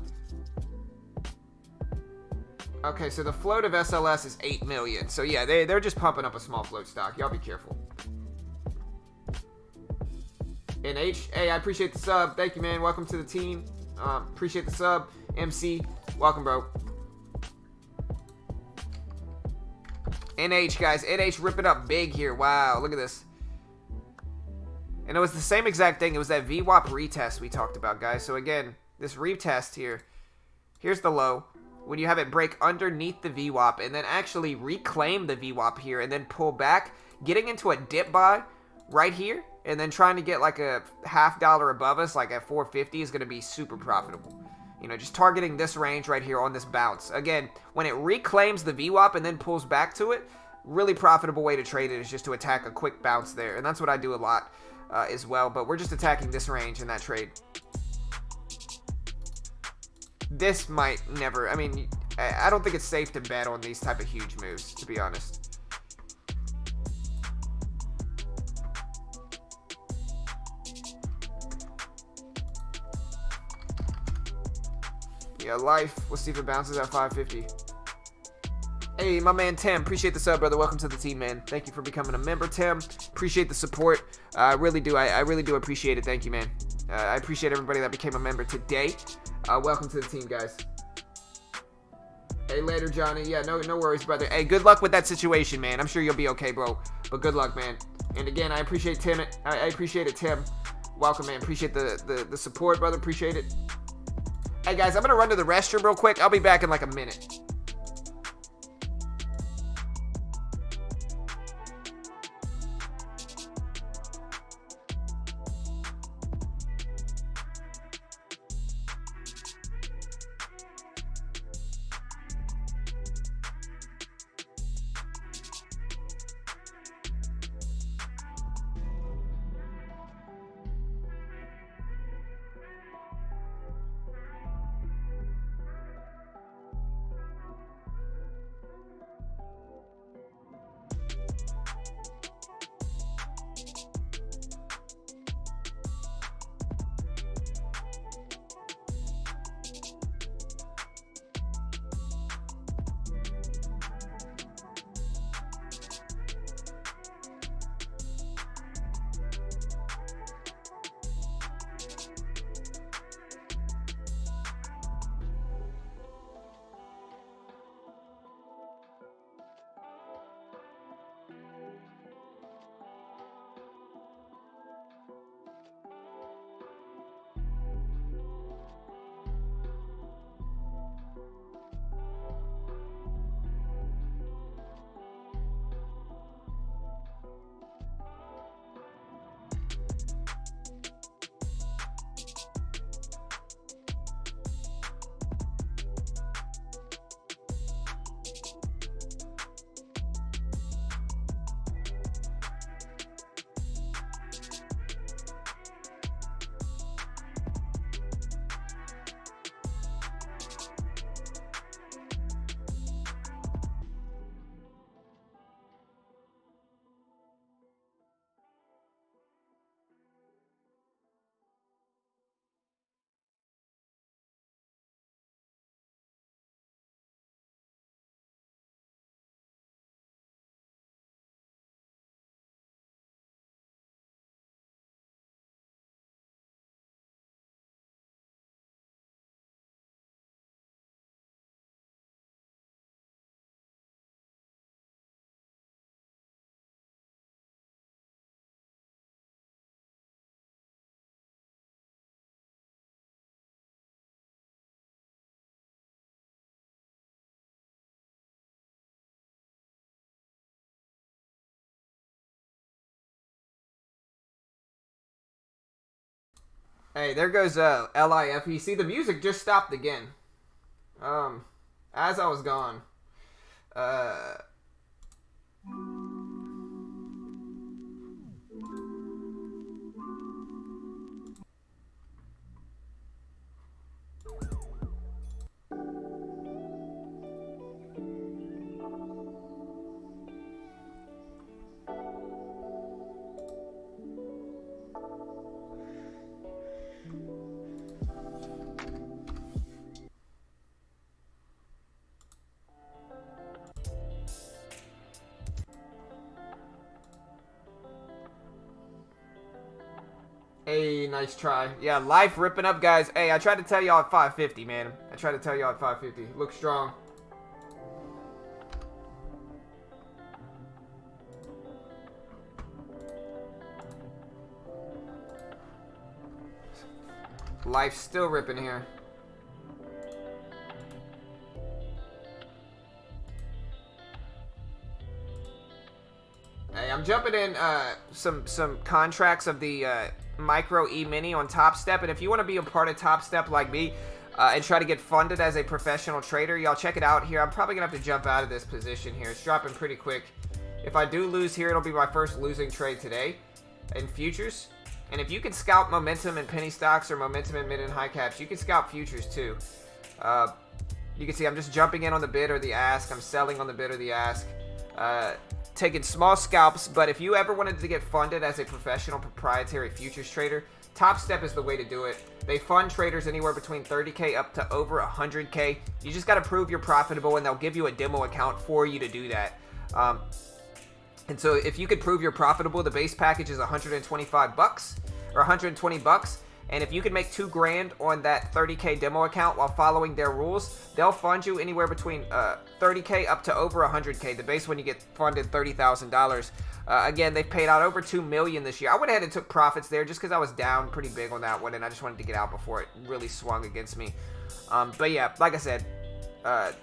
Okay, so the float of SLS is 8 million. So yeah, they're just pumping up a small float stock. Y'all be careful. NH, hey, I appreciate the sub. Thank you, man. Welcome to the team. Appreciate the sub. MC, welcome, bro. NH, guys. NH ripping up big here. Wow, look at this. And it was the same exact thing. It was that VWAP retest we talked about, guys. So again, this retest here. Here's the low. When you have it break underneath the VWAP and then actually reclaim the VWAP here and then pull back, getting into a dip buy right here and then trying to get like a $0.50 above us, like at 450, is going to be super profitable. You know, just targeting this range right here on this bounce. Again, when it reclaims the VWAP and then pulls back to it, really profitable way to trade it is just to attack a quick bounce there. And that's what I do a lot as well. But we're just attacking this range in that trade. This might never... I mean, I don't think it's safe to bet on these type of huge moves, to be honest. Yeah, life. We'll see if it bounces at 550. Hey, my man Tim. Appreciate the sub, brother. Welcome to the team, man. Thank you for becoming a member, Tim. Appreciate the support. I really do. I really do appreciate it. Thank you, man. I appreciate everybody that became a member today. Welcome to the team, guys. Hey, later, Johnny. Yeah, no worries, brother. Hey, good luck with that situation, man. I'm sure you'll be okay, bro. But good luck, man. And again, I appreciate Tim. I appreciate it, Tim. Welcome, man. Appreciate the support, brother. Appreciate it. Hey, guys, I'm going to run to the restroom real quick. I'll be back in like a minute. Hey, there goes LIFE. See, the music just stopped again. As I was gone. Uh... Hey, nice try. Yeah, life ripping up, guys. Hey, I tried to tell y'all at 550, man. I tried to tell y'all at 550. Look strong. Life's still ripping here. Hey, I'm jumping in some contracts of the Micro E-Mini on Top Step, and if you want to be a part of Top Step like me and try to get funded as a professional trader, y'all check it out here. I'm probably going to have to jump out of this position here. It's dropping pretty quick. If I do lose here, it'll be my first losing trade today in futures. And if you can scalp momentum in penny stocks or momentum in mid and high caps, you can scalp futures too. You can see I'm just jumping in on the bid or the ask. I'm selling on the bid or the ask. Taking small scalps, but if you ever wanted to get funded as a professional proprietary futures trader, Top Step is the way to do it. They fund traders anywhere between 30K up to over 100K. You just got to prove you're profitable, and they'll give you a demo account for you to do that. And so if you could prove you're profitable, the base package is 125 bucks or 120 bucks. And if you can make $2,000 on that 30K demo account while following their rules, they'll fund you anywhere between 30K up to over 100K. The base when you get funded $30,000. Again, they've paid out over $2 million this year. I went ahead and took profits there just because I was down pretty big on that one, and I just wanted to get out before it really swung against me. But yeah, like I said,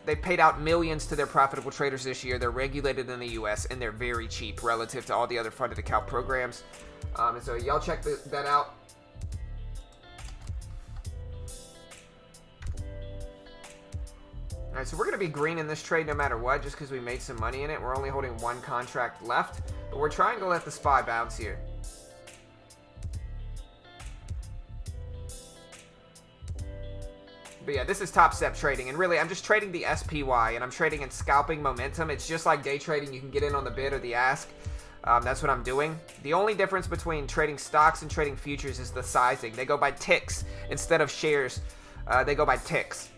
they paid out millions to their profitable traders this year. They're regulated in the U.S., and they're very cheap relative to all the other funded account programs. And so y'all check that out. Alright, so we're going to be green in this trade no matter what, just because we made some money in it. We're only holding one contract left, but we're trying to let the SPY bounce here. But yeah, this is Top Step trading, and really, I'm just trading the SPY, and I'm trading in scalping momentum. It's just like day trading. You can get in on the bid or the ask. That's what I'm doing. The only difference between trading stocks and trading futures is the sizing. They go by ticks instead of shares. They go by ticks.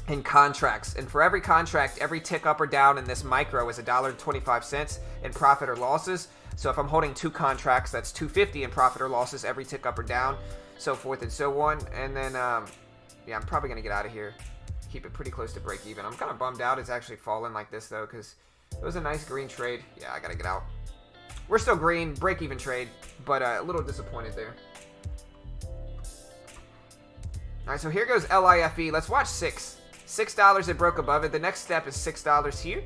In contracts, and for every contract, every tick up or down in this micro is $1.25 in profit or losses. So if I'm holding two contracts, that's $2.50 in profit or losses every tick up or down, so forth and so on. And then yeah, I'm probably gonna get out of here, keep it pretty close to break even. I'm kind of bummed out it's actually falling like this though, because it was a nice green trade. Yeah, I gotta get out. We're still green, break even trade, but a little disappointed there. All right, so here goes LIFE. Let's watch $6. It broke above it. The next step is $6 here.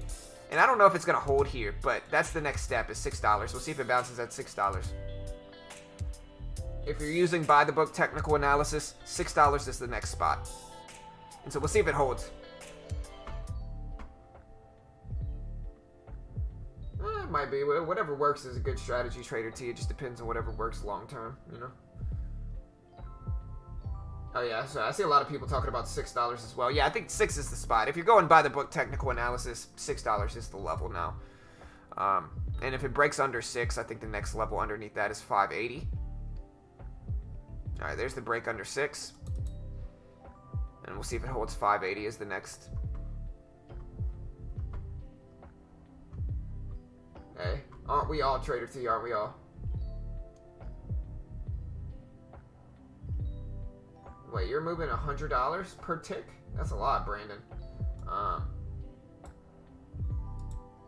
And I don't know if it's going to hold here, but that's the next step is $6. We'll see if it bounces at $6. If you're using by the book technical analysis, $6 is the next spot. And so we'll see if it holds. It might be. Whatever works is a good strategy, Trader T. It just depends on whatever works long term, you know? Oh yeah, so I see a lot of people talking about $6 as well. Yeah, I think 6 is the spot. If you're going by the book technical analysis, $6 is the level now. And if it breaks under 6, I think the next level underneath that is 580. All right, there's the break under 6. And we'll see if it holds 580 as the next. Hey, aren't we all, Trader T? Aren't we all? Wait, you're moving $100 per tick? That's a lot, Brandon.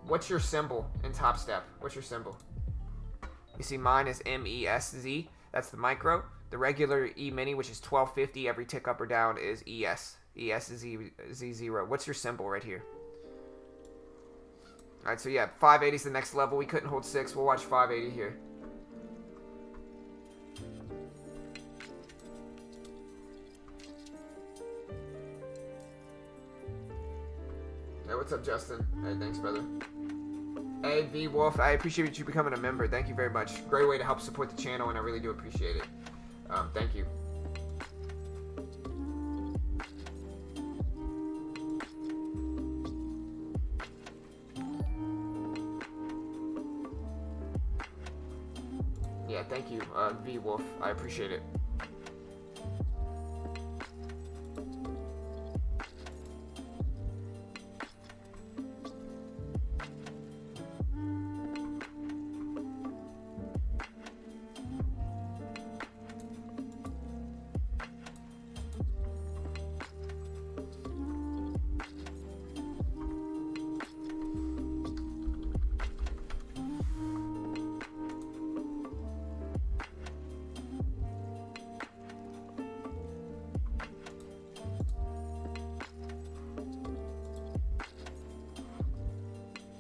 What's your symbol in Top Step? What's your symbol? You see mine is MESZ. That's the micro. The regular E-mini, which is 1250, every tick up or down is ES. ESZ0. What's your symbol right here? Alright, so yeah, 580 is the next level. We couldn't hold 6. We'll watch 580 here. Hey, what's up, Justin? Hey, thanks, brother. Hey, V Wolf, I appreciate you becoming a member. Thank you very much. Great way to help support the channel, and I really do appreciate it. Thank you. Yeah, thank you, V Wolf. I appreciate it.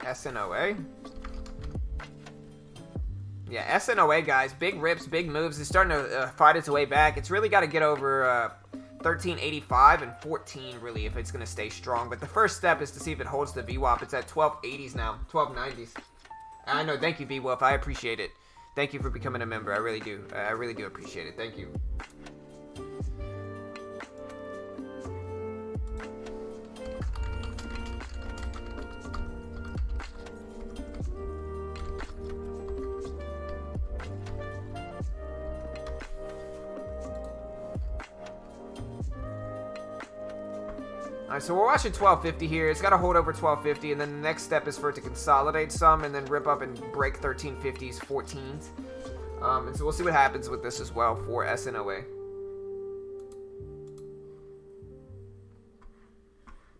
SNOA. Yeah, SNOA, guys. Big rips, big moves. It's starting to fight its way back. It's really got to get over 1385 and 14, really, if it's going to stay strong. But the first step is to see if it holds the VWAP. It's at 1280s now, 1290s. I know. Thank you, VWolf. I appreciate it. Thank you for becoming a member. I really do. I really do appreciate it. Thank you. Alright, so we're watching 1250 here. It's got to hold over 1250, and then the next step is for it to consolidate some and then rip up and break 1350s, 14s. And so we'll see what happens with this as well for SNOA.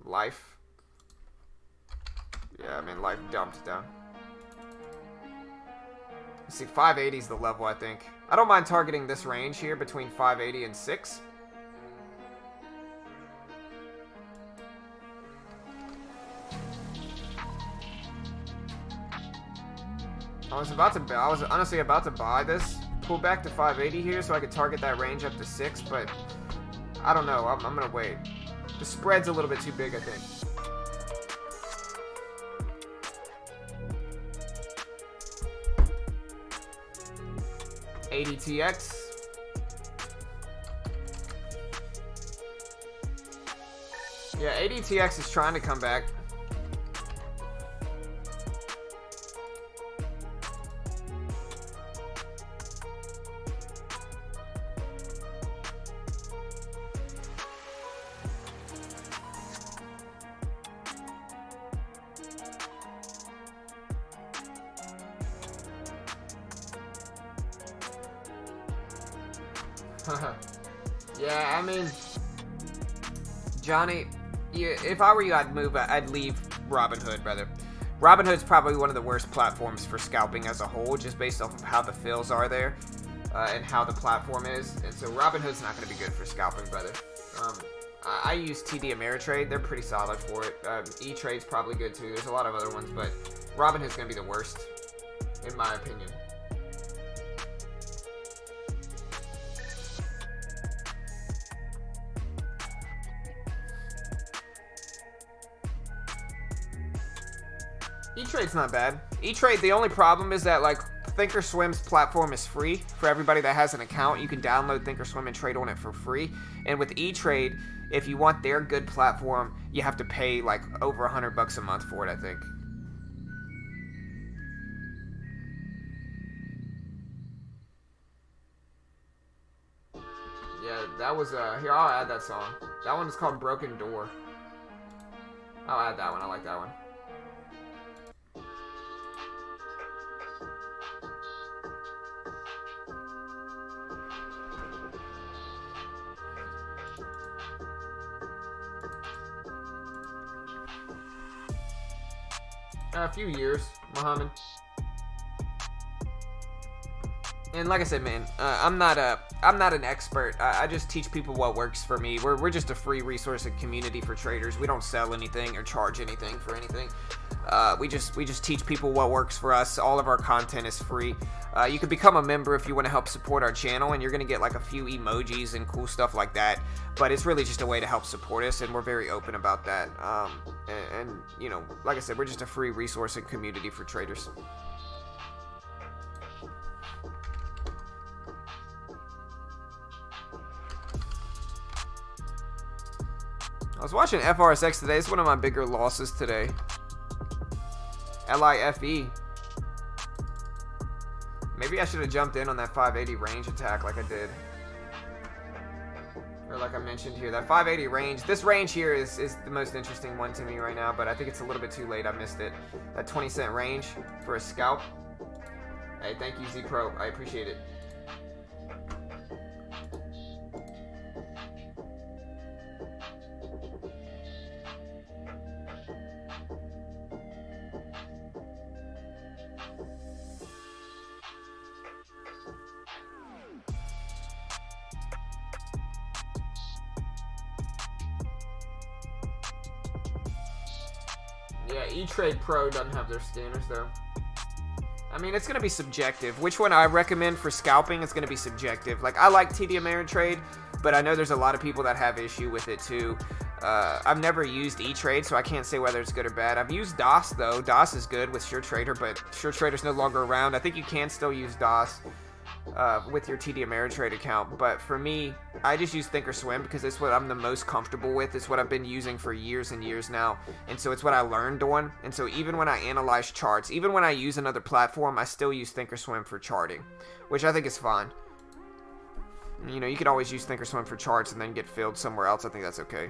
Life. Yeah, I mean, life dumped down. Let's see, 580 is the level, I think. I don't mind targeting this range here between 580 and 6. I was honestly about to buy this, pull back to 580 here so I could target that range up to 6, but I don't know. I'm gonna wait. The spread's a little bit too big, I think. ADTX. Yeah, ADTX is trying to come back. Yeah, I mean, Johnny, if I were you, I'd leave Robinhood, brother. Robinhood's probably one of the worst platforms for scalping as a whole, just based off of how the fills are there and how the platform is. And so Robinhood's not going to be good for scalping, brother. I use TD Ameritrade. They're pretty solid for it. E-Trade's probably good too. There's a lot of other ones, but Robinhood's going to be the worst, in my opinion. E-Trade's not bad. E-Trade, the only problem is that, like, Thinkorswim's platform is free for everybody that has an account. You can download Thinkorswim and trade on it for free. And with E-Trade, if you want their good platform, you have to pay, like, over $100 a month for it, I think. Yeah, that was, here, I'll add that song. That one is called Broken Door. I'll add that one. I like that one. A few years, Muhammad. And like I said, man, I'm not an expert. I just teach people what works for me. We're just a free resource and community for traders. We don't sell anything or charge anything for anything. We just teach people what works for us. All of our content is free. You can become a member if you want to help support our channel, and you're going to get like a few emojis and cool stuff like that. But it's really just a way to help support us, and we're very open about that. And you know, like I said, we're just a free resource and community for traders. I was watching FRSX today. It's one of my bigger losses today. LIFE. Maybe I should have jumped in on that 580 range attack like I did. Or like I mentioned here, that 580 range. This range here is the most interesting one to me right now, but I think it's a little bit too late. I missed it. That 20-cent range for a scalp. Hey, thank you, Z Pro. I appreciate it. Yeah, E-Trade Pro doesn't have their scanners though. I mean, it's going to be subjective. Which one I recommend for scalping is going to be subjective. Like, I like TD Ameritrade, but I know there's a lot of people that have issue with it too. I've never used E-Trade, so I can't say whether it's good or bad. I've used DOS though. DOS is good with SureTrader, but SureTrader's no longer around. I think you can still use DOS with your TD Ameritrade account, but for me, I just use Thinkorswim because it's what I'm the most comfortable with. It's what I've been using for years and years now, and so it's what I learned on. And so even when I analyze charts, even when I use another platform, I still use Thinkorswim for charting, which I think is fine. You know, you could always use Thinkorswim for charts and then get filled somewhere else. I think that's okay.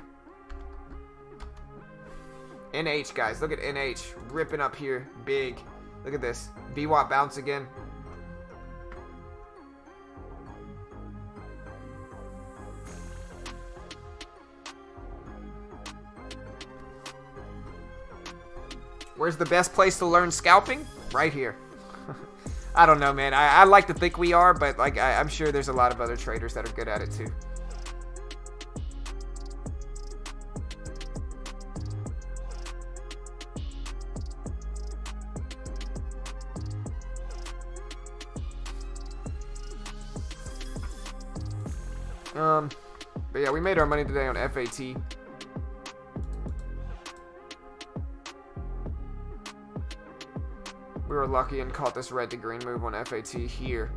NH, guys, look at NH ripping up here big. Look at this VWAP bounce again. Where's the best place to learn scalping? Right here. I don't know, man. I like to think we are, but like I'm sure there's a lot of other traders that are good at it too. But yeah, we made our money today on FAT. We were lucky and caught this red to green move on FAT here.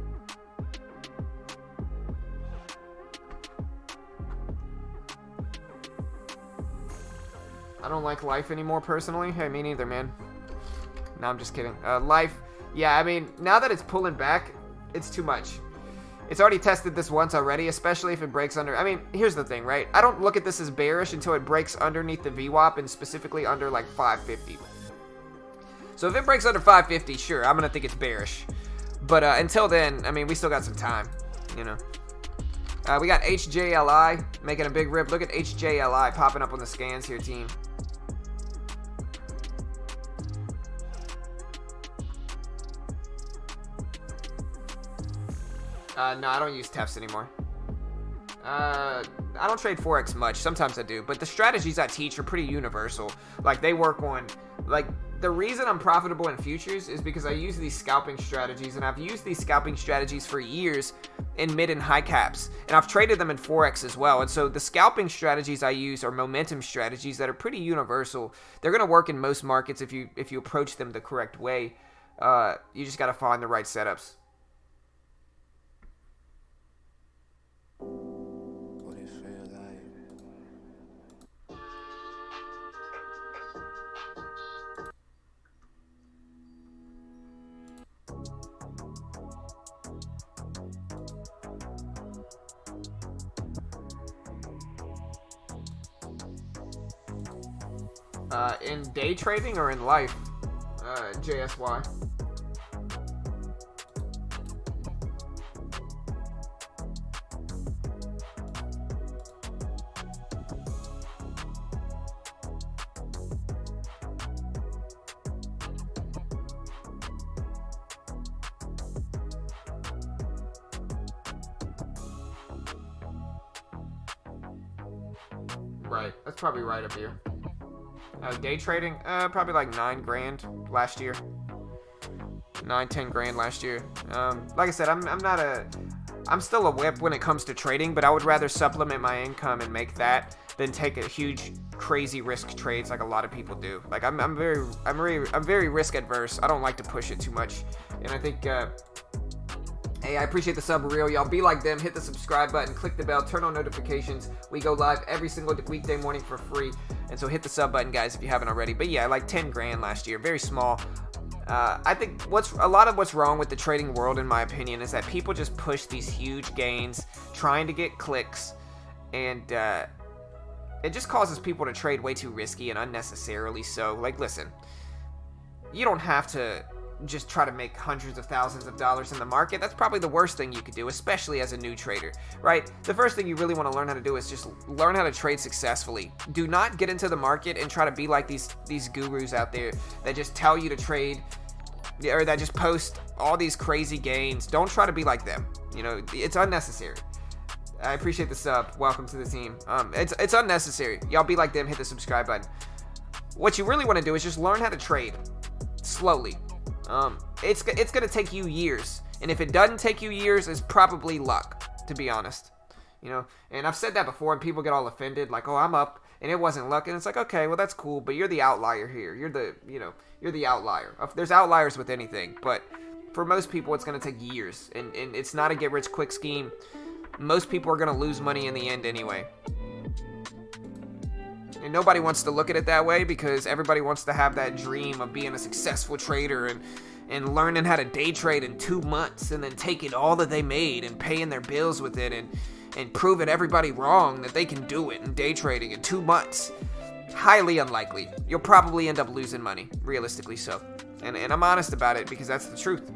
I don't like Life anymore personally. Hey, me neither, man. No, I'm just kidding. Life, yeah, I mean, now that it's pulling back, it's too much. It's already tested this once already, especially if it breaks under. I mean, here's the thing, right? I don't look at this as bearish until it breaks underneath the VWAP and specifically under like 550. So if it breaks under 550, sure, I'm going to think it's bearish. But until then, I mean, we still got some time, you know. We got HJLI making a big rip. Look at HJLI popping up on the scans here, team. No, I don't use TEFs anymore. I don't trade Forex much. Sometimes I do. But the strategies I teach are pretty universal. Like, they work on... Like, the reason I'm profitable in futures is because I use these scalping strategies. And I've used these scalping strategies for years in mid and high caps. And I've traded them in Forex as well. And so the scalping strategies I use are momentum strategies that are pretty universal. They're going to work in most markets if you approach them the correct way. You just got to find the right setups. What it feel like. In day trading or in life? JSY. Right, that's probably right up here. Day trading? Probably like 9 grand last year. 9-10 grand last year. Like I said, I'm still a whip when it comes to trading, but I would rather supplement my income and make that than take a huge crazy risk trades like a lot of people do. Like I'm very risk adverse. I don't like to push it too much. And I think hey, I appreciate the sub real. Y'all be like them, hit the subscribe button, click the bell, turn on notifications. We go live every single weekday morning for free. And so hit the sub button, guys, if you haven't already. But yeah, like 10 grand last year, very small. I think a lot of what's wrong with the trading world, in my opinion, is that people just push these huge gains, trying to get clicks, and it just causes people to trade way too risky and unnecessarily so. Like, listen, you don't have to just try to make hundreds of thousands of dollars in the market. That's probably the worst thing you could do, especially as a new trader, right? The first thing you really want to learn how to do is just learn how to trade successfully. Do not get into the market and try to be like these gurus out there that just tell you to trade, or that just post all these crazy gains. Don't try to be like them. You know, it's unnecessary. I appreciate the sub. Welcome to the team. It's unnecessary. Y'all be like them. Hit the subscribe button. What you really want to do is just learn how to trade slowly. It's gonna take you years, and if it doesn't take you years, it's probably luck, to be honest. You know, and I've said that before, and people get all offended, like, oh, I'm up, and it wasn't luck, and it's like, okay, well, that's cool, but you're the outlier here. You're the outlier. There's outliers with anything, but for most people, it's gonna take years, and it's not a get-rich-quick scheme. Most people are gonna lose money in the end anyway. And nobody wants to look at it that way, because everybody wants to have that dream of being a successful trader and learning how to day trade in 2 months, and then taking all that they made and paying their bills with it, and proving everybody wrong that they can do it in day trading in 2 months. Highly unlikely. You'll probably end up losing money, realistically so. And I'm honest about it, because that's the truth.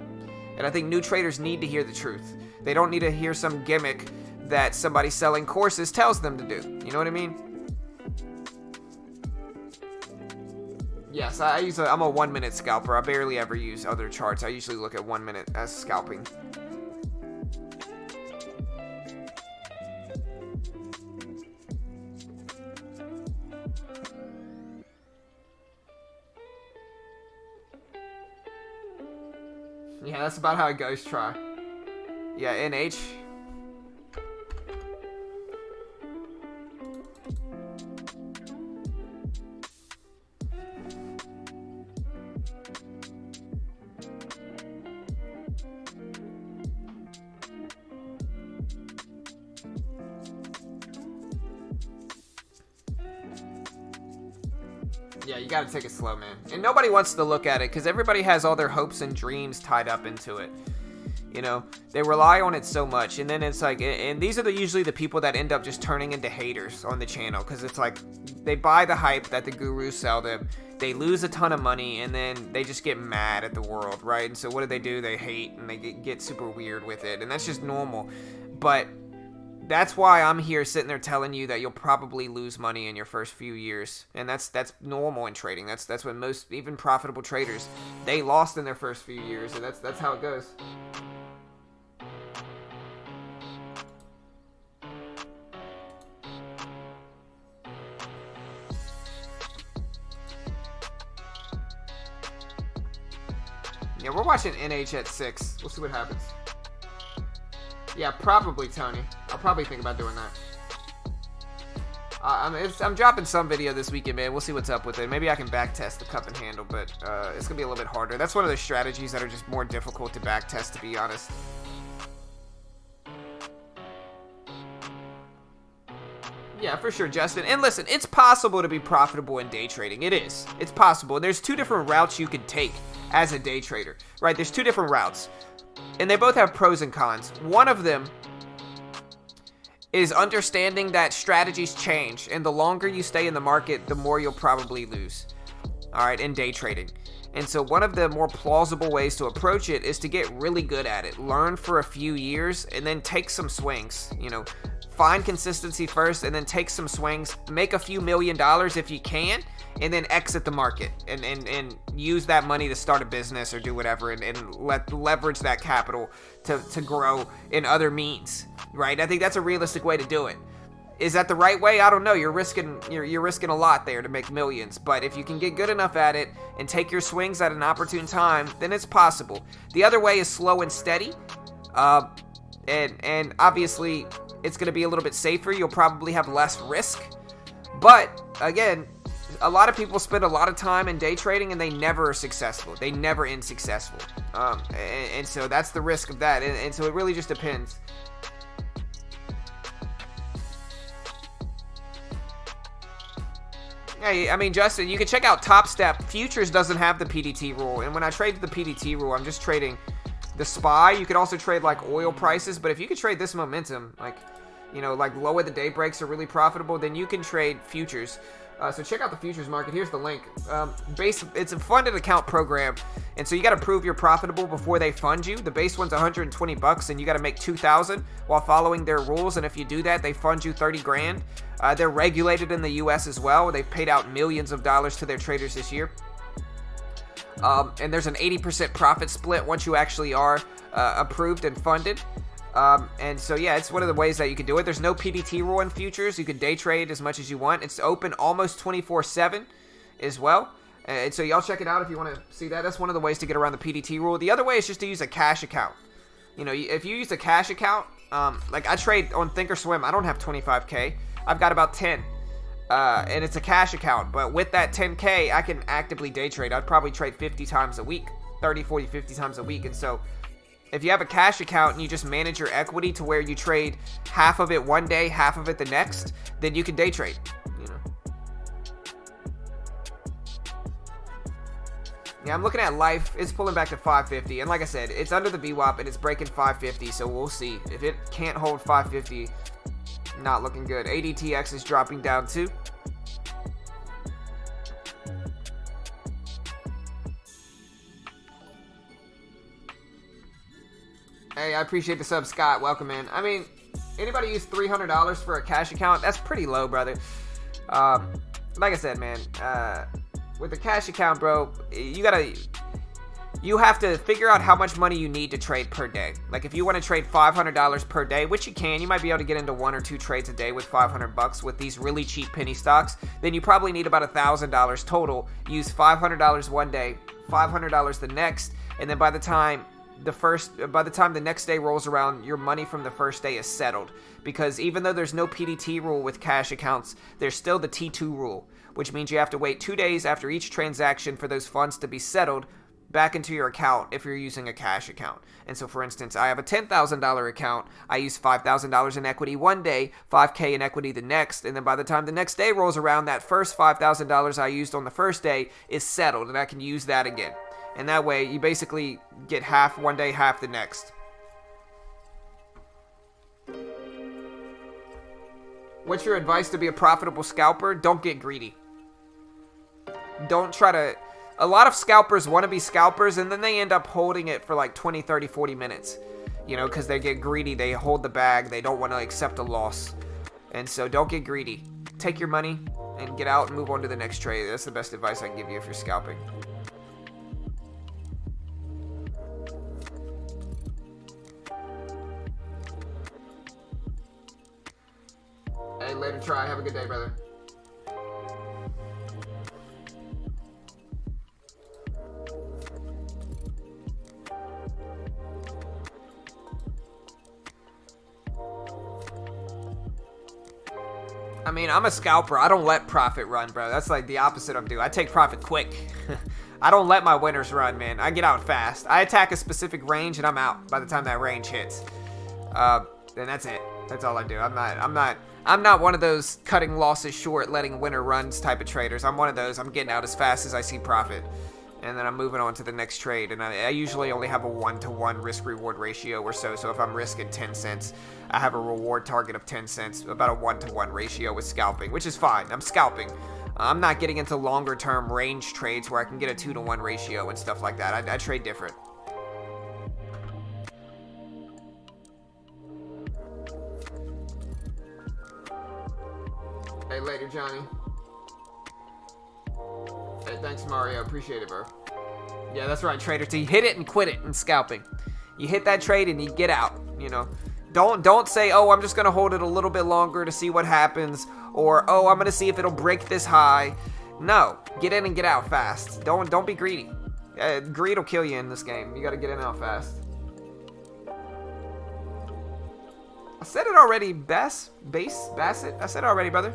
And I think new traders need to hear the truth. They don't need to hear some gimmick that somebody selling courses tells them to do. You know what I mean? Yes, I'm a 1 minute scalper. I barely ever use other charts. I usually look at 1 minute as scalping. Yeah, that's about how it goes, try. Yeah, NH. Yeah, you gotta take it slow, man. And nobody wants to look at it, because everybody has all their hopes and dreams tied up into it. You know, they rely on it so much, and then it's like, and these are usually the people that end up just turning into haters on the channel, because it's like, they buy the hype that the gurus sell them, they lose a ton of money, and then they just get mad at the world, right? And so what do? They hate, and they get super weird with it, and that's just normal. But that's why I'm here sitting there telling you that you'll probably lose money in your first few years. And that's normal in trading. That's what most, even profitable traders, they lost in their first few years, and that's how it goes. Yeah, we're watching NH at 6. We'll see what happens. Yeah, probably, Tony. I'll probably think about doing that. I'm dropping some video this weekend, man. We'll see what's up with it. Maybe I can back test the cup and handle, but it's going to be a little bit harder. That's one of those strategies that are just more difficult to back test, to be honest. Yeah, for sure, Justin. And listen, it's possible to be profitable in day trading. It is. It's possible. And there's 2 different routes you could take as a day trader, right? There's 2 different routes. And they both have pros and cons. One of them is understanding that strategies change, and the longer you stay in the market, the more you'll probably lose, all right, in day trading. And so one of the more plausible ways to approach it is to get really good at it. Learn for a few years, and then take some swings. You know, find consistency first, and then take some swings. Make a few $1 million if you can, and then exit the market and use that money to start a business or do whatever, and leverage that capital to grow in other means, right? I think that's a realistic way to do it. Is that the right way? I don't know. You're risking a lot there to make millions. But if you can get good enough at it and take your swings at an opportune time, then it's possible. The other way is slow and steady. And obviously it's going to be a little bit safer. You'll probably have less risk. But again, a lot of people spend a lot of time in day trading and they never are successful. They never end successful. And so that's the risk of that. And so it really just depends. Yeah, I mean, Justin, you can check out Top Step. Futures doesn't have the PDT rule. And when I trade the PDT rule, I'm just trading the SPY. You could also trade like oil prices. But if you could trade this momentum, like, you know, like low at the day breaks are really profitable, then you can trade futures. So check out the futures market. Here's the link. It's a funded account program, and so you got to prove you're profitable before they fund you. The base one's $120, and you got to make $2,000 while following their rules. And if you do that, they fund you $30 grand. They're regulated in the U.S. as well. They've paid out millions of dollars to their traders this year. And there's an 80% profit split once you actually are approved and funded. And so, yeah, it's one of the ways that you can do it. There's no PDT rule in futures. You can day trade as much as you want. It's open almost 24/7 as well. And so y'all check it out if you want to see that. That's one of the ways to get around the PDT rule. The other way is just to use a cash account. You know, if you use a cash account, like I trade on Thinkorswim, I don't have 25K. I've got about 10. And it's a cash account. But with that 10K, I can actively day trade. I'd probably trade 50 times a week, 30, 40, 50 times a week. And so if you have a cash account and you just manage your equity to where you trade half of it one day, half of it the next, then you can day trade, you know. Yeah, I'm looking at Life. It's pulling back to 550. And like I said, it's under the VWAP and it's breaking 550. So we'll see. If it can't hold 550, not looking good. ADTX is dropping down too. Hey, I appreciate the sub, Scott. Welcome in. I mean, anybody use $300 for a cash account? That's pretty low, brother. Like I said, man, with the cash account, bro, you have to figure out how much money you need to trade per day. Like, if you want to trade $500 per day, which you can, you might be able to get into 1 or 2 trades a day with $500 with these really cheap penny stocks. Then you probably need about $1,000 total. Use $500 one day, $500 the next, and then by the time the next day rolls around, your money from the first day is settled. Because even though there's no PDT rule with cash accounts, there's still the T2 rule, which means you have to wait 2 days after each transaction for those funds to be settled back into your account if you're using a cash account. And so, for instance, I have a $10,000 account. I use $5,000 in equity one day, $5K in equity the next, and then by the time the next day rolls around, that first $5,000 I used on the first day is settled, and I can use that again. And that way, you basically get half one day, half the next. What's your advice to be a profitable scalper? Don't get greedy. Don't try to... A lot of scalpers want to be scalpers, and then they end up holding it for like 20, 30, 40 minutes. You know, because they get greedy. They hold the bag. They don't want to accept a loss. And so don't get greedy. Take your money and get out and move on to the next trade. That's the best advice I can give you if you're scalping. Hey, later, try. Have a good day, brother. I mean, I'm a scalper. I don't let profit run, bro. That's like the opposite I'm doing. I take profit quick. I don't let my winners run, man. I get out fast. I attack a specific range and I'm out by the time that range hits. Then that's it. That's all I do. I'm not one of those cutting losses short, letting winner runs type of traders. I'm one of those. I'm getting out as fast as I see profit. And then I'm moving on to the next trade. And I usually only have a 1-to-1 risk-reward ratio or so. So if I'm risking 10 cents, I have a reward target of 10 cents, about a 1-to-1 ratio with scalping, which is fine. I'm scalping. I'm not getting into longer-term range trades where I can get a 2-to-1 ratio and stuff like that. I trade different. Hey, later, Johnny. Hey, thanks, Mario. Appreciate it, bro. Yeah, that's right, Trader T. Hit it and quit it in scalping. You hit that trade and you get out, you know. Don't say, oh, I'm just gonna hold it a little bit longer to see what happens, or oh, I'm gonna see if it'll break this high. No, get in and get out fast. Don't be greedy. Greed will kill you in this game. You gotta get in and out fast. I said it already, Bassett. I said it already, brother.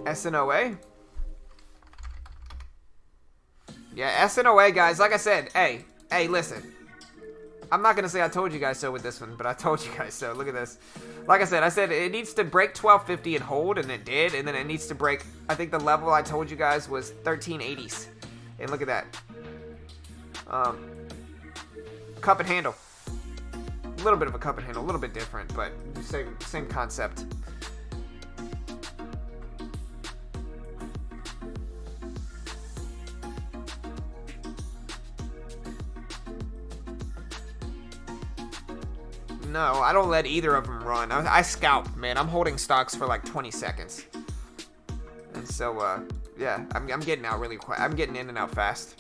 SNOA? Yeah, SNOA, guys. Like I said, hey, listen. I'm not gonna say I told you guys so with this one, but I told you guys so. Look at this. Like I said it needs to break 1250 and hold, and it did. And then it needs to break, I think the level I told you guys was 1380s. And look at that. Cup and handle. A little bit of a cup and handle, a little bit different, but same concept. No, I don't let either of them run. I scalp, man. I'm holding stocks for like 20 seconds. And so, yeah, I'm getting out really quick. I'm getting in and out fast.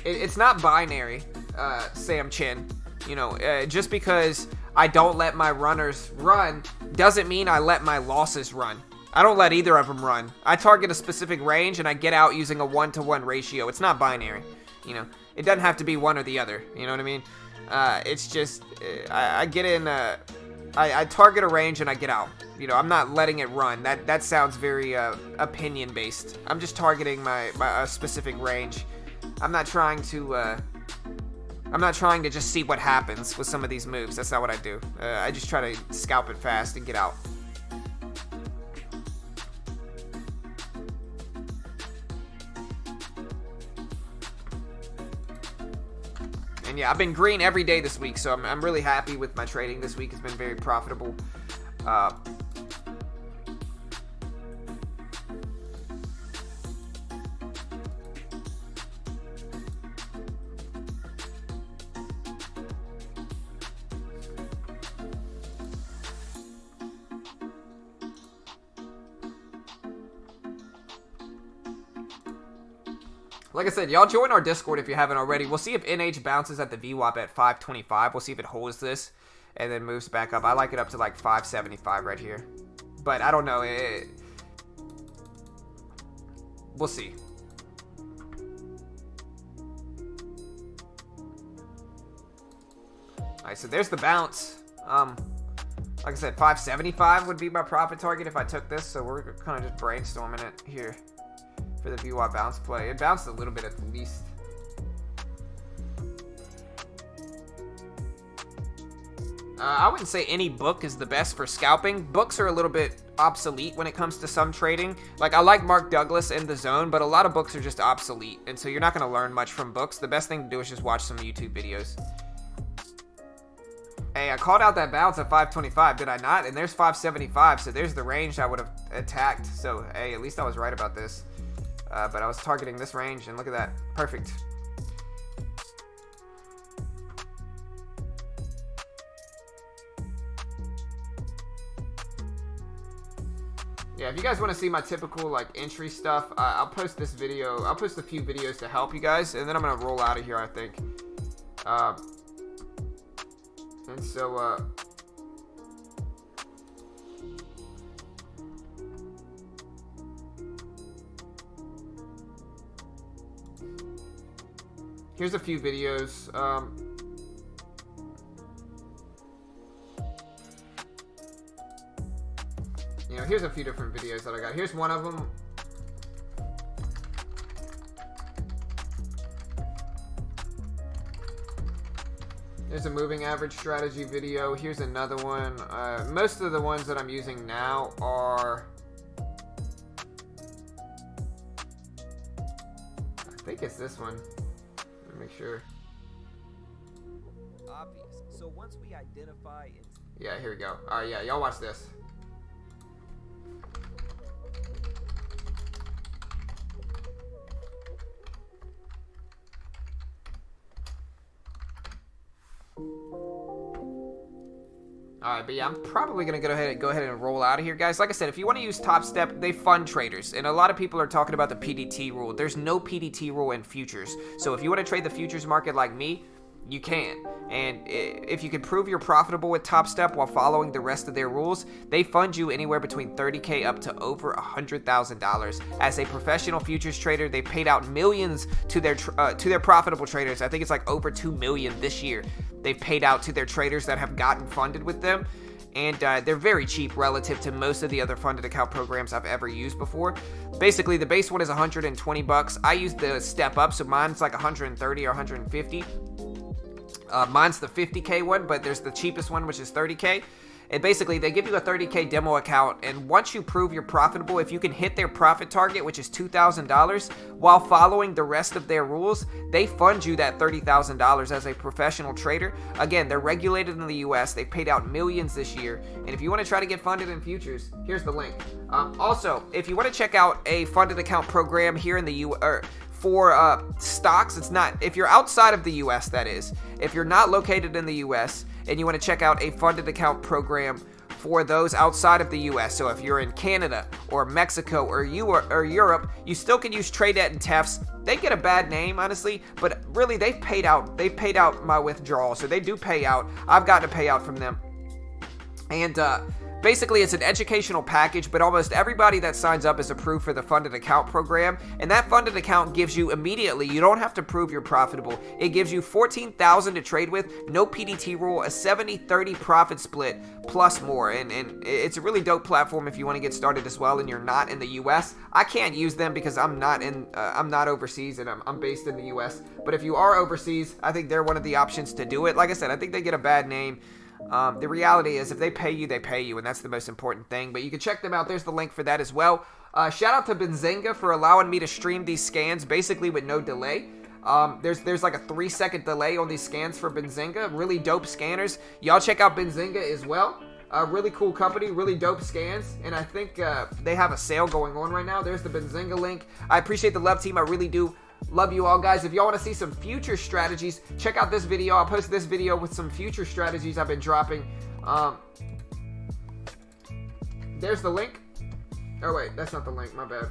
It's not binary, Sam Chin. You know, just because I don't let my runners run doesn't mean I let my losses run. I don't let either of them run. I target a specific range and I get out using a 1-to-1 ratio. It's not binary, you know. It doesn't have to be one or the other, you know what I mean? It's just, I get in, I target a range and I get out. You know, I'm not letting it run. That sounds very opinion-based. I'm just targeting my specific range. I'm not trying to just see what happens with some of these moves. That's not what I do. I just try to scalp it fast and get out. And yeah, I've been green every day this week, so I'm really happy with my trading this week. It's been very profitable. Like I said, y'all join our Discord if you haven't already. We'll see if NH bounces at the VWAP at 525. We'll see if it holds this and then moves back up. I like it up to like 575 right here. But I don't know. We'll see. Alright, so there's the bounce. Like I said, 575 would be my profit target if I took this. So we're kind of just brainstorming it here for the VWAP bounce play. It bounced a little bit at the least. I wouldn't say any book is the best for scalping. Books are a little bit obsolete when it comes to some trading. Like, I like Mark Douglas and The Zone, but a lot of books are just obsolete. And so you're not going to learn much from books. The best thing to do is just watch some YouTube videos. Hey, I called out that bounce at 525, did I not? And there's 575, so there's the range I would have attacked. So, hey, at least I was right about this. But I was targeting this range, and look at that. Perfect. Yeah, if you guys want to see my typical, like, entry stuff, I'll post this video. I'll post a few videos to help you guys, and then I'm going to roll out of here, I think. And so, here's a few videos. You know, here's a few different videos that I got. Here's one of them. There's a moving average strategy video. Here's another one. Most of the ones that I'm using now are... I think it's this one. Make sure. Obvious. So once we identify and yeah, here we go. All right, yeah, y'all watch this. Alright, but yeah, I'm probably going to go ahead and roll out of here, guys. Like I said, if you want to use Top Step, they fund traders. And a lot of people are talking about the PDT rule. There's no PDT rule in futures. So if you want to trade the futures market like me, you can. And if you can prove you're profitable with Top Step while following the rest of their rules, they fund you anywhere between $30K up to over $100,000. As a professional futures trader, they've paid out millions to their profitable traders. I think it's like over $2 million this year. They've paid out to their traders that have gotten funded with them. And they're very cheap relative to most of the other funded account programs I've ever used before. Basically, the base one is $120. I use the step up, so mine's like 130 or 150. Mine's the 50K one, but there's the cheapest one, which is 30K. And basically, they give you a 30K demo account, and once you prove you're profitable, if you can hit their profit target, which is $2,000, while following the rest of their rules, they fund you that $30,000 as a professional trader. Again, they're regulated in the US. They've paid out millions this year. And if you want to try to get funded in futures, here's the link. Also, if you want to check out a funded account program here in the US, for stocks, it's not, if you're outside of the US, that is, if you're not located in the US and you want to check out a funded account program for those outside of the US, so if you're in Canada or Mexico or Europe, you still can use Tradet and TEFs. They get a bad name, honestly, but really they've paid out my withdrawal, so they do pay out. I've gotten a payout from them. And basically, it's an educational package, but almost everybody that signs up is approved for the funded account program. And that funded account gives you immediately, you don't have to prove you're profitable. It gives you $14,000 to trade with, no PDT rule, a 70-30 profit split, plus more. And it's a really dope platform if you want to get started as well and you're not in the US. I can't use them because I'm not overseas and I'm based in the US. But if you are overseas, I think they're one of the options to do it. Like I said, I think they get a bad name. The reality is if they pay you, and that's the most important thing. But you can check them out. There's the link for that as well. Shout out to Benzinga for allowing me to stream these scans basically with no delay. There's like a 3-second delay on these scans for Benzinga. Really dope scanners. Y'all check out Benzinga as well. Really cool company, really dope scans, and I think they have a sale going on right now. There's the Benzinga link. I appreciate the love, team. I really do. Love you all, guys. If y'all want to see some future strategies, check out this video. I'll post this video with some future strategies I've been dropping. There's the link. Oh, wait. That's not the link. My bad.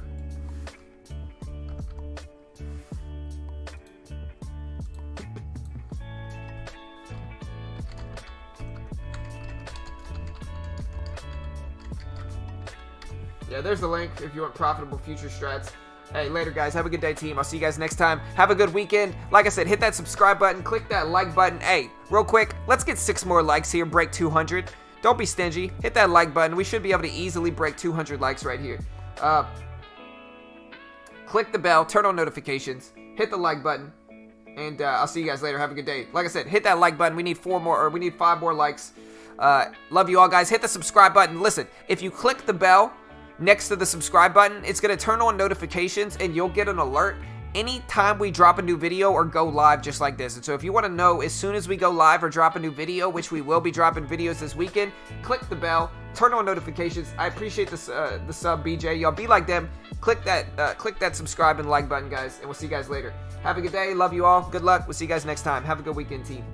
Yeah, there's the link if you want profitable future strats. Hey, later, guys. Have a good day, team. I'll see you guys next time. Have a good weekend. Like I said, hit that subscribe button. Click that like button. Hey, real quick, let's get 6 more likes here. Break 200. Don't be stingy. Hit that like button. We should be able to easily break 200 likes right here. Click the bell. Turn on notifications. Hit the like button. And I'll see you guys later. Have a good day. Like I said, hit that like button. We need 5 more likes. Love you all, guys. Hit the subscribe button. Listen, if you click the bell next to the subscribe button, it's going to turn on notifications and you'll get an alert anytime we drop a new video or go live just like this. And so if you want to know as soon as we go live or drop a new video, which we will be dropping videos this weekend, click the bell, turn on notifications. I appreciate the sub, BJ. Y'all be like them. Click that subscribe and like button, guys, and we'll see you guys later. Have a good day. Love you all. Good luck. We'll see you guys next time. Have a good weekend, team.